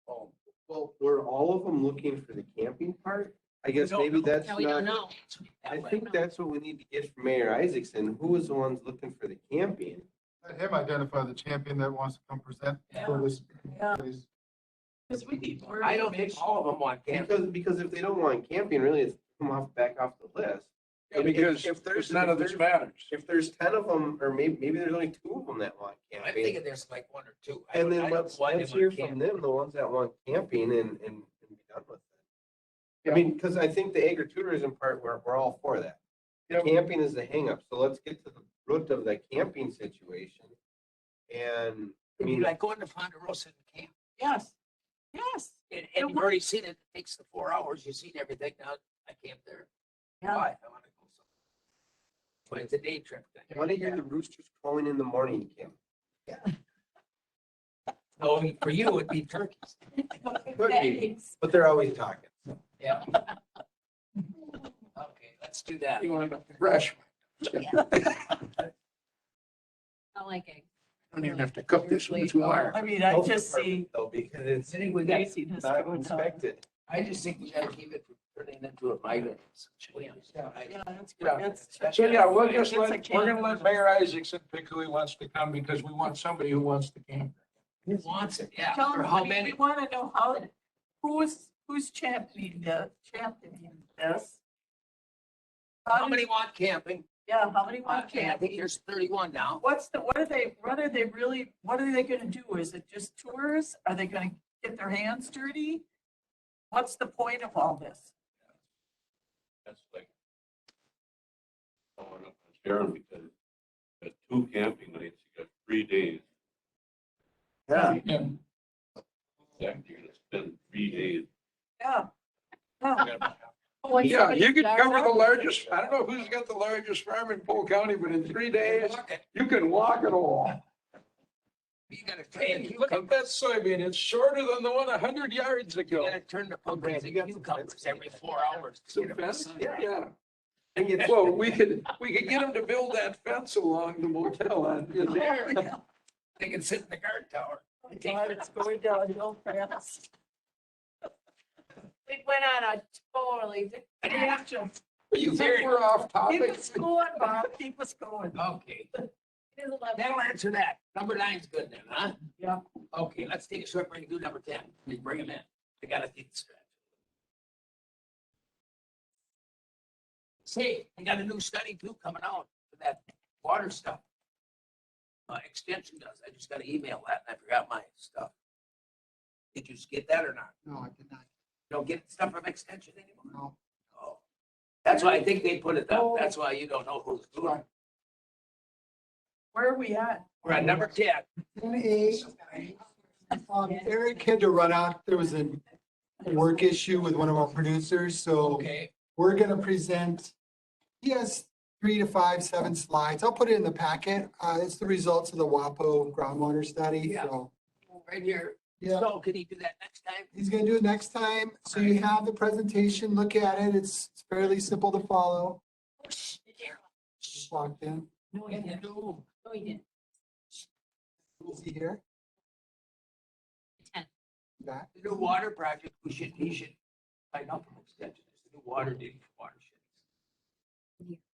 Well, were all of them looking for the camping part? I guess don't maybe know. that's No, we don't not, know. I think that's what we need to get from Mayor Isaacson. Who was the ones looking for the camping? Let him identify the champion that wants to come present for this. Yeah. this- Because we need more I don't think information. all of them want camping. Because if they don't want camping, really, it's back off the list. If- Because if there's none of this matters. If there's 10 of them, or maybe there's only 2 of them that want I'm camping. thinking there's like 1 or 2. I And don't- I then don't know let's why they hear want from camping. them, the ones that want camping and be done with it. I mean, because I think the agritourism part, we're all for that. The Yep. camping is the hangup, so let's get to the root of the camping situation. And, I It'd be mean, like going to Ponderosa and camp. Yes, yes. And you've already seen it. It takes the 4 hours. You've seen everything. Now I camped there. Yeah. Why? I want to go somewhere. But it's a day trip thing. why do you hear the roosters crowing in the morning, Kim? No, for you, it'd be turkeys. Thanks. But they're always talking. Yeah. Okay, let's do that. You want to brush. I like it. Don't even have to cook this one. It's wired. I mean, I Health just see department, though, because it's I think we got, laziness not going on. inspected. I just think we gotta keep it from turning into a migrant situation. Yeah, that's Yeah. good. That's- So, yeah, we're It's a we're gonna let can- Mayor Isaacson pick who he wants to come because we want somebody who wants to camp. Who wants it? Yeah, Tell or them, how I mean, many? we want to know who's championing this? How many want camping? Yeah, how many want I think camping? there's 31 now. What are they gonna do? Is it just tours? Are they gonna get their hands dirty? What's the point of all this? That's like. Following up on Sharon, because at 2 camping nights, you got 3 days. Yeah. Yeah. You're gonna spend 3 days. Yeah. Yeah. Like Yeah, somebody you could died cover the out. largest, I don't know who's got the largest farm in Polk County, but in 3 days, you can walk it all. You gotta turn the Look at that soybean, it's shorter than the one 100 yards You ago. gotta turn the pump into cucumbers every 4 hours. So fence, yeah. Well, we could get them to build that fence along the motel on. There, they can sit in the guard tower. God, it's going downhill fast. We went on a totally different tangent. You think we're off Keep topic? us going, Bob, keep us going. Okay, It is 11. that'll answer that. Number 9's good then, huh? Yeah. Okay, let's take a short break and do number 10. We bring them in. They gotta get scratched. Say, I got a new study too coming out for that water stuff. Extension does. I just got to email that and I forgot my stuff. Did you get that or not? No, I did not. You don't get stuff from extension anymore? No. Oh. That's why I think they put it up. That's why you don't know who's doing it. Where are we at? We're at number 10. 10A, Eric had to run out. There was a work issue with one of our producers, so Okay. we're gonna present. He has 3 to 5, 7 slides. I'll put it in the packet. It's the results of the WAPO groundwater study. Yeah. So, Right here. yeah, So can he do that next time? he's gonna do it next time. So you have the presentation, look at it. It's fairly simple to follow. Just walked in. No, he didn't. No, he didn't. Is he here? 10. Back. The new water project, he should find out from extension. It's the new water deal for watersheds.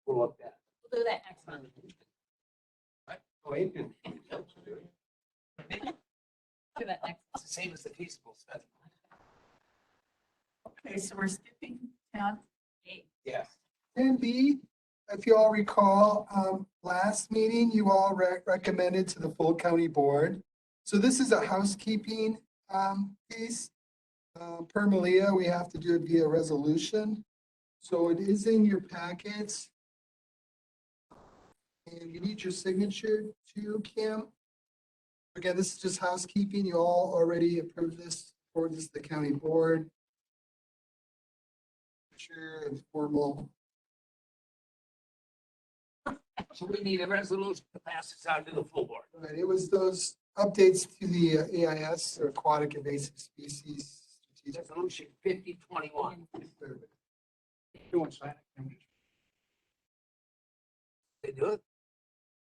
Pull up that. We'll do that next month. Wait. Do that next. It's the same as the feasible study. Okay, so we're skipping 10. Yes. 10B, if you all recall, last meeting, you all recommended to the full county board. So this is a housekeeping piece. Per Malia, we have to do it via resolution. So it is in your packets. And we need your signature too, Kim. Again, this is just housekeeping. You all already approved this, for this, the county board. Sure, and formal. So we need a resolution to pass this out to the full board. Right, it was those updates to the AIS, or Aquatic Invasive Species. Strategic Resolution 5021. Survey. Doing sign it. They do it?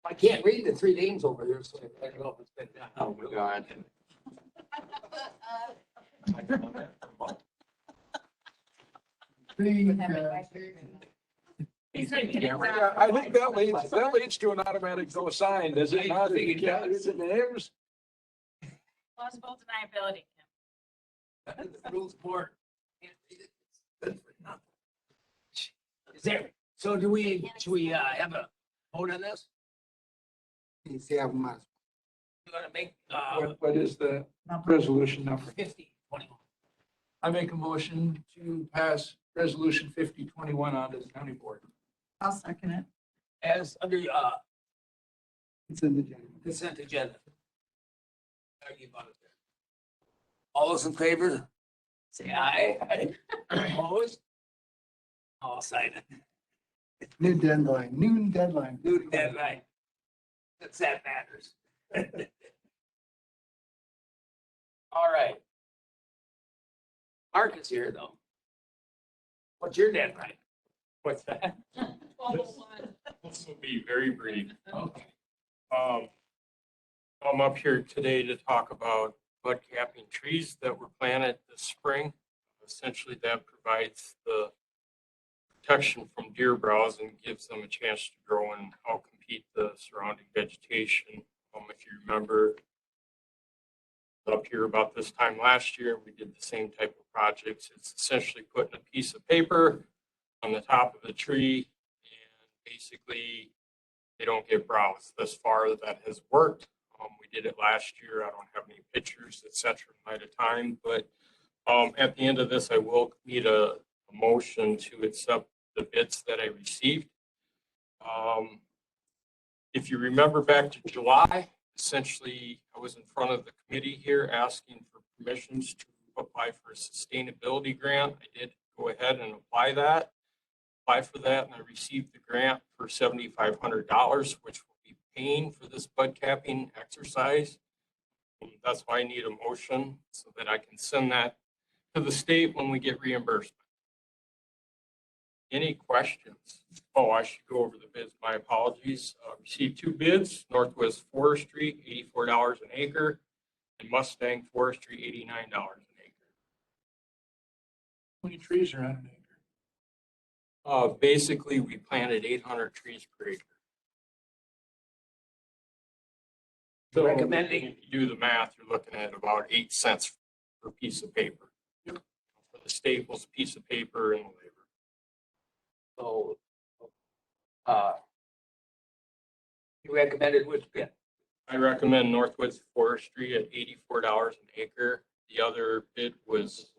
I can't read the 3 names over here, so I don't know if it's been done. Oh, my God. Yeah, I think that leads to an automatic go sign, does it not? If you can't read the names? Plausible deniability. The rules board. Good for nothing. Is there, so should we have a vote on this? Please, yeah, we might. We're gonna make, What is the resolution number? 5021. I make a motion to pass resolution 5021 on to the county board. I'll second it. As under, It's in the agenda. consent agenda. Argue about it there. All those in favor? Say aye. Opposed? All sign it. New deadline, noon deadline. Do that right. That's that matters. All right. Mark is here though. What's your deadline? What's that? 1201. This will be very brief. Okay. I'm up here today to talk about bud capping trees that were planted this spring. Essentially, that provides the protection from deer browse and gives them a chance to grow and outcompete the surrounding vegetation. If you remember, up here about this time last year, we did the same type of projects. It's essentially putting a piece of paper on the top of the tree, and basically they don't get browse. Thus far, that has worked. We did it last year. I don't have any pictures, etc. in light of time, but at the end of this, I will need a motion to accept the bids that I received. If you remember back to July, essentially, I was in front of the committee here asking for permissions to apply for a sustainability grant. I did go ahead and apply apply for that, and I received the grant for $7,500, which will be paying for this bud capping exercise. And that's why I need a motion so that I can send that to the state when we get reimbursement. Any questions? Oh, I should go over the bids. My apologies. Received 2 bids, Northwest Forestry, $84 an acre, and Mustang Forestry, $89 an acre. How many trees are on an acre? Basically, we planted 800 trees per acre. So Recommending- if you do the math, you're looking at about 8 cents per piece of paper. For the staples, piece of paper, and the labor. So, you recommended which bid? I recommend Northwoods Forestry at $84 an acre. The other bid was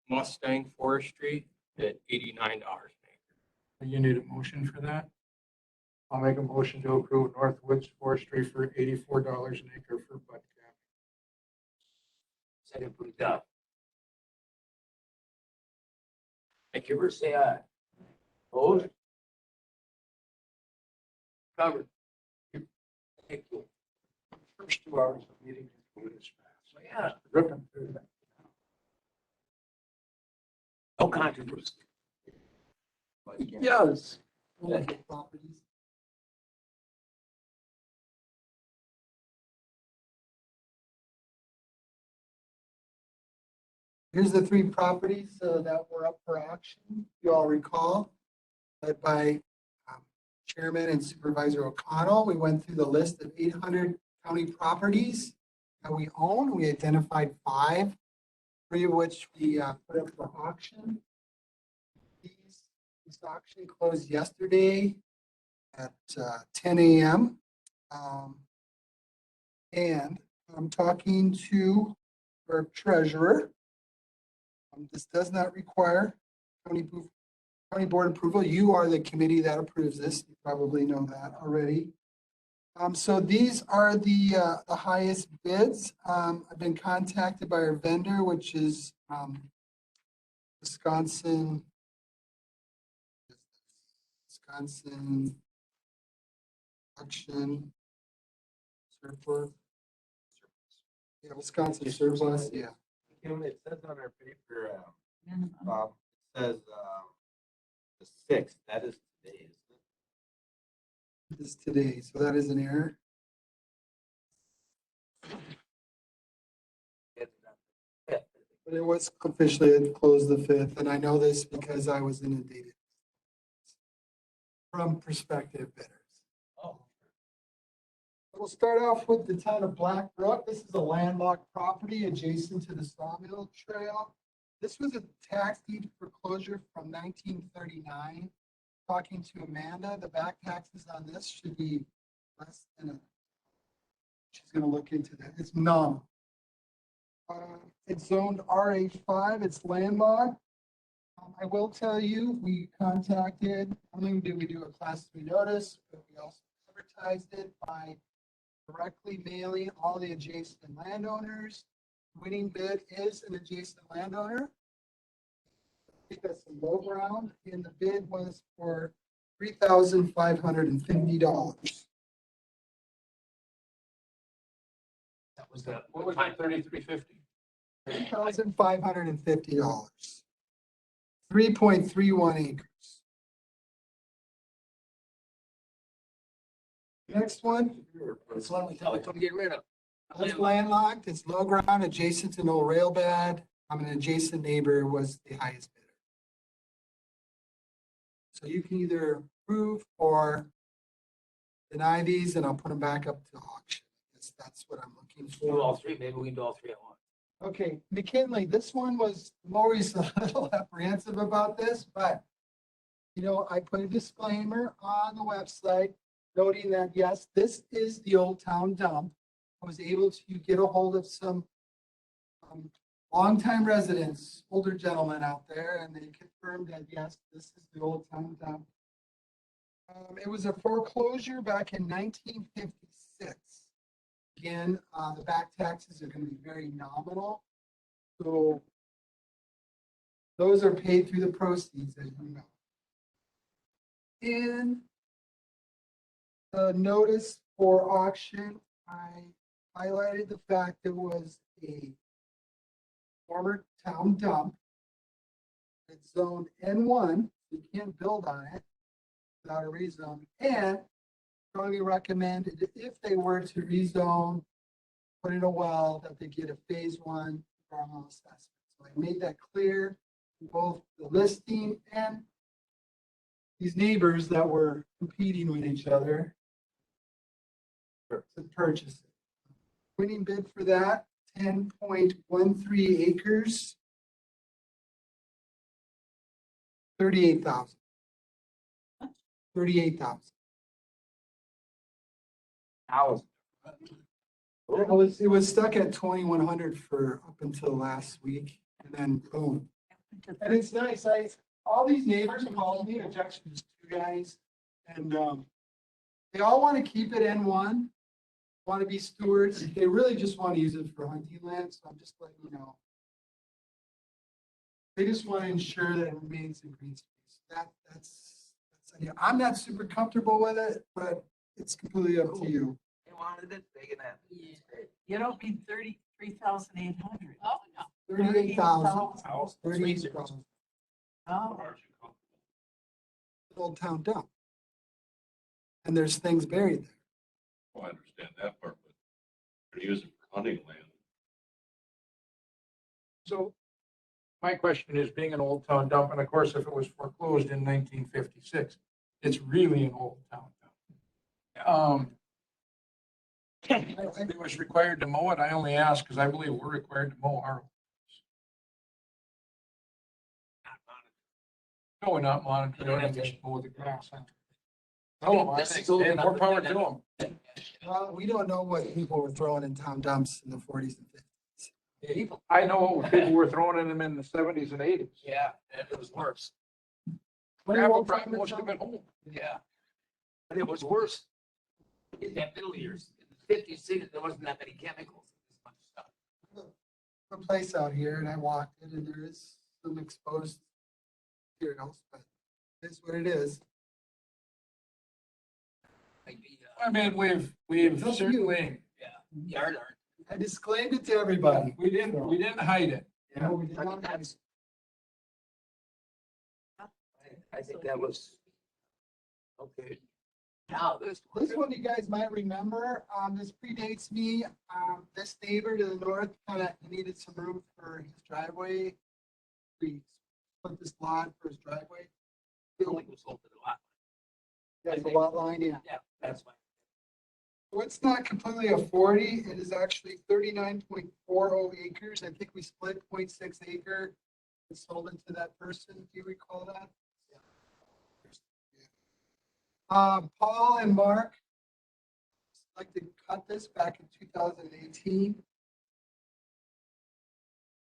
Mustang Forestry at $89 an acre. You need a motion for that? I'll make a motion to approve Northwoods Forestry for $84 an acre for bud cap. Second, please, Thank you. Say aye. Opposed? Covered. Thank you. First 2 hours of meeting. Yeah. Ripping through that. No controversy. Yes. Properties. Here's the 3 properties that were up for auction. You all recall, led by Chairman and Supervisor O'Connell. We went through the list of 800 county properties that we own. We identified 5, 3 of which we put up for auction. This auction closed yesterday at 10 a.m. And I'm talking to our treasurer. This does not require county board approval. You are the committee that approves this. You probably know that already. So these are the highest bids. I've been contacted by our vendor, which is Wisconsin Auction Surplus. Yeah, Wisconsin Surplus, yeah. It says on our paper, Bob, it says, the 6th, that is today, isn't it? This is today, so that is an error. But it was officially closed the 5th, and I know this because I was inundated from prospective bidders. We'll start off with the town of Black Brook. This is a landlocked property adjacent to the Sawmill Trail. This was a tax deed foreclosure from 1939. Talking to Amanda, the back taxes on this should be less than she's going to look into that. It's nominal. It's zoned RH5. It's landlocked. I will tell you, we contacted, not only did we do a class 3 notice, but we also advertised it by directly mailing all the adjacent landowners. Winning bid is an adjacent landowner. I think that's the low ground, and the bid was for $3,550. That was the, What was that, 3350? $3,550. 3.31 acres. Next one. this one we tell them to get rid of. It's landlocked, it's low ground, adjacent to no rail bed. An adjacent neighbor was the highest bidder. So you can either approve or deny these, and I'll put them back up to auction. That's what I'm looking Do all for. 3, maybe we can do all 3 at once. Okay, McKinley, this one was, Lori's a little apprehensive about this, but you know, I put a disclaimer on the website noting that, yes, this is the old town dump. I was able to get a hold of some longtime residents, older gentlemen out there, and they confirmed that, yes, this is the old town dump. It was a foreclosure back in 1956. Again, the back taxes are going to be very nominal. So Those are paid through the proceeds, as you know. In the notice for auction, I highlighted the fact it was a former town dump. It's zoned N1, so you can't build on it without a rezone. And strongly recommend if they were to rezone, put in a well, that they get a phase 1 environmental assessment. So I made that clear in both the listing and these neighbors that were competing with each other to purchase it. Winning bid for that, 10.13 acres, 38,000. 38,000. It was stuck at 2,100 for up until last week, and then boom. And it's nice, all these neighbors called me, objections, two guys, and they all want to keep it N1, want to be stewards. They really just want to use it for hunting land, so I'm just letting you know. They just want to ensure that it remains in green space. That's yeah, I'm not super comfortable with it, but it's completely up to you. They wanted it, they can have it. You don't mean 33,800. Oh, no. 38,000. 38,000. Oh, Old town dump. And there's things buried there. Well, I understand that part, but they're using it for hunting land. So my question is, being an old town dump, and of course, if it was foreclosed in 1956, it's really an old town dump. It was required to mow it. I only asked because I believe we're required to mow our. No, we're not monitoring, just mow the grass. Oh, I think more power to them. Well, we don't know what people were throwing in town dumps in the 40s and 50s. I know what people were throwing in them in the 70s and 80s. Yeah, and it was worse. Gravel probably must have been home. Yeah. But it was worse in that middle years. In the 50s, 60s, there wasn't that many chemicals in this much stuff. A place out here, and I walked it, and there is some exposed materials, but it's what it is. Maybe, I mean, we've That's certainly, yard art. I disclaimed it to everybody. we didn't hide it. You know, we did I not- think that was, okay. Now, this This one you guys might remember, this predates me. This neighbor to the north kind of needed some room for his driveway. We put this lot for his driveway. building was sold to the lot. That's the lot line, yeah. Yeah, that's fine. So it's not completely a 40, it is actually 39.40 acres. I think we split 0.6 acre and sold it to that person. Do you recall that? Paul and Mark like to cut this back in 2018.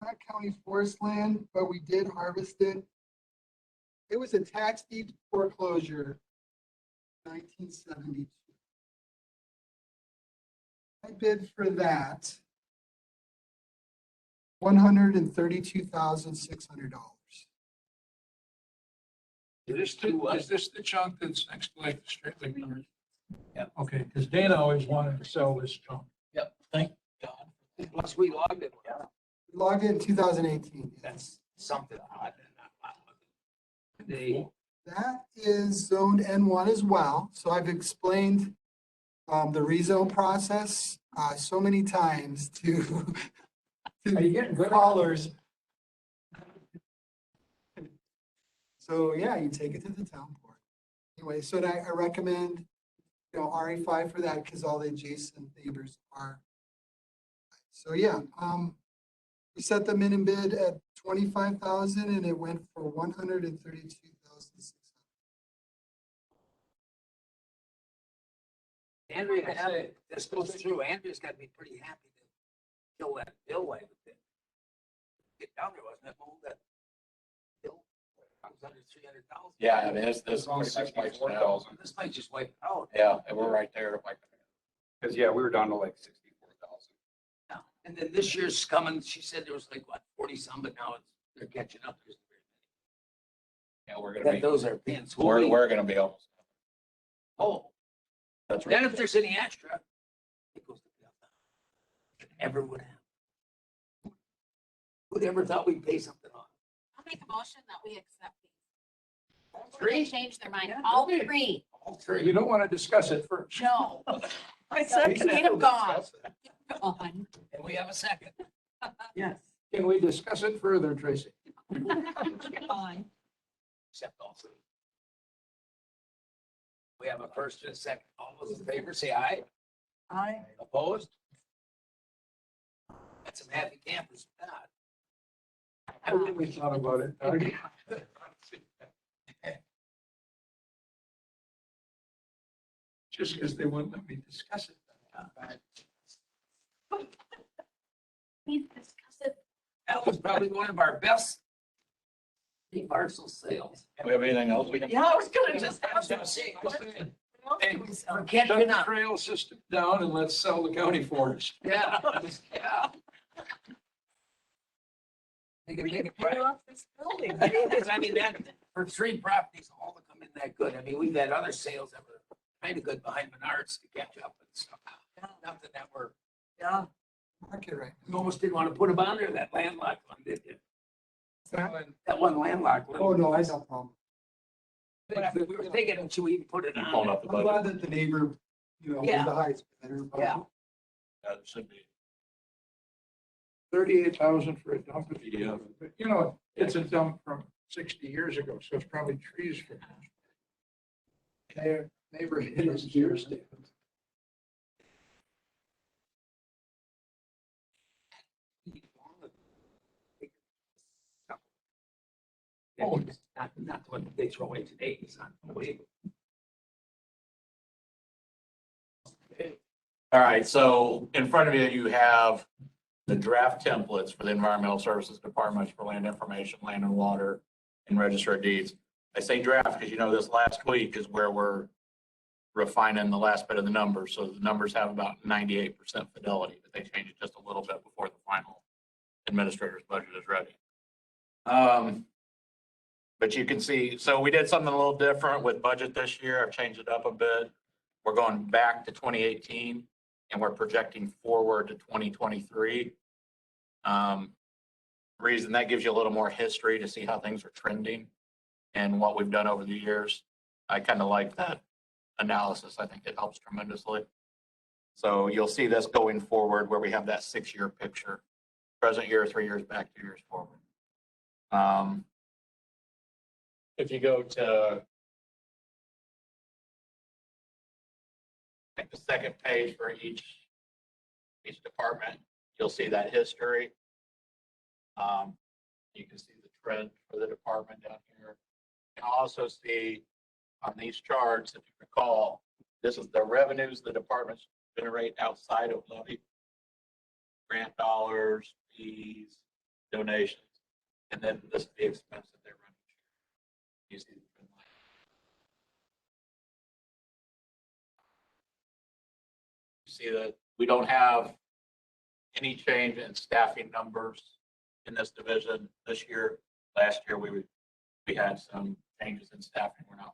Not county forest land, but we did harvest it. It was a tax deed foreclosure, 1972. I bid for that $132,600. Is this the chunk that's next to like the Straight Lake North? Yeah. Okay, because Dana always wanted to sell this chunk. Yep, thank God. Plus, we logged it. We logged it in 2018. That's something odd. They, That is zoned N1 as well. So I've explained the rezone process so many times to Are you getting good? callers. So yeah, you take it to the town board. Anyway, so I recommend, RE5 for that because all the adjacent neighbors are. So yeah, we set the minimum bid at 25,000 and it went for 132,600. Andrea, this goes through, Andrea's got to be pretty happy to kill that bill like that. Get down there, wasn't it? Move that bill. I was under 300,000. Yeah, I mean, this It's only pretty much wipes it 64,000. This might just wipe it out. Yeah, and we're right there. Like, Because, yeah, we were down to like 64,000. Yeah. And then this year's coming, she said there was like, what, 40 some, but now they're catching up. There's very we're gonna that be, those are pins. we're gonna be almost. Oh, That's then right. if there's any extra, it goes to the other. Never would have. Who'd ever thought we'd pay something on? I'll make a motion that we accept these. All Or they three? change their mind. Yeah, All okay. three. All three. You don't want to discuss it first. No. I Get second it. them gone. Gone. And we have a second. Yes. Can we discuss it further, Tracy? Fine. Accept all three. We have a first and a second. All those in favor, say aye. I, Opposed? That's some happy campers. I really thought about it. Doug. Just because they wouldn't let me discuss it. Please discuss it. That was probably one of our best parcel sales. Do we have anything else we can? yeah, I was gonna just I was ask. gonna say, Hey, for catching Shut the up. trail system down and let's sell the county forest. Yeah, yeah. They can make it Pay right. off this building. I mean, that, for three properties, all to come in that good. I mean, we've had other sales that were kind of good behind Menards to catch up and stuff. Nothing that were, Yeah. Market right. you almost didn't want to put them on there, that landlocked one, did you? Well, That one landlocked one. Oh, no, I don't know. But we were thinking, should we even put it Pulling on? up the I'm glad budget. that the neighbor, you know, Yeah. the highest bidder. but- Yeah. That should be. 38,000 for a dump. Yeah. But, you know, it's a dump from 60 years ago, so it's probably trees from. Their neighbor hit his deer stand. Oh, not the one they throw away today. It's unbelievable. All right, so in front of you, you have the draft templates for the Environmental Services Departments for land information, land and water, and register of deeds. I say draft because you know this last week is where we're refining the last bit of the numbers. So the numbers have about 98% fidelity, but they change it just a little bit before the final administrator's budget is ready. But you can see, so we did something a little different with budget this year. I've changed it up a bit. We're going back to 2018 and we're projecting forward to 2023. Reason that gives you a little more history to see how things are trending and what we've done over the years. I kind of like that analysis. I think it helps tremendously. So you'll see this going forward where we have that 6-year picture, present year, 3 years back, 2 years forward. If you go to the second page for each department, you'll see that history. You can see the trend for the department down here. You can also see on these charts, if you recall, this is the revenues the departments generate outside of levy. Grant dollars, fees, donations, and then this is the expense that they're running. You see the trend line. You see that we don't have any change in staffing numbers in this division this year. Last year, we had some changes in staffing. We're not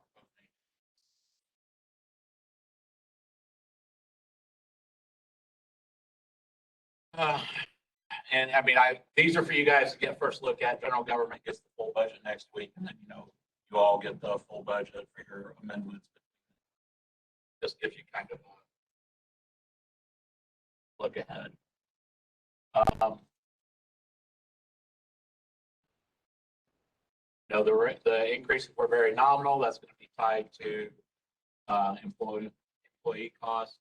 proposing. And I mean, these are for you guys to get first look at. General government gets the full budget next week, and then, you know, you all get the full budget for your amendments. Just gives you kind of a look ahead. You know, the increases were very nominal. That's going to be tied to employee costs.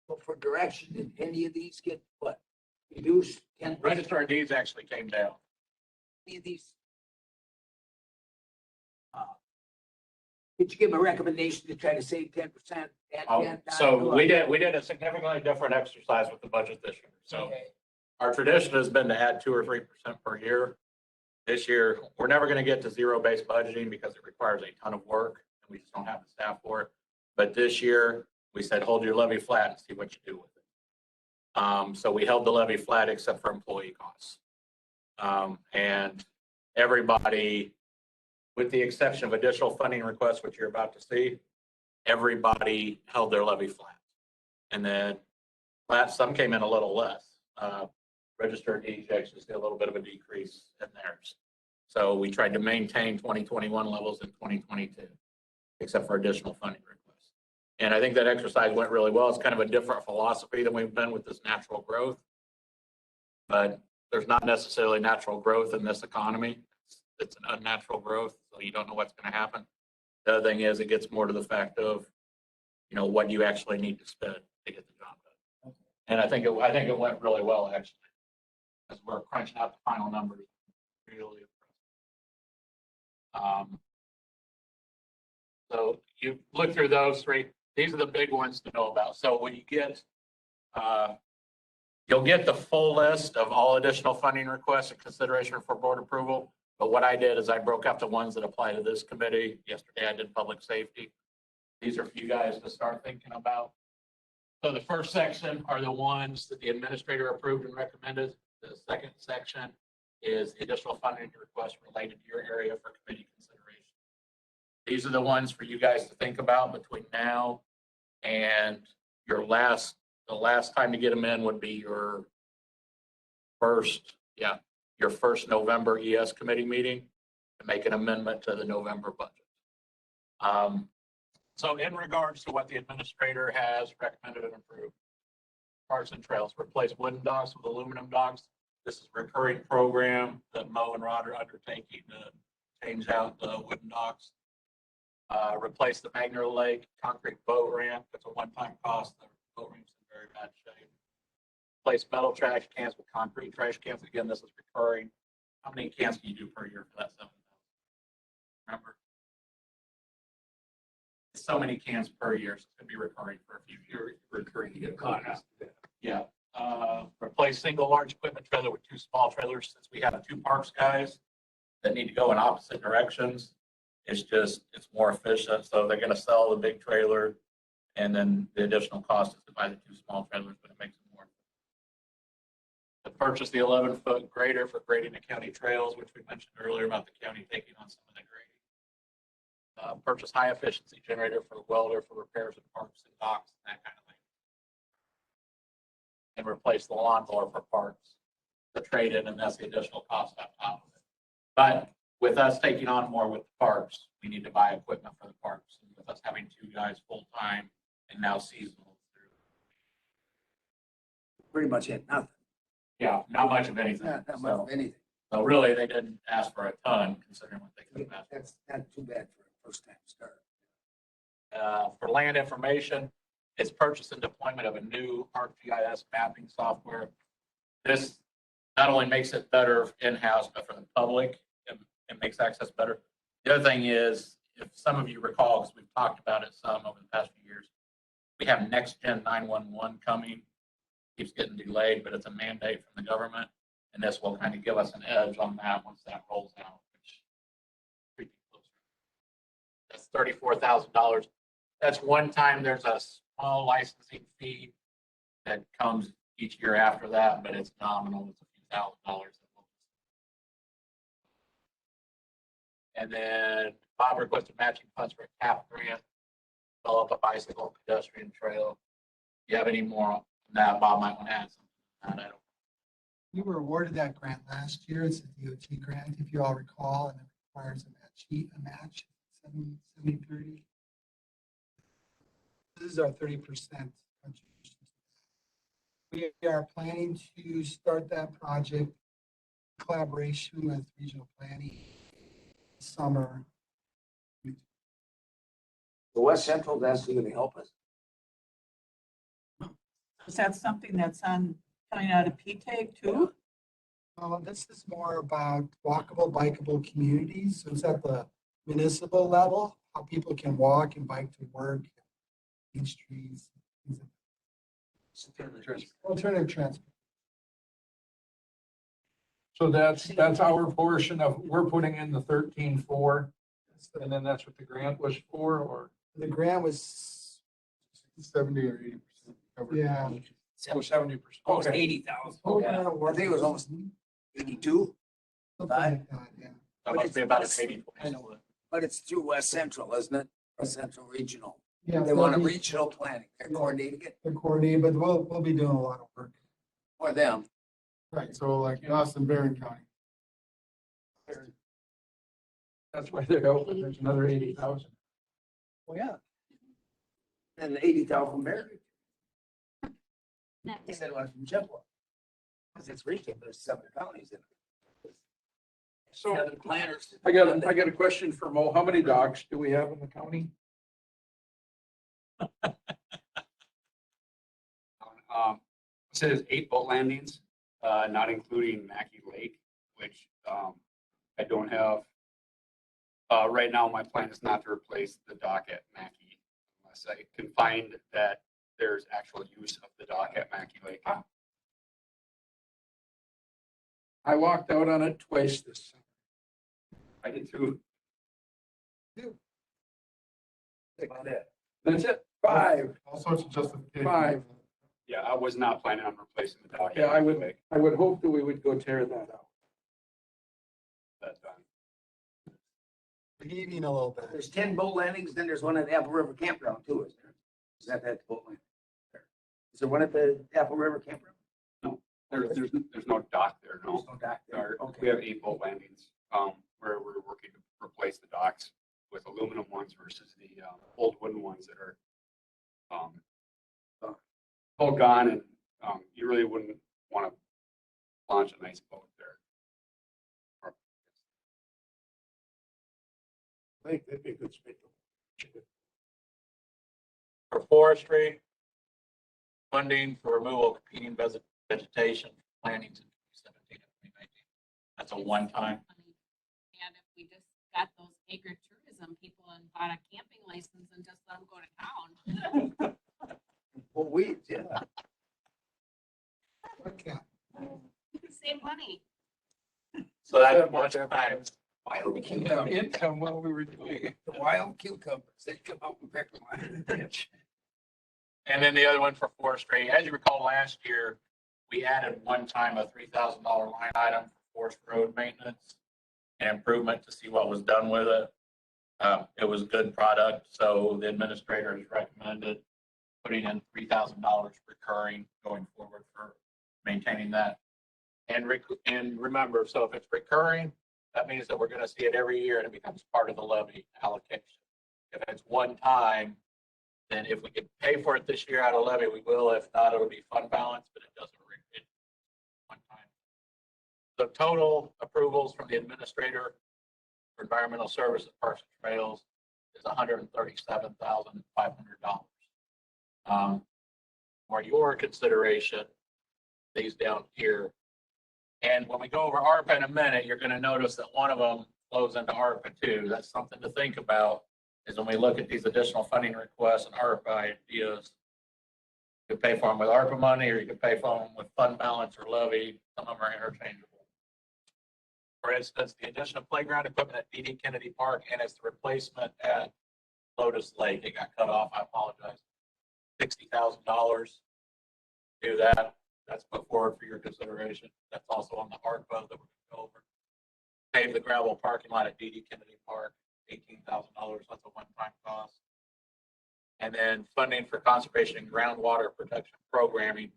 Well, for direction, did any of these get what? Reduced? Register of deeds actually came down. Any of these? Did you give a recommendation to try to save 10%? So we did a significantly different exercise with the budget this year. So our tradition has been to add 2 or 3% per year. This year, we're never going to get to zero-based budgeting because it requires a ton of work and we just don't have the staff for it. But this year, we said, hold your levy flat and see what you do with it. So we held the levy flat except for employee costs. And everybody, with the exception of additional funding requests, which you're about to see, everybody held their levy flat. And then some came in a little less. Registered deeds actually see a little bit of a decrease in theirs. So we tried to maintain 2021 levels in 2022, except for additional funding requests. And I think that exercise went really well. It's kind of a different philosophy than we've been with this natural growth. But there's not necessarily natural growth in this economy. It's an unnatural growth, so you don't know what's going to happen. The other thing is it gets more to the fact of, what you actually need to spend to get the job done. And I think it went really well, actually, as we're crunching out the final numbers. Really impressive. So you look through those three. These are the big ones to know about. So when you get, you'll get the full list of all additional funding requests and consideration for board approval. But what I did is I broke out the ones that apply to this committee. Yesterday I did public safety. These are for you guys to start thinking about. So the first section are the ones that the administrator approved and recommended. The second section is the additional funding request related to your area for committee consideration. These are the ones for you guys to think about between now and the last time to get them in would be your first November ES committee meeting to make an amendment to the November budget. So in regards to what the administrator has recommended and approved, parks and trails, replace wooden docks with aluminum docks. This is a recurring program that Mo and Rod are undertaking to change out the wooden docks. Replace the Magner Lake concrete boat ramp. It's a one-time cost. The boat ramp's in very bad shape. Replace metal trash cans with concrete trash cans. Again, this is recurring. How many cans can you do per year for that 7,000? Remember? So many cans per year, so it's going to be recurring for a few years. Recurring to get caught out. Yeah. Replace single large equipment trailer with 2 small trailers. Since we have 2 parks guys that need to go in opposite directions, it's more efficient. So they're going to sell the big trailer, and then the additional cost is to buy the 2 small trailers, but it makes it more. To purchase the 11-foot grader for grading the county trails, which we mentioned earlier about the county taking on some of the grading. Purchase high efficiency generator for welder for repairs in parks and docks and that kind of thing. And replace the lawnmower for parks, the trade-in, and that's the additional cost on top of it. But with us taking on more with the parks, we need to buy equipment for the parks. And with us having 2 guys full-time and now seasonal. Pretty much had nothing. Yeah, not much of anything. Not much of anything. So really, they didn't ask for a ton considering what they could have asked. That's not too bad for a first time start. For land information, it's purchase and deployment of a new ArcGIS mapping software. This not only makes it better in-house, but for the public, it makes access better. The other thing is, if some of you recall, because we've talked about it some over the past few years, we have Next Gen 911 coming. Keeps getting delayed, but it's a mandate from the government. And this will kind of give us an edge on that once that rolls out, which pretty close. That's $34,000. That's one time. There's a small licensing fee that comes each year after that, but it's nominal. It's a few $1,000s. And then Bob requested matching funds for a CAP grant, develop a bicycle pedestrian trail. Do you have any more on that? Bob might want to add something. I don't. We were awarded that grant last year. It's a DOT grant, if you all recall, and it requires a match, 70-30. This is our 30% contribution. We are planning to start that project in collaboration with regional planning this summer. The West Central, that's going to help us. Is that something that's coming out of PTAG too? This is more about walkable, bikeable communities. So it's at the municipal level, how people can walk and bike to work, streets, things like that. Alternative transport. So that's our portion of, we're putting in the 13.4, and then that's what the grant was for, or? The grant was 70 or 80% covered. Yeah. Oh, 70%. Almost Okay. 80,000. Oh, Yeah. yeah. I think it was almost 82. Something like that, yeah. That must be about an 80. I know, but it's through West Central, isn't it? West Central Regional. Yeah, They want a they'll be- regional planning. They're Yeah. coordinating it They're coordinated, but we'll be doing a lot of work. for them. Right, so like us in Barron County. That's why they're open. There's another 80,000. Well, yeah. And the 80,000 Barry. He said it was from Chippewa. Because it's regional, there's 7 counties in it. So 7 planners. I got a question for Mo. How many docks do we have in the county? It says 8 boat landings, not including Mackey Lake, which I don't have. Right now, my plan is not to replace the dock at Mackey unless I can find that there's actual use of the dock at Mackey Lake. I walked out on it twice this summer. I did too. That's it. 5. All sorts of justifications. 5. Yeah, I was not planning on replacing the dock. Yeah, at I Mackey would, Lake. I would hope that we would go tear that out. That's done. Heaving a little bit. There's 10 boat landings, then there's one at Apple River Campground too, isn't there? Is that boat landing? Is there one at the Apple River Campground? There's no dock there, no. There's no dock there. We have 8 boat landings, where we're working to replace the docks with aluminum ones versus the old wooden ones that are all gone, and you really wouldn't want to launch a nice boat there. I think that'd be a good spot. For forestry, funding for removal of competing vegetation, planning to 2017 and 2019. That's a one-time. And if we just got those agritourism people and bought a camping license and just let them go to town. Well, weeds, yeah. Okay. Save money. So that's one time. Wild cucumbers. Income while we were doing it. The wild cucumbers, they come out and pick them out of the ditch. And then the other one for forestry, as you recall, last year, we added one time a $3,000 line item for forest road maintenance and improvement to see what was done with it. It was good product, so the administrators recommended putting in $3,000 recurring going forward for maintaining that. And remember, so if it's recurring, that means that we're going to see it every year and it becomes part of the levy allocation. If it's one time, then if we can pay for it this year out of levy, we will. If not, it'll be fund balance, but it doesn't it's one time. The total approvals from the administrator for environmental services, parks and trails is $137,500. For your consideration, these down here. And when we go over ARPA in a minute, you're going to notice that one of them flows into ARPA too. That's something to think about, is when we look at these additional funding requests and ARPA ideas. You can pay for them with ARPA money, or you can pay for them with fund balance or levy. Some of them are interchangeable. For instance, the addition of playground equipment at D.D. Kennedy Park, and it's the replacement at Lotus Lake. It got cut off, I apologize. $60,000. Do that. That's put forward for your consideration. That's also on the ARPA that we're going to go over. Pave the gravel parking lot at D.D. Kennedy Park, $18,000. That's a one-time cost. And then funding for conservation and groundwater protection programming.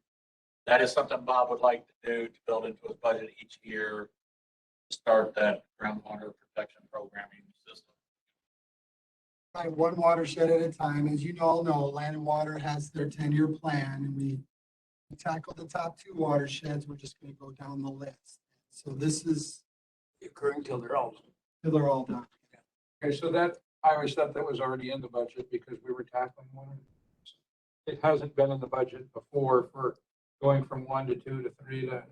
That is something Bob would like to do to build into his budget each year to start that groundwater protection programming system. Right, one watershed at a time. As you all know, Land and Water has their 10-year plan, and we tackled the top 2 watersheds. We're just going to go down the list. So this is Occurring till they're all. till they're all done. Okay, so that, I always thought that was already in the budget because we were tackling one. It hasn't been in the budget before for going from 1 to 2 to 3 to.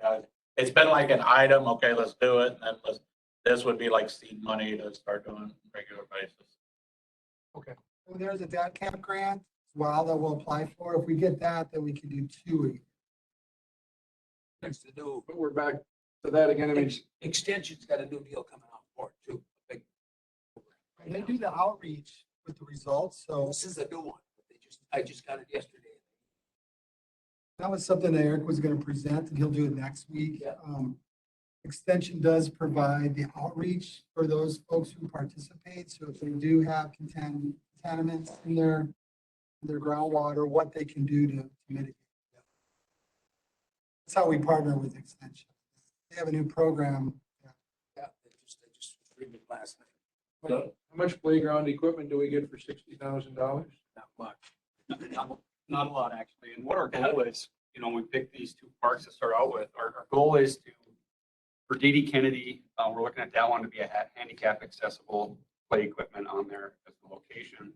No. It's been like an item, okay, let's do it, and then this would be like seed money to start doing on a regular basis. Okay. So there's a DAT camp grant as well that we'll apply for. If we get that, then we can do 2 a year. Next to do, But we're back to that again. I mean, extension's got a new deal coming out for it too. Big. And they do the outreach with the results, so This is a new one. I just got it yesterday. that was something that Eric was gonna present, and he'll do it next week. Yeah. Extension does provide the outreach for those folks who participate. So if they do have contaminants in their groundwater, what they can do to mitigate. That's how we partner with Extension. They have a new program. Yeah, they just read it last night. How much playground equipment do we get for $60,000? Not much. Not a lot, actually. And what our goal is, you know, we picked these two parks to start out with. Our goal is to, for D.D. Kennedy, we're looking at that one to be a handicap accessible play equipment on there as the location.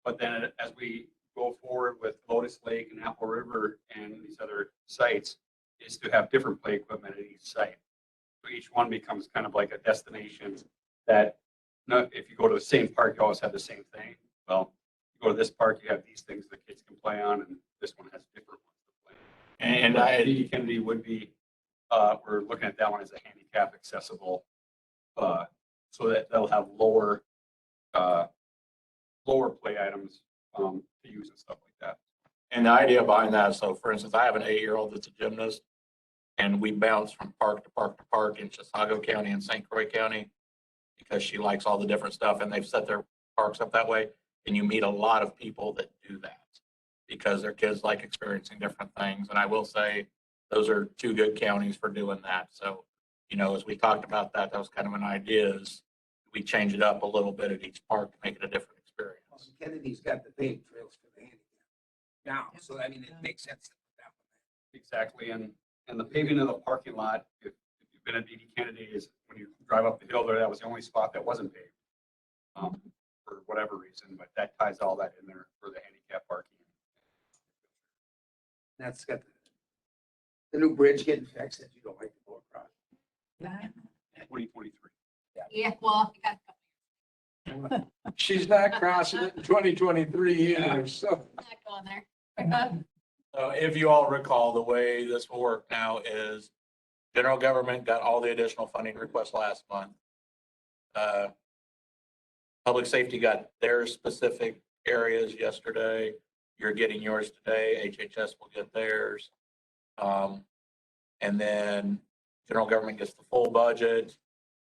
But then as we go forward with Lotus Lake and Apple River and these other sites, is to have different play equipment at each site. So each one becomes kind of like a destination that, if you go to the same park, you always have the same thing. Well, you go to this park, you have these things the kids can play on, and this one has different ones to play. And D.D. Kennedy would be, we're looking at that one as a handicap accessible, so that they'll have lower play items to use and stuff like that. And the idea behind that, so for instance, I have an 8-year-old that's a gymnast, and we bounce from park to park to park in Chisago County and St. Croix County because she likes all the different stuff, and they've set their parks up that way. And you meet a lot of people that do that because their kids like experiencing different things. And I will say those are two good counties for doing that. So, you know, as we talked about that, that was kind of an idea is we change it up a little bit at each park to make it a different experience. Well, Kennedy's got the paved trails for the handicap now, so I mean, it makes sense. Exactly, and the paving of the parking lot, if you've been at D.D. Kennedy, is when you drive up the hill there, that was the only spot that wasn't paved. For whatever reason, but that ties all that in there for the handicap parking. That's got the new bridge getting fixed that you don't like to go across. 2023. Yeah, well, you got She's not crossing it in 2023 either, so. not going there. So if you all recall, the way this will work now is general government got all the additional funding requests last month. Public safety got their specific areas yesterday. You're getting yours today. HHS will get theirs. And then general government gets the full budget,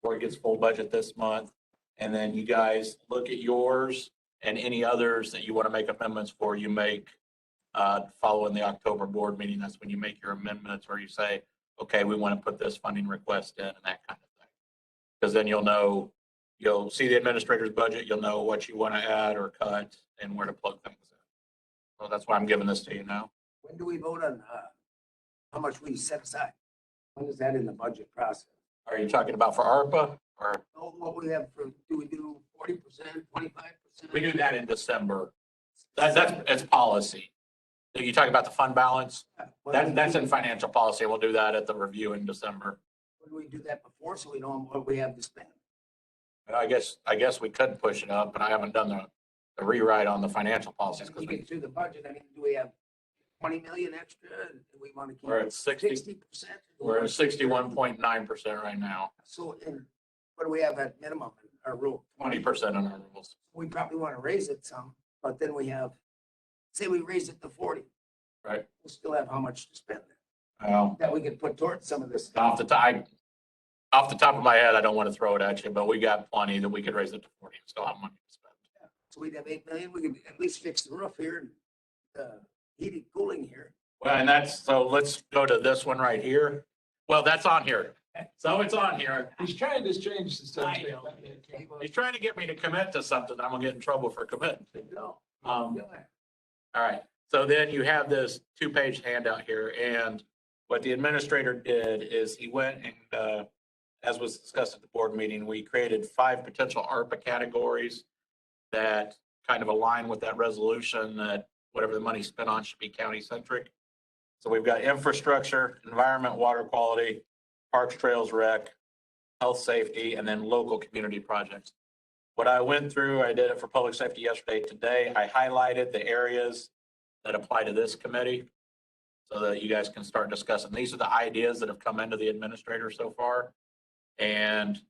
or it gets full budget this month. And then you guys look at yours and any others that you want to make amendments for, you make following the October board meeting. That's when you make your amendments or you say, okay, we want to put this funding request in and that kind of thing. Because then you'll see the administrator's budget, you'll know what you want to add or cut and where to plug things in. So that's why I'm giving this to you now. When do we vote on how much we set aside? When is that in the budget process? Are you talking about for ARPA or? Oh, what we have for, do we do 40%, 25%? We do that in December. It's policy. Are you talking about the fund balance? That's in financial policy. We'll do that at the review in December. When do we do that before so we know what we have to spend? I guess we could push it up, but I haven't done the rewrite on the financial policies We because get through the budget. I mean, do we have 20 million extra? Do we want to keep we're at 60. 60%? We're at 61.9% right now. So, and what do we have at minimum in our rule? 20% on our rules. We probably want to raise it some, but then we have, say we raise it to 40. Right. We'll still have how much to spend Well, that we could put towards some of this. off the top of my head, I don't want to throw it at you, but we got plenty that we could raise it to 40 and still have money to spend. So we'd have 8 million. We could at least fix the roof here and heating, cooling here. Well, and so let's go to this one right here. Well, that's on here. So it's on here. He's trying to change the subject. He's trying to get me to commit to something. I'm gonna get in trouble for committing. No. All right. So then you have this 2-page handout here, and what the administrator did is he went and, as was discussed at the board meeting, we created 5 potential ARPA categories that kind of align with that resolution that whatever the money spent on should be county centric. So we've got infrastructure, environment, water quality, parks, trails, rec, health, safety, and then local community projects. What I went through, I did it for public safety yesterday. Today, I highlighted the areas that apply to this committee so that you guys can start discussing. These are the ideas that have come into the administrator so far. And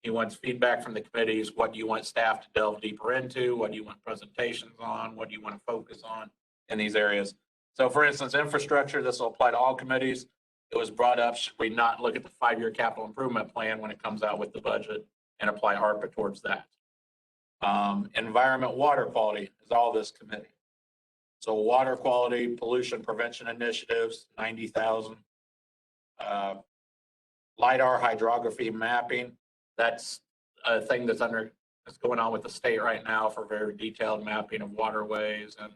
he wants feedback from the committees. What do you want staff to delve deeper into? What do you want presentations on? What do you want to focus on in these areas? So for instance, infrastructure, this will apply to all committees. it was brought up, should we not look at the 5-year capital improvement plan when it comes out with the budget and apply ARPA towards that? Environment, water quality is all this committee. So water quality, pollution prevention initiatives, 90,000. LiDAR hydrography mapping, that's a thing that's going on with the state right now for very detailed mapping of waterways and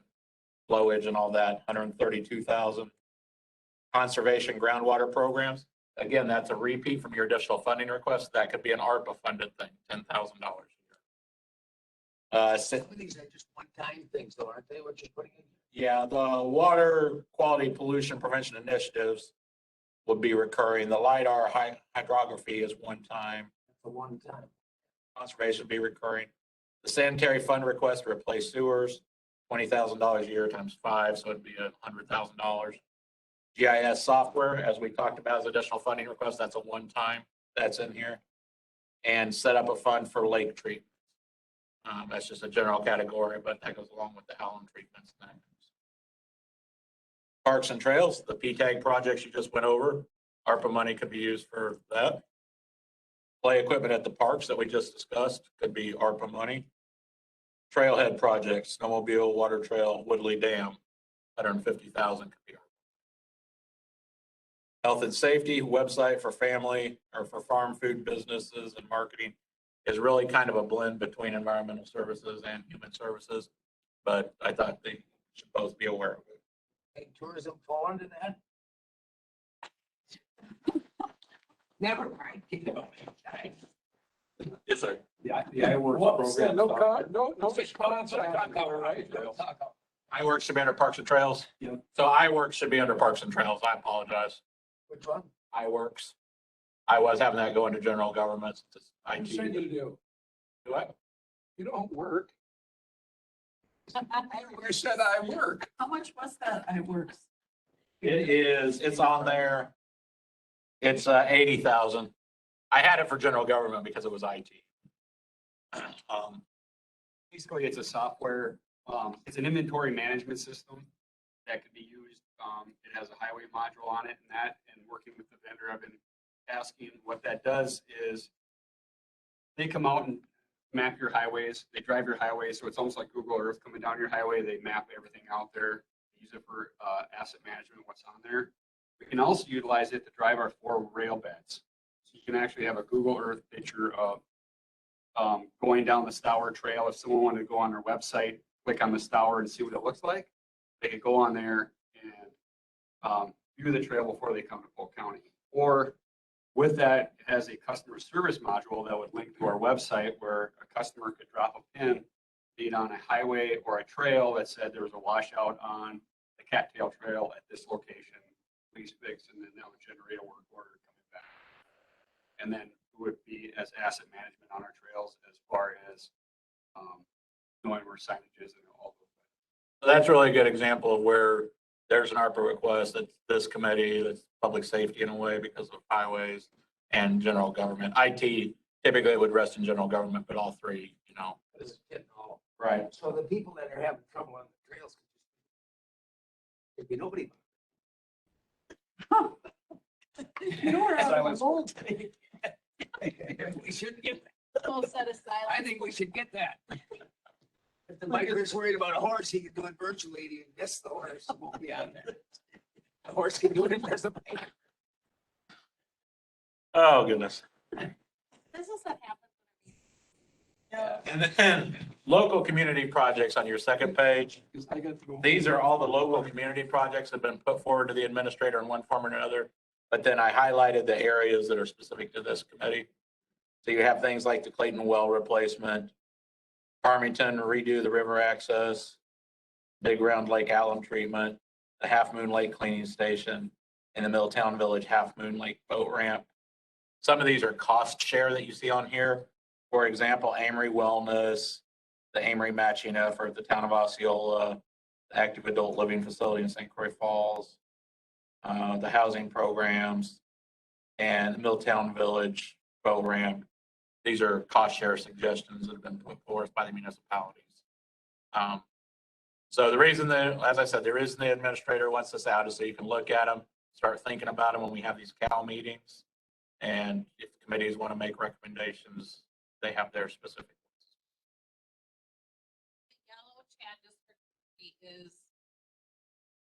flowage and all that, 132,000. Conservation groundwater programs, again, that's a repeat from your additional funding request. That could be an ARPA funded thing, $10,000 a year. Some of these are just one-time things though, aren't they, what you're putting in? Yeah, the water quality pollution prevention initiatives would be recurring. The LiDAR hydrography is one time. For one time. Conservation would be recurring. The sanitary fund request to replace sewers, $20,000 a year times 5, so it'd be $100,000. GIS software, as we talked about, as additional funding request, that's a one-time, that's in here. And set up a fund for lake treatment. That's just a general category, but that goes along with the Allen treatments. Parks and trails, the PTAG projects you just went over, ARPA money could be used for that. Play equipment at the parks that we just discussed could be ARPA money. Trailhead projects, Snowmobile, Water Trail, Woodley Dam, 150,000 could be ARPA. Health and safety website for family or for farm food businesses and marketing is really kind of a blend between environmental services and human services, but I thought they should both be aware of it. Hey, tourism fall into that? Never mind. Yes, sir. The iWorks program. No response. iWorks should be under Parks and Trails. Yeah. So iWorks should be under Parks and Trails. I apologize. Which one? iWorks. I was having that go into general government. You said you do. Do I? You don't work. I said I work. How much was that iWorks? It's on there. It's 80,000. I had it for general government because it was IT. Basically, it's a software, it's an inventory management system that could be used. It has a highway module on it and working with the vendor, I've been asking what that does is they come out and map your highways, they drive your highways. So it's almost like Google Earth coming down your highway. They map everything out there, use it for asset management, what's on there. We can also utilize it to drive our 4 rail beds. So you can actually have a Google Earth picture of going down the Stour Trail. If someone wanted to go on their website, click on the Stour and see what it looks like, they could go on there and view the trail before they come to Polk County. Or with that, it has a customer service module that would link to our website where a customer could drop a pin, be it on a highway or a trail that said there was a washout on the Cattail Trail at this location, please fix, and then that would generate a work order coming back. And then it would be as asset management on our trails as far as knowing where signage is and all those things. So that's really a good example of where there's an ARPA request that this committee, that's public safety in a way because of highways and general government. IT typically would rest in general government, but all three, you know. This is getting all. Right. So the people that are having trouble on the trails, could be nobody. You know where I was old today. We should get that. Full set of silence. I think we should get that. If the biker's worried about a horse, he can do it virtually. He can miss the horse. It won't be on there. The horse can do it if there's a biker. Oh, goodness. This is what happens. And then local community projects on your second page. These are all the local community projects that have been put forward to the administrator in one form or another. But then I highlighted the areas that are specific to this committee. So you have things like the Clayton well replacement, Farmington redo the river access, Big Round Lake alum treatment, the Half Moon Lake cleaning station, and the Middletown Village Half Moon Lake boat ramp. Some of these are cost share that you see on here. For example, Amory Wellness, the Amory Matching Effort, the Town of Osceola, the Active Adult Living Facility in St. Croix Falls, the housing programs, and the Middletown Village boat ramp. These are cost share suggestions that have been put forth by the municipalities. So the reason that, as I said, the administrator wants this out is so you can look at them, start thinking about them when we have these Cal meetings. And if committees want to make recommendations, they have their specific ones. The yellow chat just for me is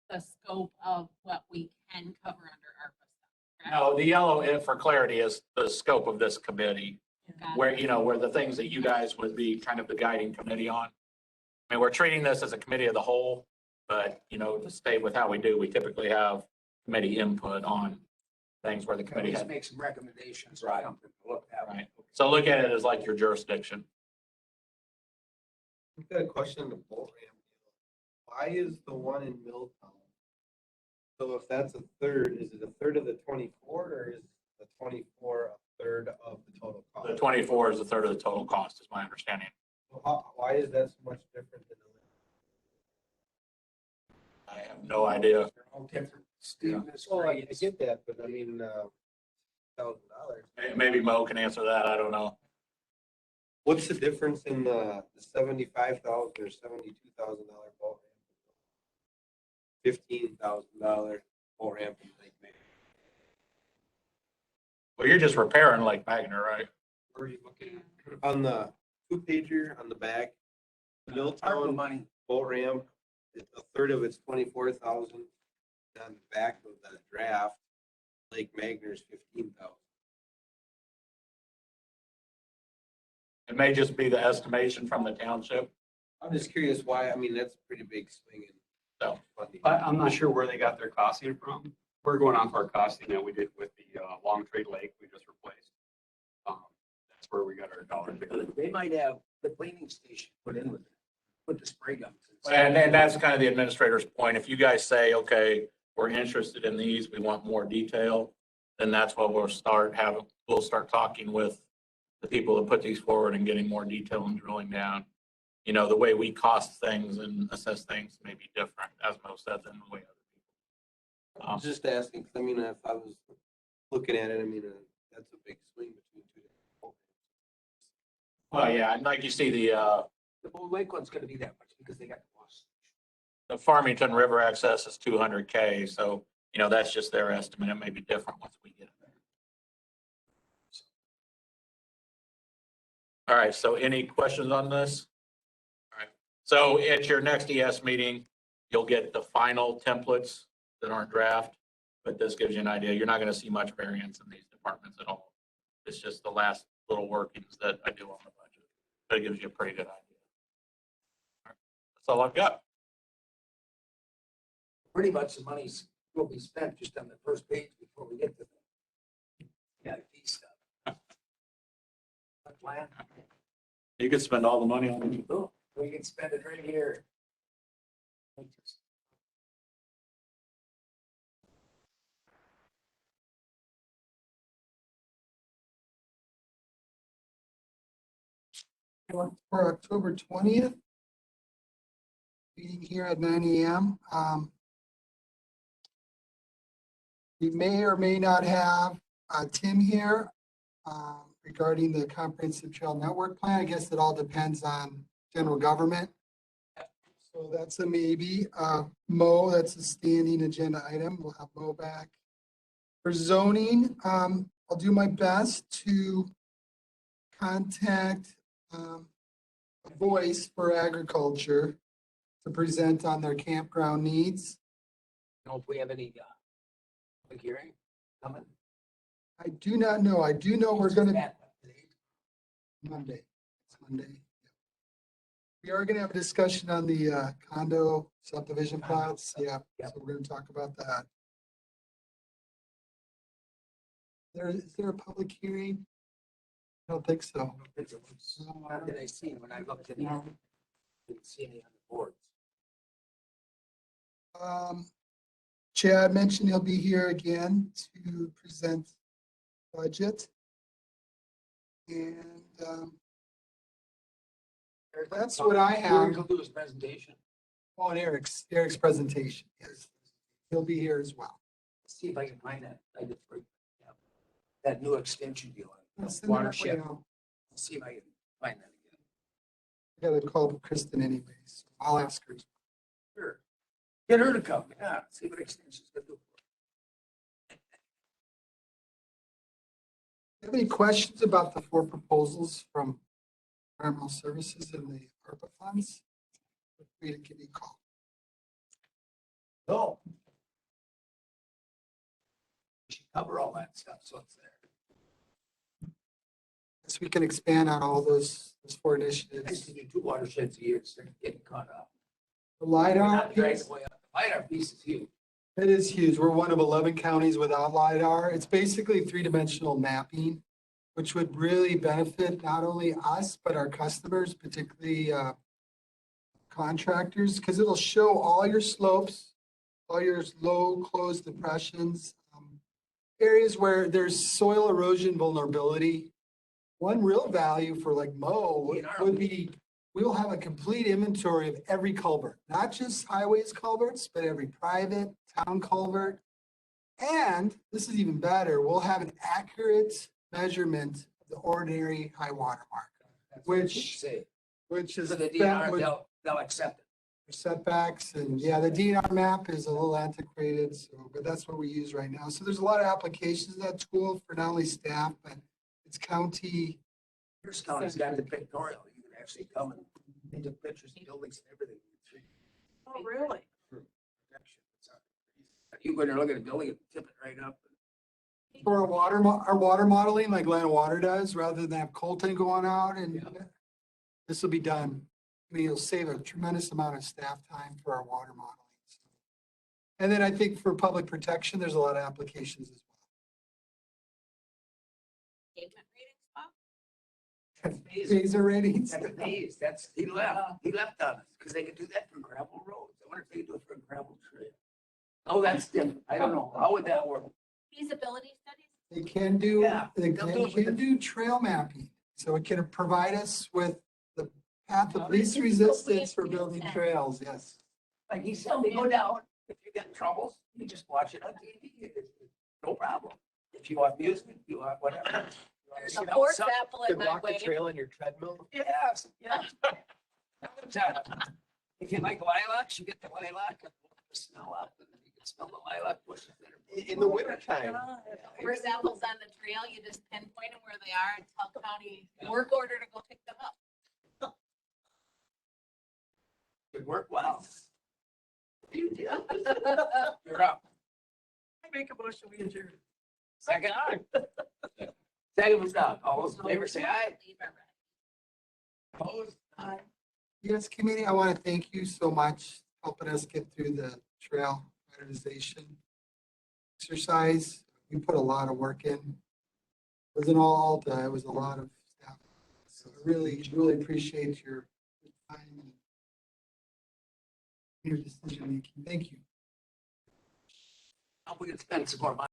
the scope of what we can cover under ARPA stuff. correct? No, the yellow, for clarity, is the scope of this committee, Got where, it. where the things that you guys would be kind of the guiding committee on. I mean, we're treating this as a committee of the whole, but, to stay with how we do, we typically have committee input on things where the At committee least had. make some recommendations or Right. something to look at. Right. So look at it as like your jurisdiction. I've got a question on the boat ramp. Why is the one in Milltown? So if that's a third, is it a third of the 24 or is the 24 a third of the total cost? The 24 is a third of the total cost, is my understanding. Why is that so much different than the? I have no idea. They're all different. Steve, Miss Well, I Grace. get that, but I mean, $1,000. Maybe Mo can answer that. I don't know. What's the difference in the $75,000 or $72,000 boat ramp? $15,000 boat ramp in Lake Magna. Well, you're just repairing Lake Magna, right? Where are you looking at? On the 2-pager on the back, ARPA Milltown money. boat ramp, a third of it's 24,000. On the back of the draft, Lake Magna is 15,000. It may just be the estimation from the township. I'm just curious why, I mean, that's a pretty big swing in So, funding. I'm not sure where they got their costing from. We're going off our costing that we did with the Long Trade Lake we just replaced. That's where we got our dollar figure. They might have the cleaning station put in with it, put the spray guns. and that's kind of the administrator's point. If you guys say, okay, we're interested in these, we want more detail, then that's what we'll start talking with the people that put these forward and getting more detail and drilling down. The way we cost things and assess things may be different, as Mo said, than the way other people. Just asking, 'cause I mean, if I was looking at it, I mean, that's a big swing between two different boat ramps. Well, yeah, and like you see the Bull Lake one's gonna be that much because they got the wash. Farmington River access is 200K, so, that's just their estimate. It may be different once we get there. All right, so any questions on this? All right, so at your next ES meeting, you'll get the final templates that aren't draft, but this gives you an idea. You're not going to see much variance in these departments at all. It's just the last little workings that I do on the budget. That gives you a pretty good idea. All right, that's all I've got. Pretty much the money's will be spent just on the first page before we get to the fee stuff. That plan, You could spend all the money on it. oh, we can spend it right here. For October 20th, meeting here at 9 AM. We may or may not have Tim here regarding the comprehensive trail network plan. I guess it all depends on general government. So that's a maybe. Mo, that's a standing agenda item. We'll have Mo back. For zoning, I'll do my best to contact a voice for agriculture to present on their campground needs. Know if we have any, public hearing coming? I do not know. I do know we're gonna, Monday, it's Monday. We are gonna have a discussion on the condo subdivision plots. Yeah, Yep. so we're gonna talk about that. Is there a public hearing? I don't think so. Not that I seen when I looked at it. Didn't see any on the boards. Chad mentioned he'll be here again to present budget. And that's what I have. Eric will do his presentation. On Eric's presentation, yes. He'll be here as well. See if I can find that. I just, yeah. That new extension deal. I'll send that Watershed. way out. See if I can find that again. I gotta call Kristen anyways. I'll ask her. Sure. Get her to come, yeah, see what extension's gonna do. Have any questions about the 4 proposals from Environmental Services and the ARPA funds? Feel free to give me a call. No. We should cover all that stuff, so it's there. So we can expand on all those 4 I initiatives. used to do 2 watersheds a year, so they're getting caught up. The We're LiDAR not dragging piece, way up. The LiDAR piece is huge. it is huge. We're one of 11 counties without LiDAR. It's basically 3-dimensional mapping, which would really benefit not only us, but our customers, particularly contractors, because it'll show all your slopes, all your low closed depressions, areas where there's soil erosion vulnerability. One real value for like Mo would be, we'll have a complete inventory of every culvert, not just highways culverts, but every private town culvert. And this is even better, we'll have an accurate measurement of the ordinary high water mark, That's what you which say. is So the that DNR, would- they'll accept it. setbacks and yeah, the DNR map is a little antiquated, so, but that's what we use right now. So there's a lot of applications of that tool for not only staff, but it's county. Here's county's got the pictorial. You can actually come and they took pictures of buildings and everything. Oh, really? You go in there, look at a building and tip it right up. For our water modeling, like Atlanta Water does, rather than have Colton going out and this will be done. I mean, it'll save a tremendous amount of staff time for our water modeling. And then I think for public protection, there's a lot of applications as Pavement ratings, Bob? well. Phaser ratings. That's a phase. That's, he left on us because they could do that for gravel roads. I wonder if they could do it for a gravel trail. Oh, that's different. I don't know. How would that work? Feasibility studies? They can do, Yeah, they they'll do it with can do trail mapping. So it can provide us with the path of Oh, least this is resistance for totally building sense. trails, yes. Like he said, they go down. If you got troubles, you just watch it on TV. No problem. If you want music, you want whatever. There's a horse apple in my way. on your treadmill? Yes, yeah. If you like lilacs, you get the lilac and the smell up and then you can smell the lilac bushes. In the wintertime. Horse apples on the trail, you just pinpoint them where they are and tell county work order to go pick them up. Could work well. You're up. I make a motion, we adjourn. Second. Second was Doug. All those in favor say aye. Opposed? Aye. Yes, committee, I want to thank you so much helping us get through the trail prioritization exercise. We put a lot of work in. It wasn't all Alta, it was a lot of staff. So I really, really appreciate your time and your decision making. Thank you. Hope we can spend some more money.